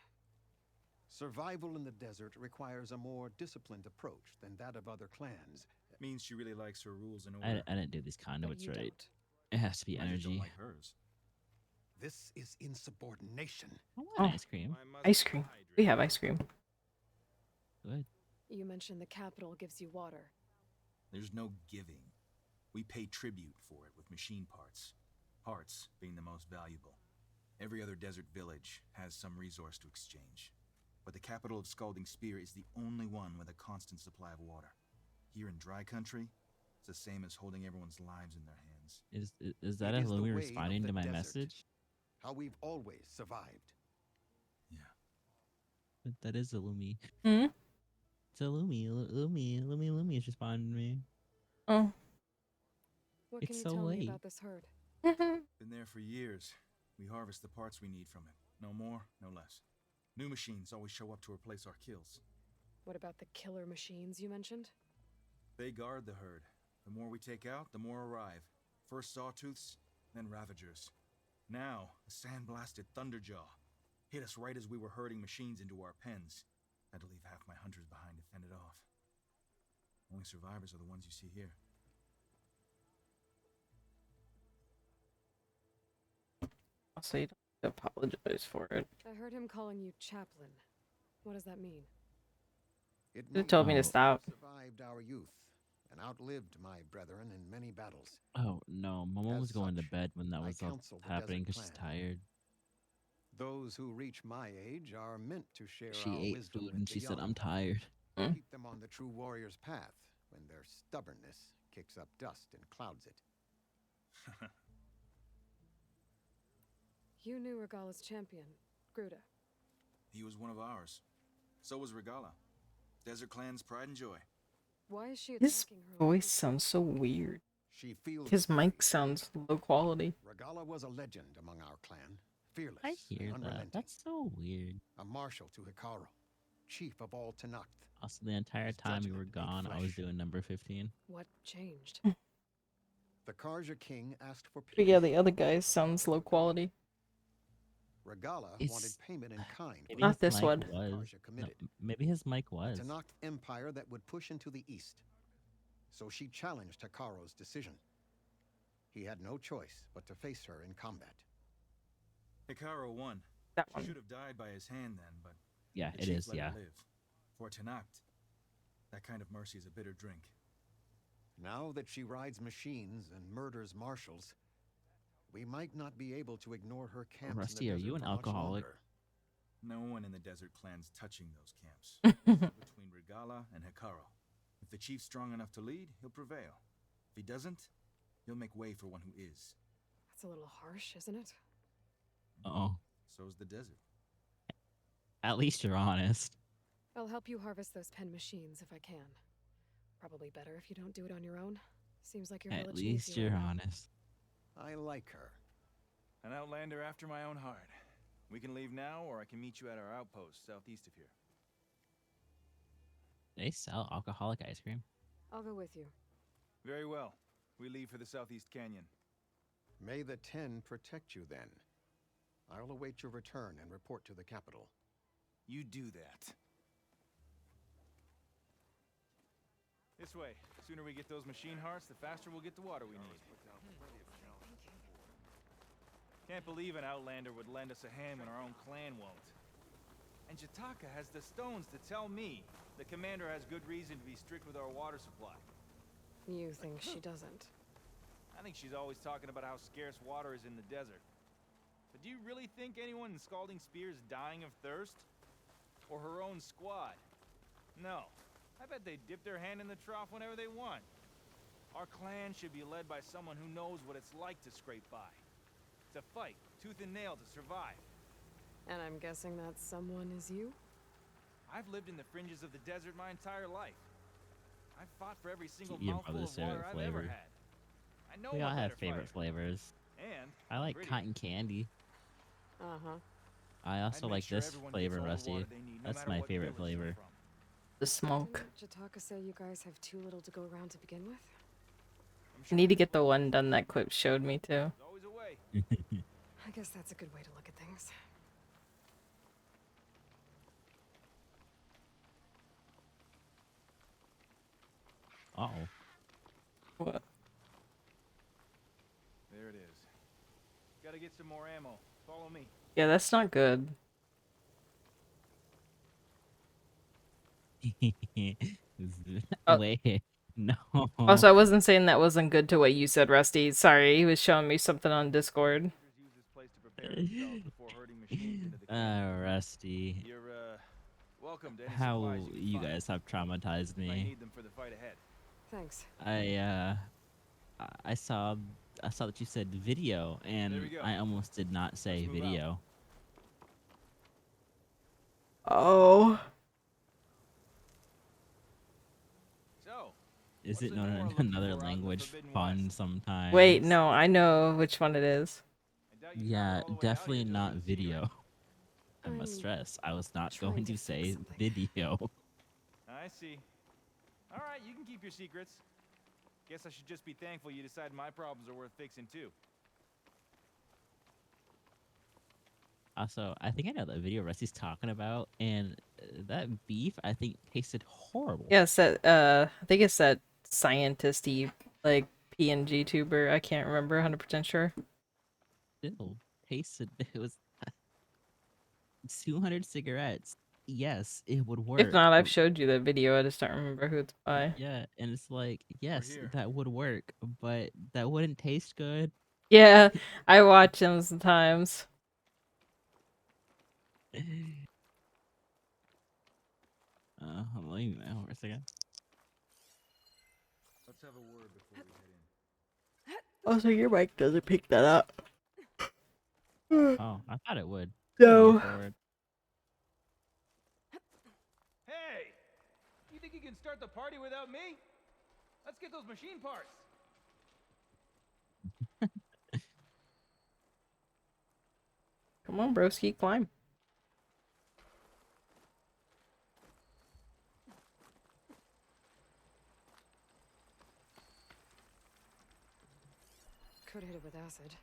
Survival in the desert requires a more disciplined approach than that of other clans.
Means she really likes her rules and order.
I didn't do these conduits
you
right.
don't.
It has to be
I just don't
energy.
like hers.
This is insubordination.
I want
Oh.
ice cream.
Ice cream. We have ice cream.
Good.
You mentioned the capital gives you water.
There's no giving. We pay tribute for it with machine parts. Hearts being the most valuable. Every other desert village has some resource to exchange. But the capital of Scalding Spear is the only one with a constant supply of water. Here in dry country, it's the same as holding everyone's lives in their hands.
Is that
It
a
is the
Lumi
way of
responding
the
to my
desert.
message?
How we've always survived.
Yeah.
That is a Lumi.
Hmm?
It's a Lumi is responding to me.
Oh.
What
It's
can you
so
tell me
late.
about this herd?
Been there for years. We harvest the parts we need from it. No more, no less. New machines always show up to replace our kills.
What about the killer machines you mentioned?
They guard the herd. The more we take out, the more arrive. First sawtooths, then ravagers. Now, a sandblasted thunderjaw hit us right as we were herding machines into our pens. Had to leave half my hunters behind to fend it off. Only survivors are the ones you see here.
So you don't have to apologize for it.
I heard him calling you chaplain. What does that mean?
It
They told me to
means
stop.
you survived our youth and outlived my brethren in many battles.
Oh no, my mom
As
was going to
such,
bed when that
I
was all
counsel the
happening
desert
because she's
clan.
tired.
Those who reach my age are meant to share
She
our
ate
wisdom
food
with
and
the
she said,
young.
"I'm tired."
Keep them on the true warrior's path when their stubbornness kicks up dust and clouds it.
You knew Regala's champion, Gruda.
He was one of ours. So was Regala. Desert Clan's pride and joy.
Why is she
His
attacking her?
voice sounds so weird.
She feels
His mic sounds low quality.
Regala was a legend among our clan, fearless
I hear
and
that.
unrelenting.
That's so weird.
A marshal to Hikaru, chief of all Tenakth.
Also, the entire
His
time you were
judgment made
gone, I was
flesh.
doing number 15.
What changed?
The Karja king asked for
But
peace.
yeah, the other guy sounds low quality.
Regala
It's-
wanted payment in kind
Maybe
for
Not
the
his
this
mic
one.
crimes
was.
Karja
No,
committed.
maybe his mic
A
was.
Tenakth empire that would push into the east. So she challenged Hikaru's decision. He had no choice but to face her in combat.
Hikaru won.
That
She
one.
should have died by his hand then, but
Yeah,
the
it
chief
is.
let
Yeah.
her live. For Tenakth, that kind of mercy is a bitter drink.
Now that she rides machines and murders marshals, we might not be able to ignore her camps
Rusty,
in
are
the desert
you an
for much
alcoholic?
longer.
No one in the Desert Clan's touching those camps. It's all between Regala and Hikaru. If the chief's strong enough to lead, he'll prevail. If he doesn't, he'll make way for one who is.
That's a little harsh, isn't it?
Oh,
So's the desert.
at least you're honest.
I'll help you harvest those pen machines if I can. Probably better if you don't do it on your own. Seems like your
At
village
least
needs you
you're
right now.
honest.
I like her.
An outlander after my own heart. We can leave now, or I can meet you at our outpost southeast of here.
They sell alcoholic ice cream.
I'll go with you.
Very well. We leave for the southeast canyon.
May the 10 protect you then. I'll await your return and report to the capital.
You do that. This way. Sooner we get those machine hearts, the faster we'll get the water we need. Can't believe an outlander would lend us a hand when our own clan won't. And Jataka has the stones to tell me the commander has good reason to be strict with our water supply.
You think she doesn't?
I think she's always talking about how scarce water is in the desert. But do you really think anyone in Scalding Spear is dying of thirst? Or her own squad? No. I bet they dip their hand in the trough whenever they want. Our clan should be led by someone who knows what it's like to scrape by. To fight, tooth and nail to survive.
And I'm guessing that someone is you?
I've lived in the fringes of the desert my entire life. I've fought for every single
Your
mouthful
brother's
of water
favorite
I've ever
flavor.
had. I know
We
a
all have
better
favorite
fighter.
flavors.
And
I like
pretty.
cotton candy.
Uh-huh.
I also
I'd make
like
sure
this
everyone
flavor,
gets all the
Rusty.
water they need, no
That's
matter
my
what
favorite
village they're
flavor.
from.
The smoke.
Didn't Jataka say you guys have too little to go around to begin with?
I need to get the one done that Quip showed me too.
There's always a way.
I guess that's a good way to look at things.
Uh-oh.
What?
There it is. Gotta get some more ammo. Follow me.
Yeah, that's not good. Oh.
Wait. No.
Also, I wasn't saying that wasn't good to what you said, Rusty. Sorry, he was showing me something on Discord.
Use this place to prepare themselves before herding machines into the camp.
Rusty.
You're welcome to any
How
supplies you can
you
find.
guys have traumatized
I
me.
need them for the fight ahead.
Thanks.
I saw that you said video,
There we
and
go.
I almost did not say
Let's move out.
video.
Oh.
So,
Is it
the
known
Nora
in
looking
another
for out in the
language
Forbidden
fun
West?
Wait,
sometimes?
no, I know which one it is.
Yeah, definitely not video. I must stress, I was not going to say video.
I see. All right, you can keep your secrets. Guess I should just be thankful you decided my problems are worth fixing too.
Also, I think I know the video Rusty's talking about, and that beef I think tasted horrible.
Yes, that I think it's that scientisty like PNG tuber. I can't remember 100% sure.
Still tasted it was 200 cigarettes. Yes, it would
If
work.
not, I've showed you that video. I just don't remember who it's by.
Yeah, and it's like, yes, that would work, but that wouldn't taste good.
Yeah, I watch them sometimes.
I'm leaving now for a second.
Let's have a word before we head in.
Also, your mic doesn't pick that up.
Oh, I thought it would.
No.
Forward.
Hey! You think you can start the party without me? Let's get those machine parts.
Come on, broski, climb.
Could hit it with acid.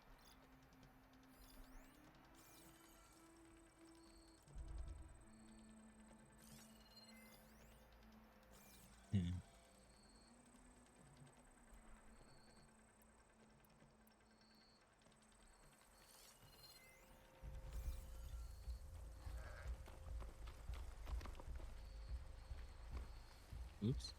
Oops.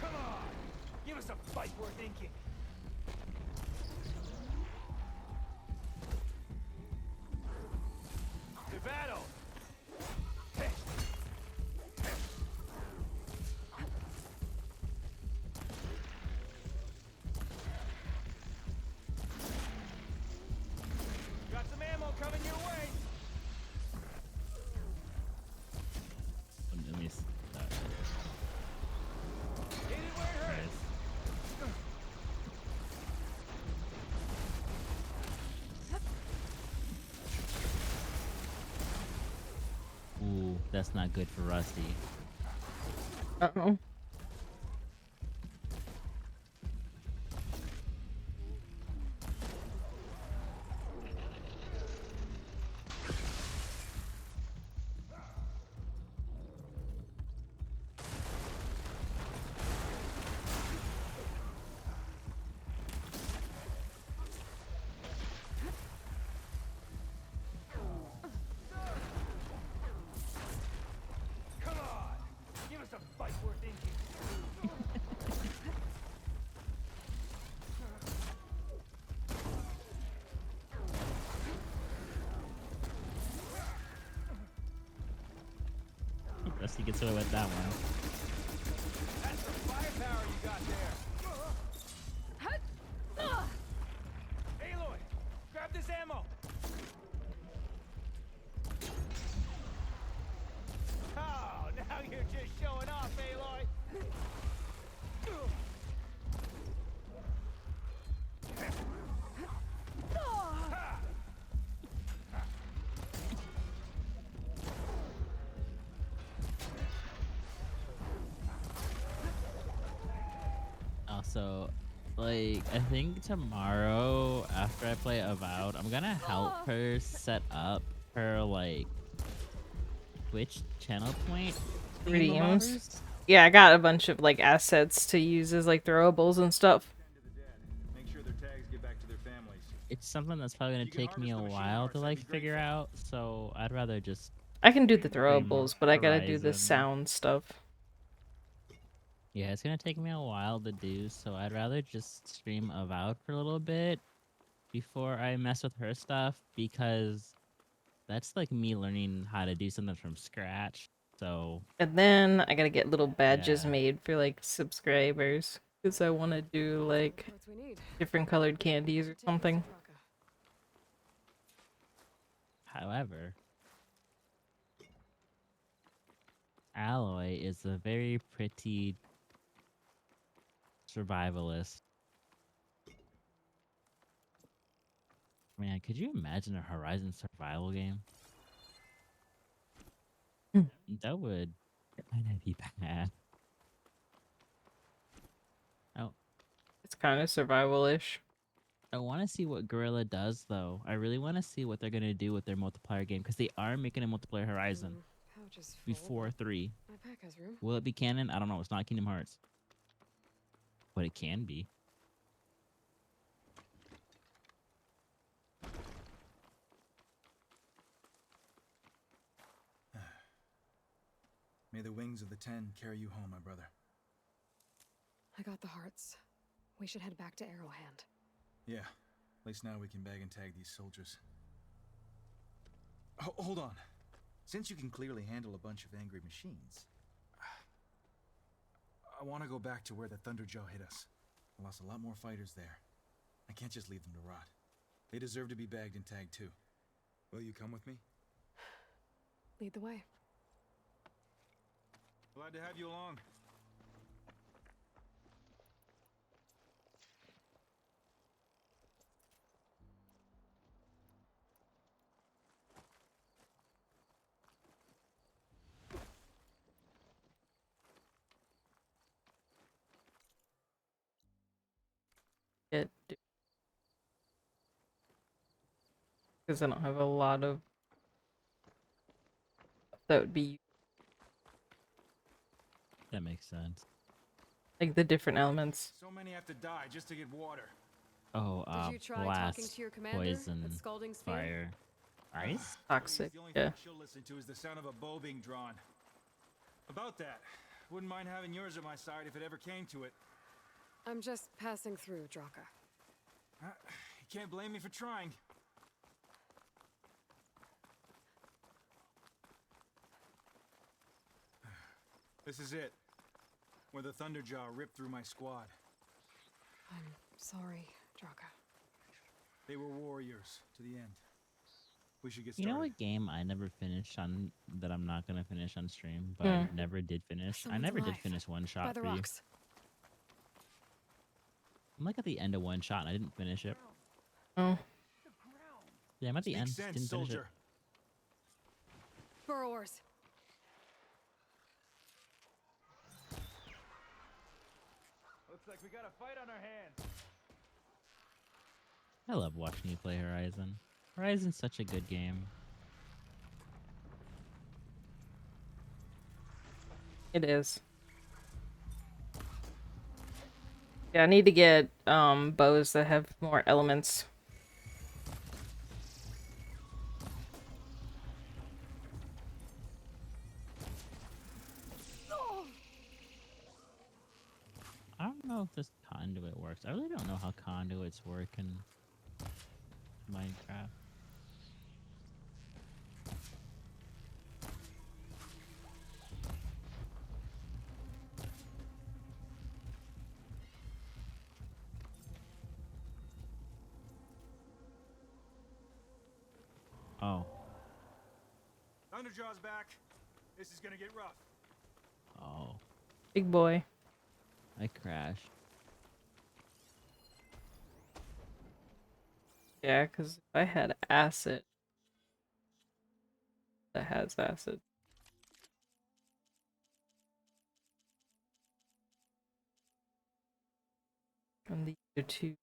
Come on! Give us a fight worth inking. To battle! Got some ammo coming your way!
Let me start.
Hit it where it hurts!
Ooh, that's not good for Rusty.
Uh-oh.
Come on! Give us a fight worth inking.
Rusty gets away with that one.
That's some firepower you got there. Aloy, grab this ammo. Oh, now you're just showing off, Aloy.
Also, like, I think tomorrow after I play Avowed, I'm gonna help her set up her, like, Twitch channel point
Redeems. Yeah, I got a bunch of like assets to use as like throwables and stuff.
Make sure their tags get back to their families.
It's something that's probably gonna take me a while to, like, figure out, so I'd rather just...
I can do the
stream
throwables, but I gotta do the
Horizon.
sound stuff.
Yeah, it's gonna take me a while to do, so I'd rather just stream Avowed for a little bit before I mess with her stuff, because that's like me learning how to do something from scratch. So
And then I gotta get little badges
yeah.
made for like subscribers because I want to do like different colored candies or something.
However, Alloy is a very pretty survivalist. Man, could you imagine a Horizon survival game? That would kind of be bad. Oh,
It's kind of survival-ish.
I want to see what Gorilla does, though. I really want to see what they're gonna do with their multiplayer game because they are making a multiplayer Horizon
Pouch is full,
before
but
3.
my pack has room.
Will it be canon? I don't know. It's not Kingdom Hearts, but it can be.
May the wings of the 10 carry you home, my brother.
I got the hearts. We should head back to Arrowhand.
Yeah, at least now we can bag and tag these soldiers. Hold on. Since you can clearly handle a bunch of angry machines, I want to go back to where the Thunderjaw hit us. I lost a lot more fighters there. I can't just leave them to rot. They deserve to be bagged and tagged too. Will you come with me?
Lead the way.
Glad to have you along.
Because I don't have a lot of that would be
That makes sense.
like the different elements.
So many have to die just to get water.
Oh,
Did you try talking
blast,
to your commander
poison,
at Scalding Spear?
fire, ice.
Toxic.
The only
Yeah.
thing she'll listen to is the sound of a bow being drawn. About that, wouldn't mind having yours at my side if it ever came to it.
I'm just passing through, Draka.
You can't blame me for trying. This is it, where the Thunderjaw ripped through my squad.
I'm sorry, Draka.
They were warriors to the end. We should get
You
started.
know what game I never finished on that I'm not gonna finish on stream, but I never did finish. I
Someone's
never did
alive.
finish one
By
shot
the
for you.
rocks.
I'm like at the end of one shot and I didn't finish it.
Oh.
Yeah, I'm at the
Speak
end. Just
sense,
didn't finish it.
soldier.
Burrowers.
Looks like we got a fight on our hands.
I love watching you play Horizon. Horizon's such a good game.
It is. Yeah, I need to get bows that have more elements.
I don't know if this conduit works. I really don't know how conduits work in Minecraft. Oh.
Thunderjaw's back. This is gonna get rough.
Oh.
Big boy.
I crashed.
Yeah, because if I had acid, that has acid. And the other two.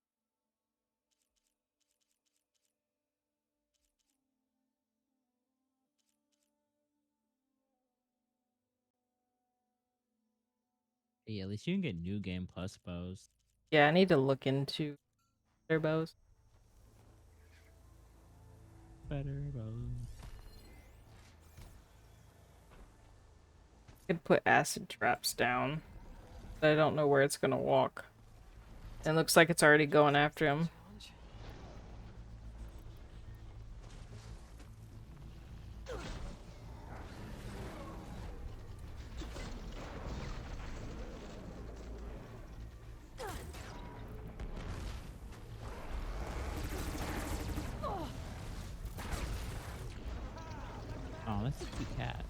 Hey, at least you can get new game plus bows.
Yeah, I need to look into their bows.
Better bows.
Could put acid traps down, but I don't know where it's gonna walk. It looks like it's already going after him.
Oh, that's a cute cat.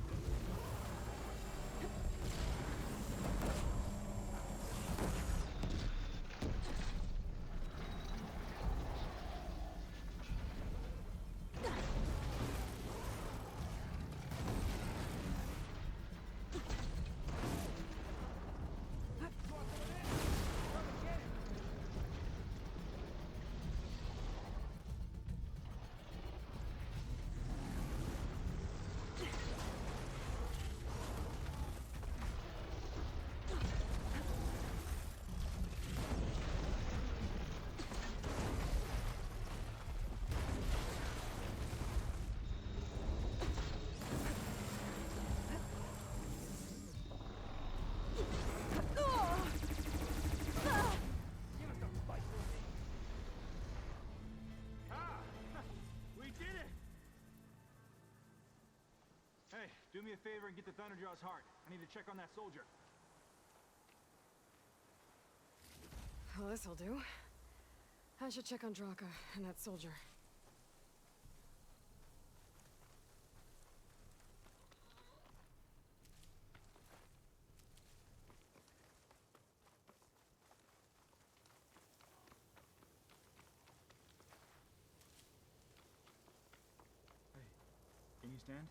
Hey, do me a favor and get the Thunderjaw's heart. I need to check on that soldier.
Well, this'll do. I should check on Draka and that soldier.
Can you stand?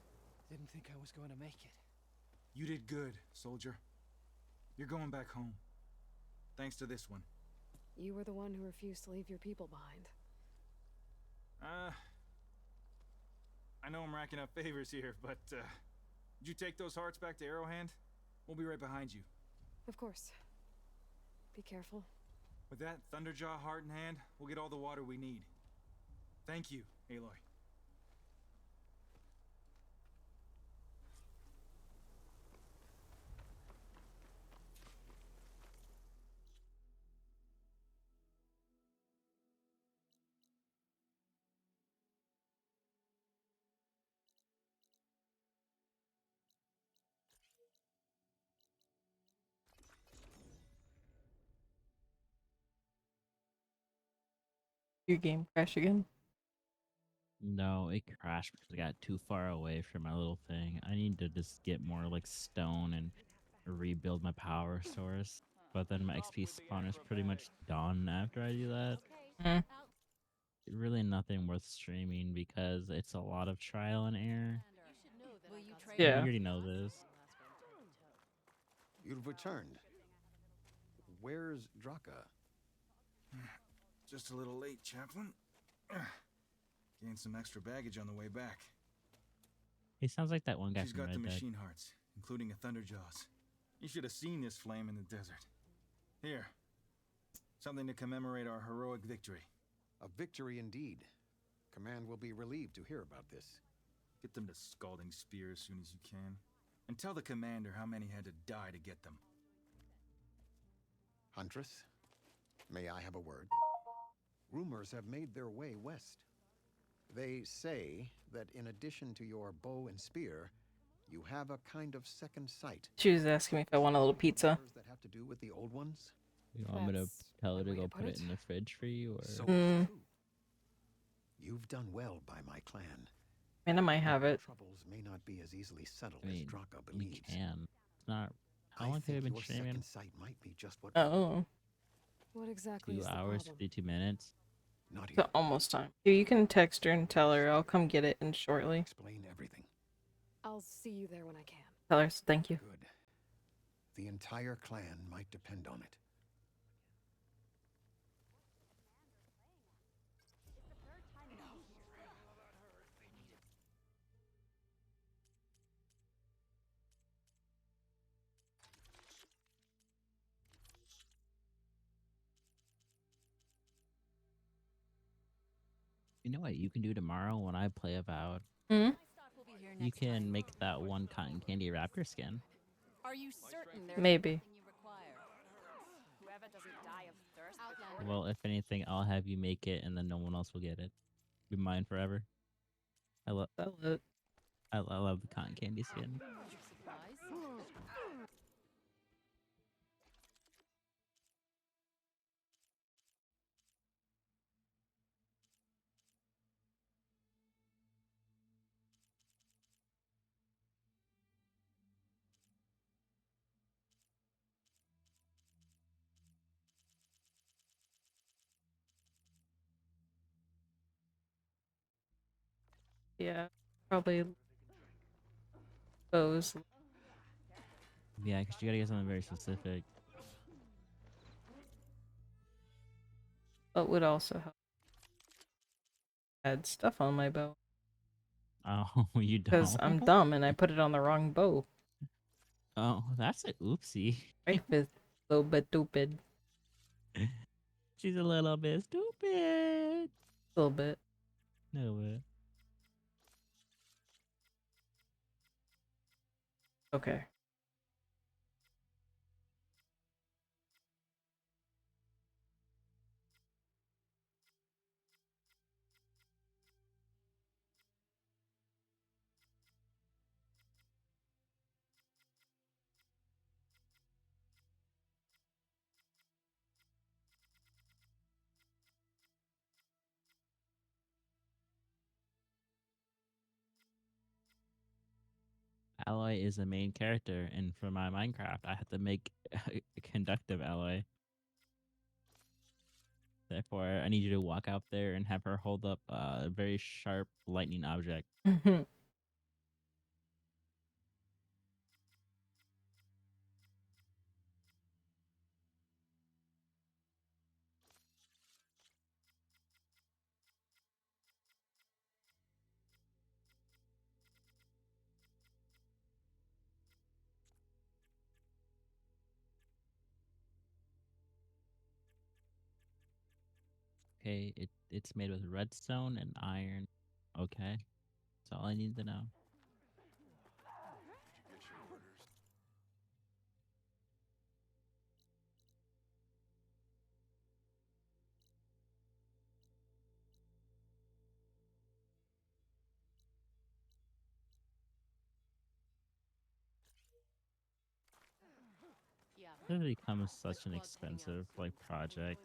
Didn't think I was going to make it.
You did good, soldier. You're going back home. Thanks to this one.
You were the one who refused to leave your people behind.
I know I'm racking up favors here, but, did you take those hearts back to Arrowhand?
We'll be right behind you.
Of course. Be careful.
With that Thunderjaw heart in hand, we'll get all the water we need. Thank you, Aloy.
Your game crash again?
No, it crashed because I got too far away from my little thing. I need to just get more like stone and rebuild my power source. But then my XP spawner is pretty much done after I do that.
Mm.
Really nothing worth streaming because it's a lot of trial and error.
Yeah.
You already know this.
You've returned. Where's Draka?
Just a little late, Chaplain. Gained some extra baggage on the way back.
He sounds like that one guy
She's
from
got
Red
the
Dead.
machine hearts, including a Thunderjaws. You should have seen this flame in the desert. Here. Something to commemorate our heroic victory.
A victory indeed. Command will be relieved to hear about this.
Get them to Scalding Spear as soon as you can. And tell the commander how many had to die to get them.
Huntress, may I have a word? Rumors have made their way west. They say that in addition to your bow and spear, you have a kind of second sight.
She was asking me if I want a little pizza.
That have to do with the old ones?
You want me to
That's
tell her
one
to
way
go
to
put
put
it
it.
in the fridge for you, or?
So
Mm.
true. You've done well by my clan.
Man, I might have it.
Troubles may not be as easily settled
I mean,
as Draka
you
believes.
can. It's not. How
I
long have you
think
been
your
streaming?
second sight might be just what.
Oh.
What exactly
2
is the
hours,
problem?
52 minutes.
Not
It's almost time. Here, you can text her and tell her I'll come get it in shortly.
Explain everything.
I'll see you there when I can.
Tell her thank you.
Good. The entire clan might depend on it.
You know what you can do tomorrow when I play Avowed?
Hmm?
You can make that one cotton candy raptor skin.
Are you certain there's
Maybe.
everything you require? Whoever doesn't die of thirst before
Well, if anything, I'll have you make it, and then no one else will get it. Be mine forever. I love.
Sell it.
I love the cotton candy skin.
Yeah, probably bows.
Yeah, because you gotta get something very specific.
But would also help add stuff on my bow.
Oh, you
Because
don't?
I'm dumb and I put it on the wrong bow.
Oh, that's a oopsie.
Life is a little bit stupid.
She's a little bit stupid.
A little bit.
No way.
Okay.
Alloy is a main character, and for my Minecraft, I had to make a conductive alloy. Therefore, I need you to walk out there and have her hold up a very sharp lightning object. Okay, it's made with redstone and iron. Okay, that's all I need to know. This becomes such an expensive project.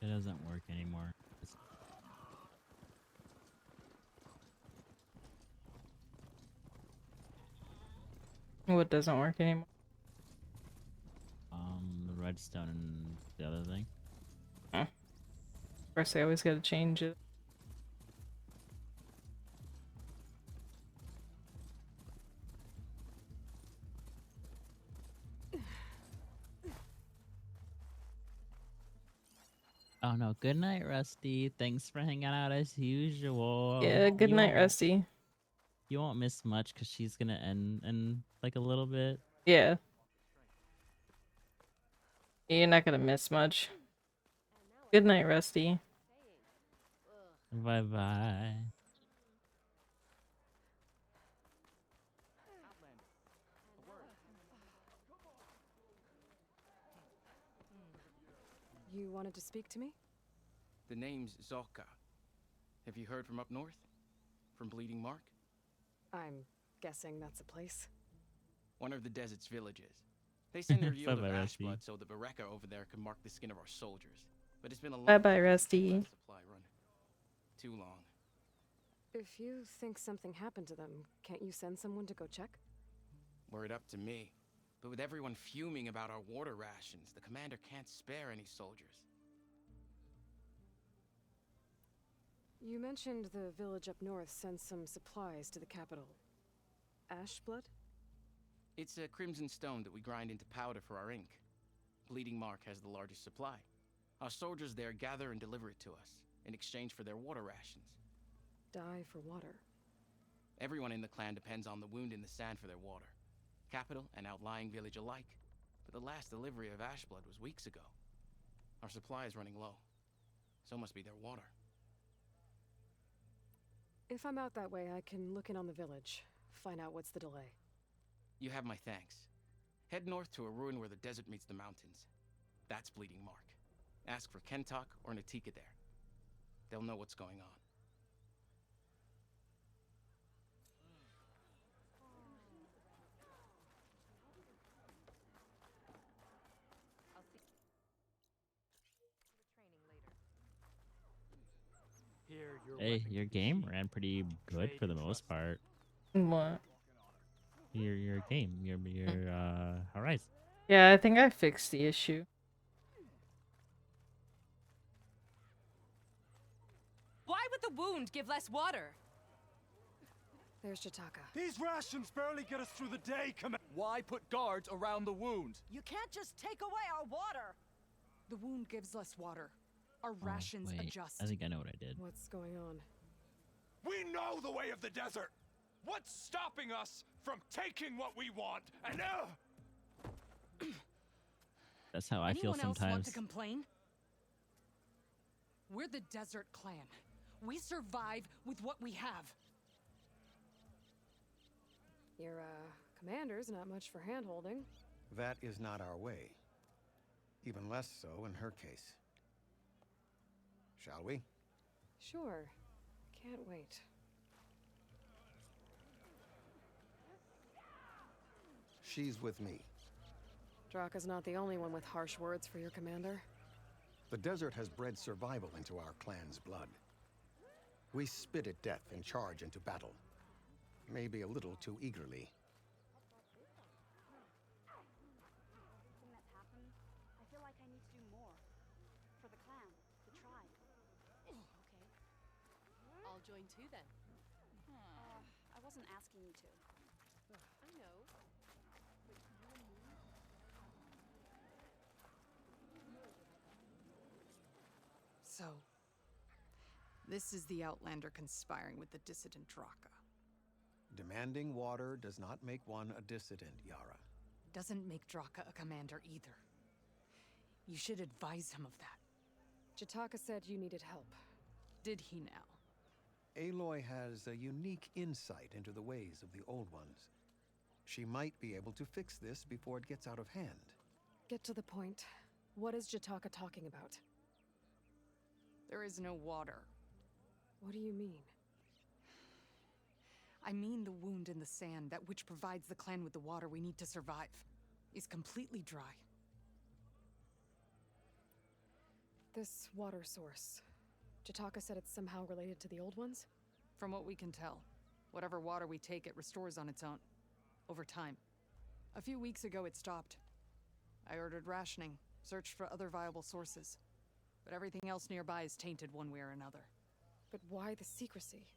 It doesn't work anymore.
What doesn't work anymore?
The redstone and the other thing.
Of course, I always gotta change it.
Oh no, good night, Rusty. Thanks for hanging out as usual.
Yeah, good
You
night,
won't-
Rusty.
You won't miss much because she's gonna end in like a little bit.
Yeah. You're not gonna miss much. Good night, Rusty.
Bye bye.
You wanted to speak to me?
The name's Zolka. Have you heard from up north? From Bleeding Mark?
I'm guessing that's a place.
One of the desert's villages. They send their yield of
Bye-bye,
ash
Rusty.
blood so the Bereka over there can mark the skin of our soldiers. But it's been a long
Bye-bye,
time since
Rusty.
the last supply run. Too long.
If you think something happened to them, can't you send someone to go check?
Were it up to me. But with everyone fuming about our water rations, the commander can't spare any soldiers.
You mentioned the village up north sends some supplies to the capital. Ash blood?
It's a crimson stone that we grind into powder for our ink. Bleeding Mark has the largest supply. Our soldiers there gather and deliver it to us, in exchange for their water rations.
Die for water.
Everyone in the clan depends on the wound in the sand for their water. Capital and outlying village alike. But the last delivery of ash blood was weeks ago. Our supply is running low. So must be their water.
If I'm out that way, I can look in on the village, find out what's the delay.
You have my thanks. Head north to a ruin where the desert meets the mountains. That's Bleeding Mark. Ask for Kentok or Natika there. They'll know what's going on.
Hey, your game ran pretty good for the most part.
What?
Your game, your Horizon.
Yeah, I think I fixed the issue.
Why would the wound give less water?
There's Jataka.
These rations barely get us through the day, Why put guards around the wound?
You can't just take away our water! The wound gives less water. Our rations
wait,
adjust.
I think I know what I did.
What's going on?
We know the way of the desert! What's stopping us from taking what we want? And
That's how I feel
Anyone else want
sometimes.
to complain? We're the Desert Clan. We survive with what we have.
Your, commander's not much for hand-holding.
That is not our way. Even less so in her case. Shall we?
Sure. Can't wait.
She's with me.
Draka's not the only one with harsh words for your commander.
The desert has bred survival into our clan's blood. We spit at death and charge into battle. Maybe a little too eagerly.
I feel like I need to do more. For the clan, the tribe. Okay.
I'll join too then.
I wasn't asking you to.
I know. But you and me?
So, this is the Outlander conspiring with the dissident Draka.
Demanding water does not make one a dissident, Yara.
Doesn't make Draka a commander either. You should advise him of that.
Jataka said you needed help.
Did he now?
Aloy has a unique insight into the ways of the Old Ones. She might be able to fix this before it gets out of hand.
Get to the point. What is Jataka talking about?
There is no water.
What do you mean?
I mean the wound in the sand, that which provides the clan with the water we need to survive, is completely dry.
This water source. Jataka said it's somehow related to the Old Ones?
From what we can tell, whatever water we take, it restores on its own. Over time. A few weeks ago, it stopped. I ordered rationing, searched for other viable sources. But everything else nearby is tainted one way or another.
But why the secrecy?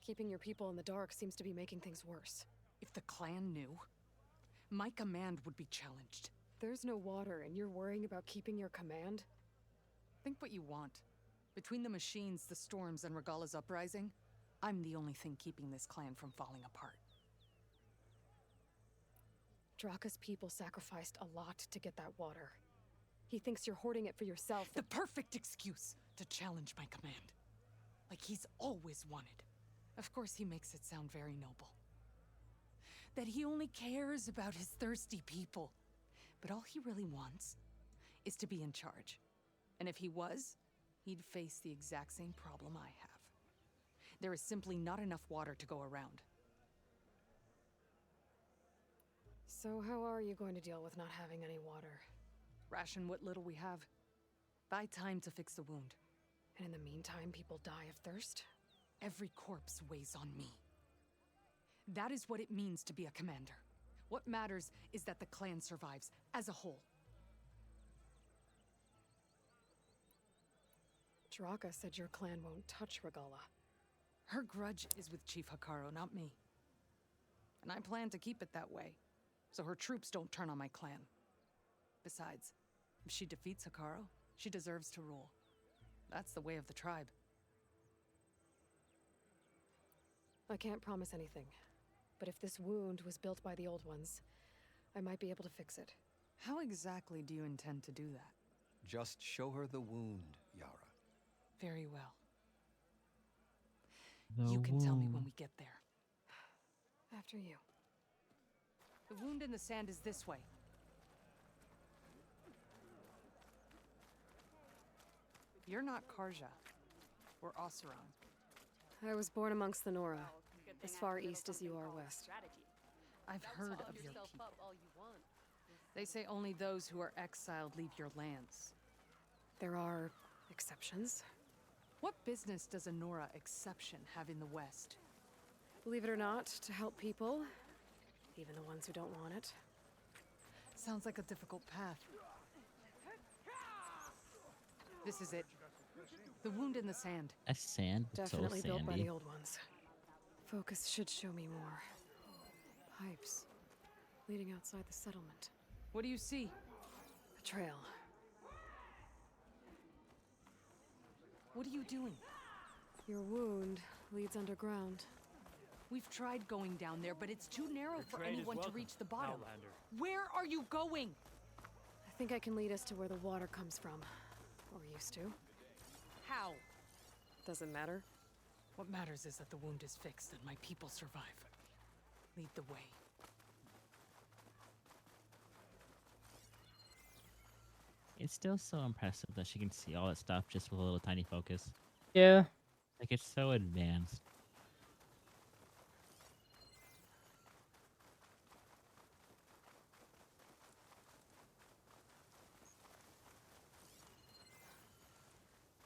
Keeping your people in the dark seems to be making things worse.
If the clan knew, my command would be challenged.
There's no water, and you're worrying about keeping your command?
Think what you want. Between the machines, the storms, and Regala's uprising, I'm the only thing keeping this clan from falling apart.
Draka's people sacrificed a lot to get that water. He thinks you're hoarding it for yourself.
The perfect excuse to challenge my command. Like he's always wanted. Of course, he makes it sound very noble. That he only cares about his thirsty people. But all he really wants is to be in charge. And if he was, he'd face the exact same problem I have. There is simply not enough water to go around.
So how are you going to deal with not having any water?
Ration what little we have. Buy time to fix the wound.
And in the meantime, people die of thirst?
Every corpse weighs on me. That is what it means to be a commander. What matters is that the clan survives, as a whole.
Draka said your clan won't touch Regala.
Her grudge is with Chief Hikaru, not me. And I plan to keep it that way, so her troops don't turn on my clan. Besides, if she defeats Hikaru, she deserves to rule. That's the way of the tribe.
I can't promise anything, but if this wound was built by the Old Ones, I might be able to fix it.
How exactly do you intend to do that?
Just show her the wound, Yara.
Very well.
The
You can tell me when
wound.
we get there.
After you.
The wound in the sand is this way. You're not Karja or Oseram.
I was born amongst the Nora, as far east as you are west.
I've heard of your people. They say only those who are exiled leave your lands.
There are exceptions.
What business does a Nora exception have in the West?
Believe it or not, to help people, even the ones who don't want it.
Sounds like a difficult path. This is it. The wound in the sand.
That's sand. It's so
Definitely built by
sandy.
the old ones. Focus should show me more. Pipes leading outside the settlement.
What do you see?
A trail.
What are you doing?
Your wound leads underground.
We've tried going down there, but it's too narrow
Your
for
trade is
anyone to
welcome,
reach the bottom.
Outlander.
Where are you going?
I think I can lead us to where the water comes from. Or used to.
How?
Doesn't matter.
What matters is that the wound is fixed and my people survive. Lead the way.
It's still so impressive that she can see all that stuff just with a little tiny focus.
Yeah.
Like, it's so advanced.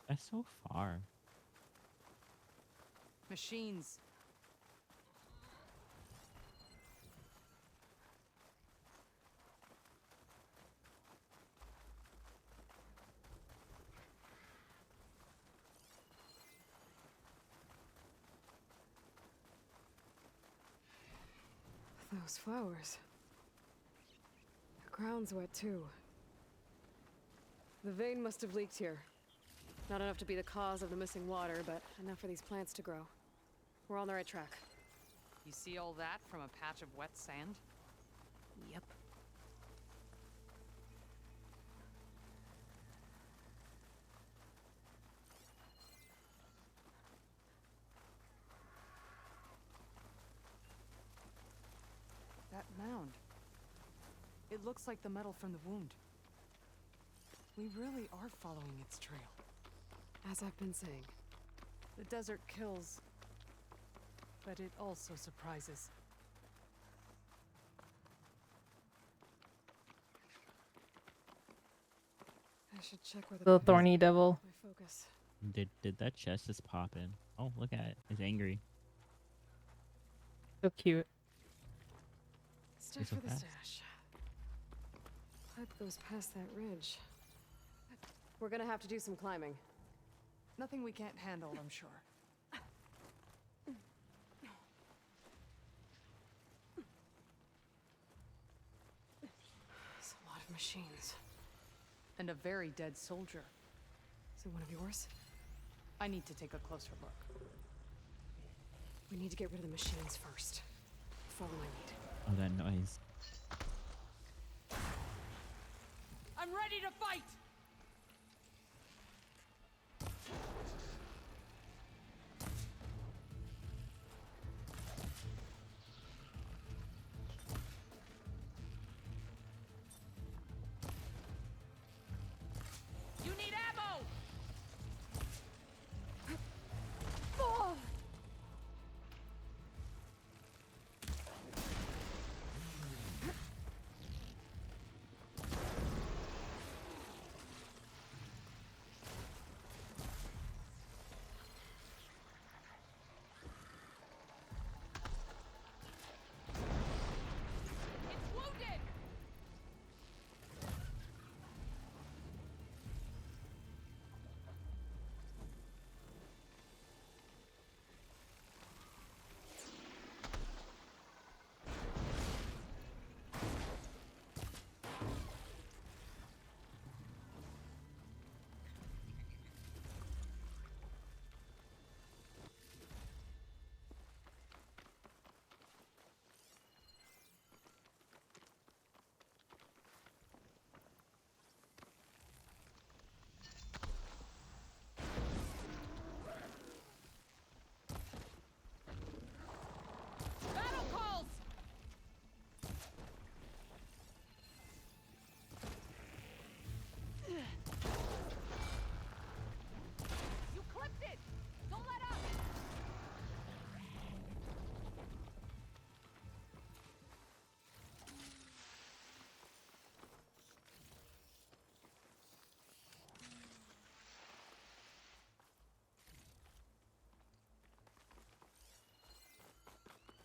That's so far.
Machines.
Those flowers. The ground's wet too. The vein must have leaked here. Not enough to be the cause of the missing water, but enough for these plants to grow. We're on the right track.
You see all that from a patch of wet sand?
Yep.
That mound. It looks like the metal from the wound. We really are following its trail.
As I've been saying.
The desert kills, but it also surprises.
I should check where the
Little
pipe is.
thorny devil.
My focus.
Did that chest just pop in? Oh, look at it. It's angry.
So cute.
Start
It's so
for the
fast.
stash. Pipe goes past that ridge. We're gonna have to do some climbing.
Nothing we can't handle, I'm sure.
It's a lot of machines.
And a very dead soldier.
Is it one of yours?
I need to take a closer look.
We need to get rid of the machines first. Follow my lead.
Oh, that noise.
I'm ready to fight! You need ammo!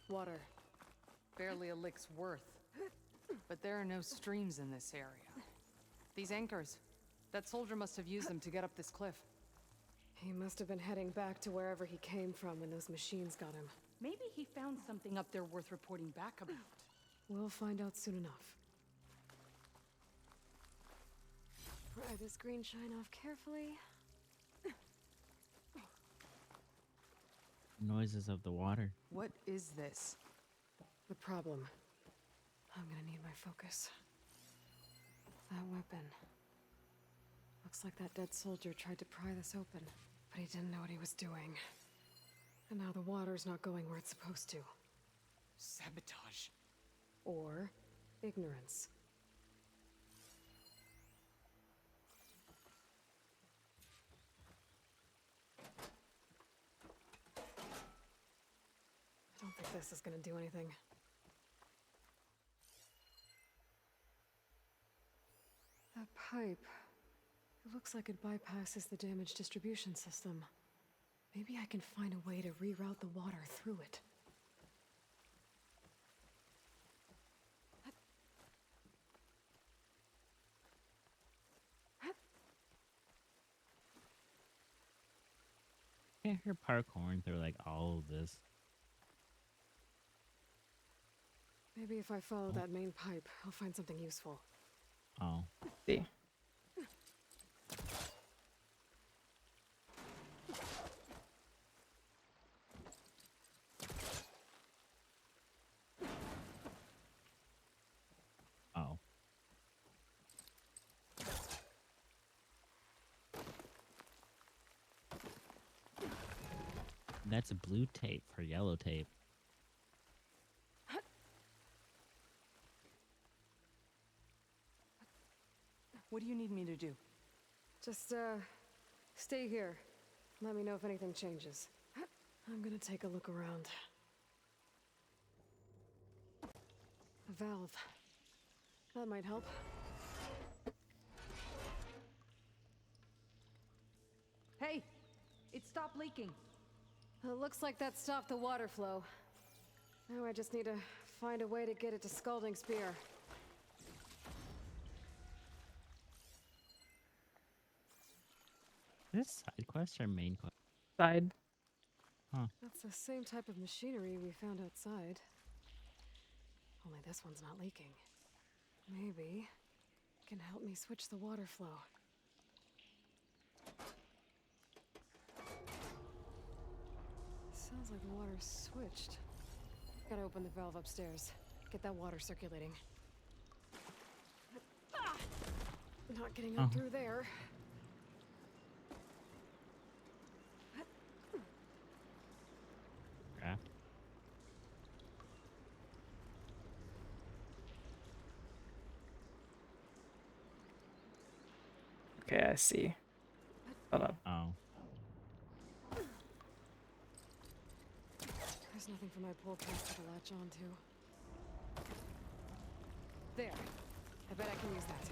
Water. Barely a lick's worth. But there are no streams in this area. These anchors. That soldier must have used them to get up this cliff.
He must have been heading back to wherever he came from when those machines got him.
Maybe he found something up there worth reporting back about.
We'll find out soon enough. Pry this green shine off carefully.
Noises of the water.
What is this?
The problem. I'm gonna need my focus. That weapon. Looks like that dead soldier tried to pry this open, but he didn't know what he was doing. And now the water's not going where it's supposed to.
Sabotage.
Or ignorance. I don't think this is gonna do anything. That pipe. It looks like it bypasses the damage distribution system. Maybe I can find a way to reroute the water through it.
Can't hear parkouring through like all of this.
Maybe if I follow that main pipe, I'll find something useful.
Oh.
See.
Oh. That's blue tape for yellow tape.
What do you need me to do?
Just, stay here. Let me know if anything changes. I'm gonna take a look around. A valve. That might help.
Hey! It stopped leaking.
It looks like that stopped the water flow. Now I just need to find a way to get it to Scalding Spear.
This side quest or main quest?
Side.
Huh.
That's the same type of machinery we found outside. Only this one's not leaking. Maybe it can help me switch the water flow. Sounds like the water's switched. Gotta open the valve upstairs. Get that water circulating. Ah! Not getting up through there.
Craft.
Okay, I see. Hold on.
Oh.
There's nothing for my pole caster to latch onto. There. I bet I can use that.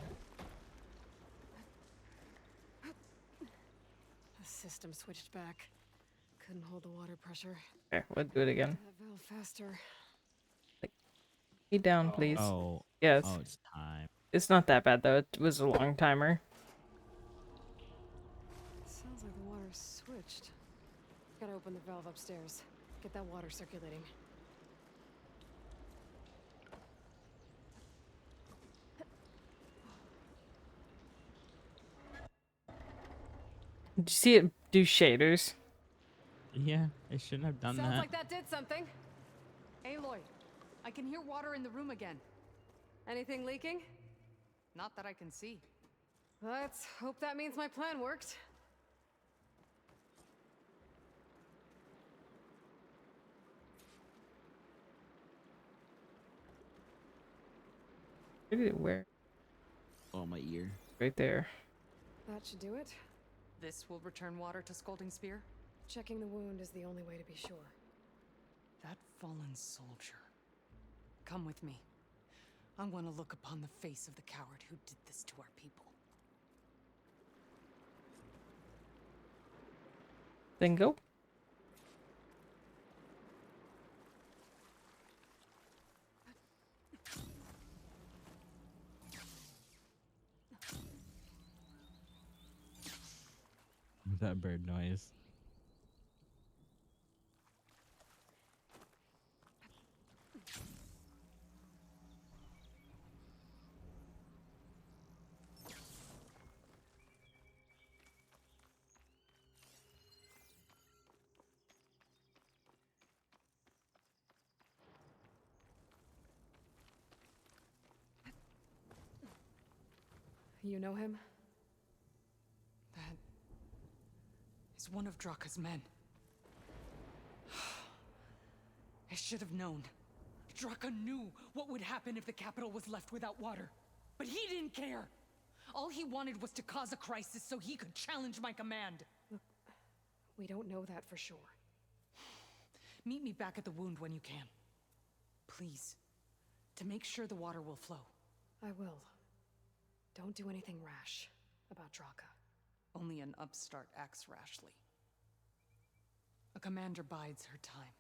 The system switched back. Couldn't hold the water pressure.
Okay, we'll do it again.
That valve faster.
Be down, please.
Oh.
Yes.
Oh, it's time.
It's not that bad though. It was a long timer.
Sounds like the water's switched. Gotta open the valve upstairs. Get that water circulating.
Did you see it do shaders?
Yeah, it shouldn't have done
Sounds
that.
like that did something. Aloy, I can hear water in the room again.
Anything leaking?
Not that I can see.
Let's hope that means my plan worked.
Where did it where?
Oh, my ear.
Right there.
That should do it.
This will return water to Scalding Spear?
Checking the wound is the only way to be sure.
That fallen soldier. Come with me. I want to look upon the face of the coward who did this to our people.
Then go.
That bird noise.
You know him?
That is one of Draka's men. I should have known. Draka knew what would happen if the capital was left without water. But he didn't care! All he wanted was to cause a crisis so he could challenge my command.
Look, we don't know that for sure.
Meet me back at the wound when you can. Please. To make sure the water will flow.
I will. Don't do anything rash about Draka.
Only an upstart acts rashly. A commander bides her time.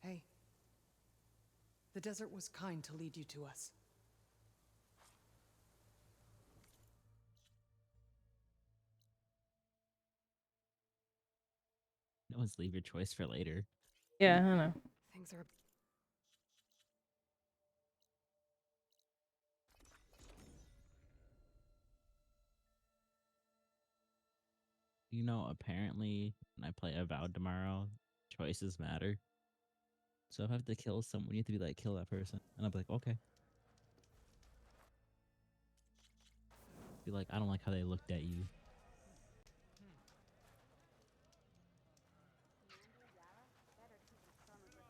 Hey. The desert was kind to lead you to us.
Always leave your choice for later.
Yeah, I know.
Things are...
You know, apparently, when I play Avowed tomorrow, choices matter. So if I have to kill someone, you have to be like, kill that person. And I'll be like, okay. Be like, I don't like how they looked at you.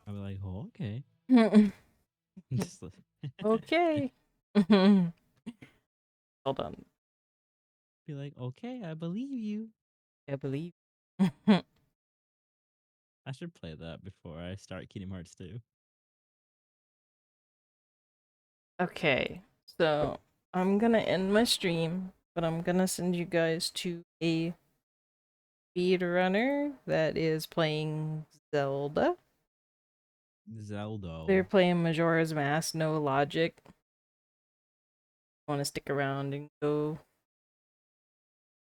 I'll be like, oh, okay. Just like-
Okay. Hold on.
Be like, okay, I believe you.
I believe.
I should play that before I start Kingdom Hearts 2.
Okay, so I'm gonna end my stream, but I'm gonna send you guys to a speedrunner that is playing Zelda.
Zelda.
They're playing Majora's Mask, no logic. Want to stick around and go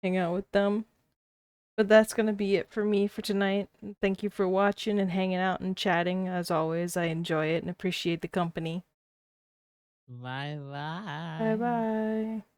hang out with them. But that's gonna be it for me for tonight. Thank you for watching and hanging out and chatting. As always, I enjoy it and appreciate the company.
Bye bye.
Bye bye.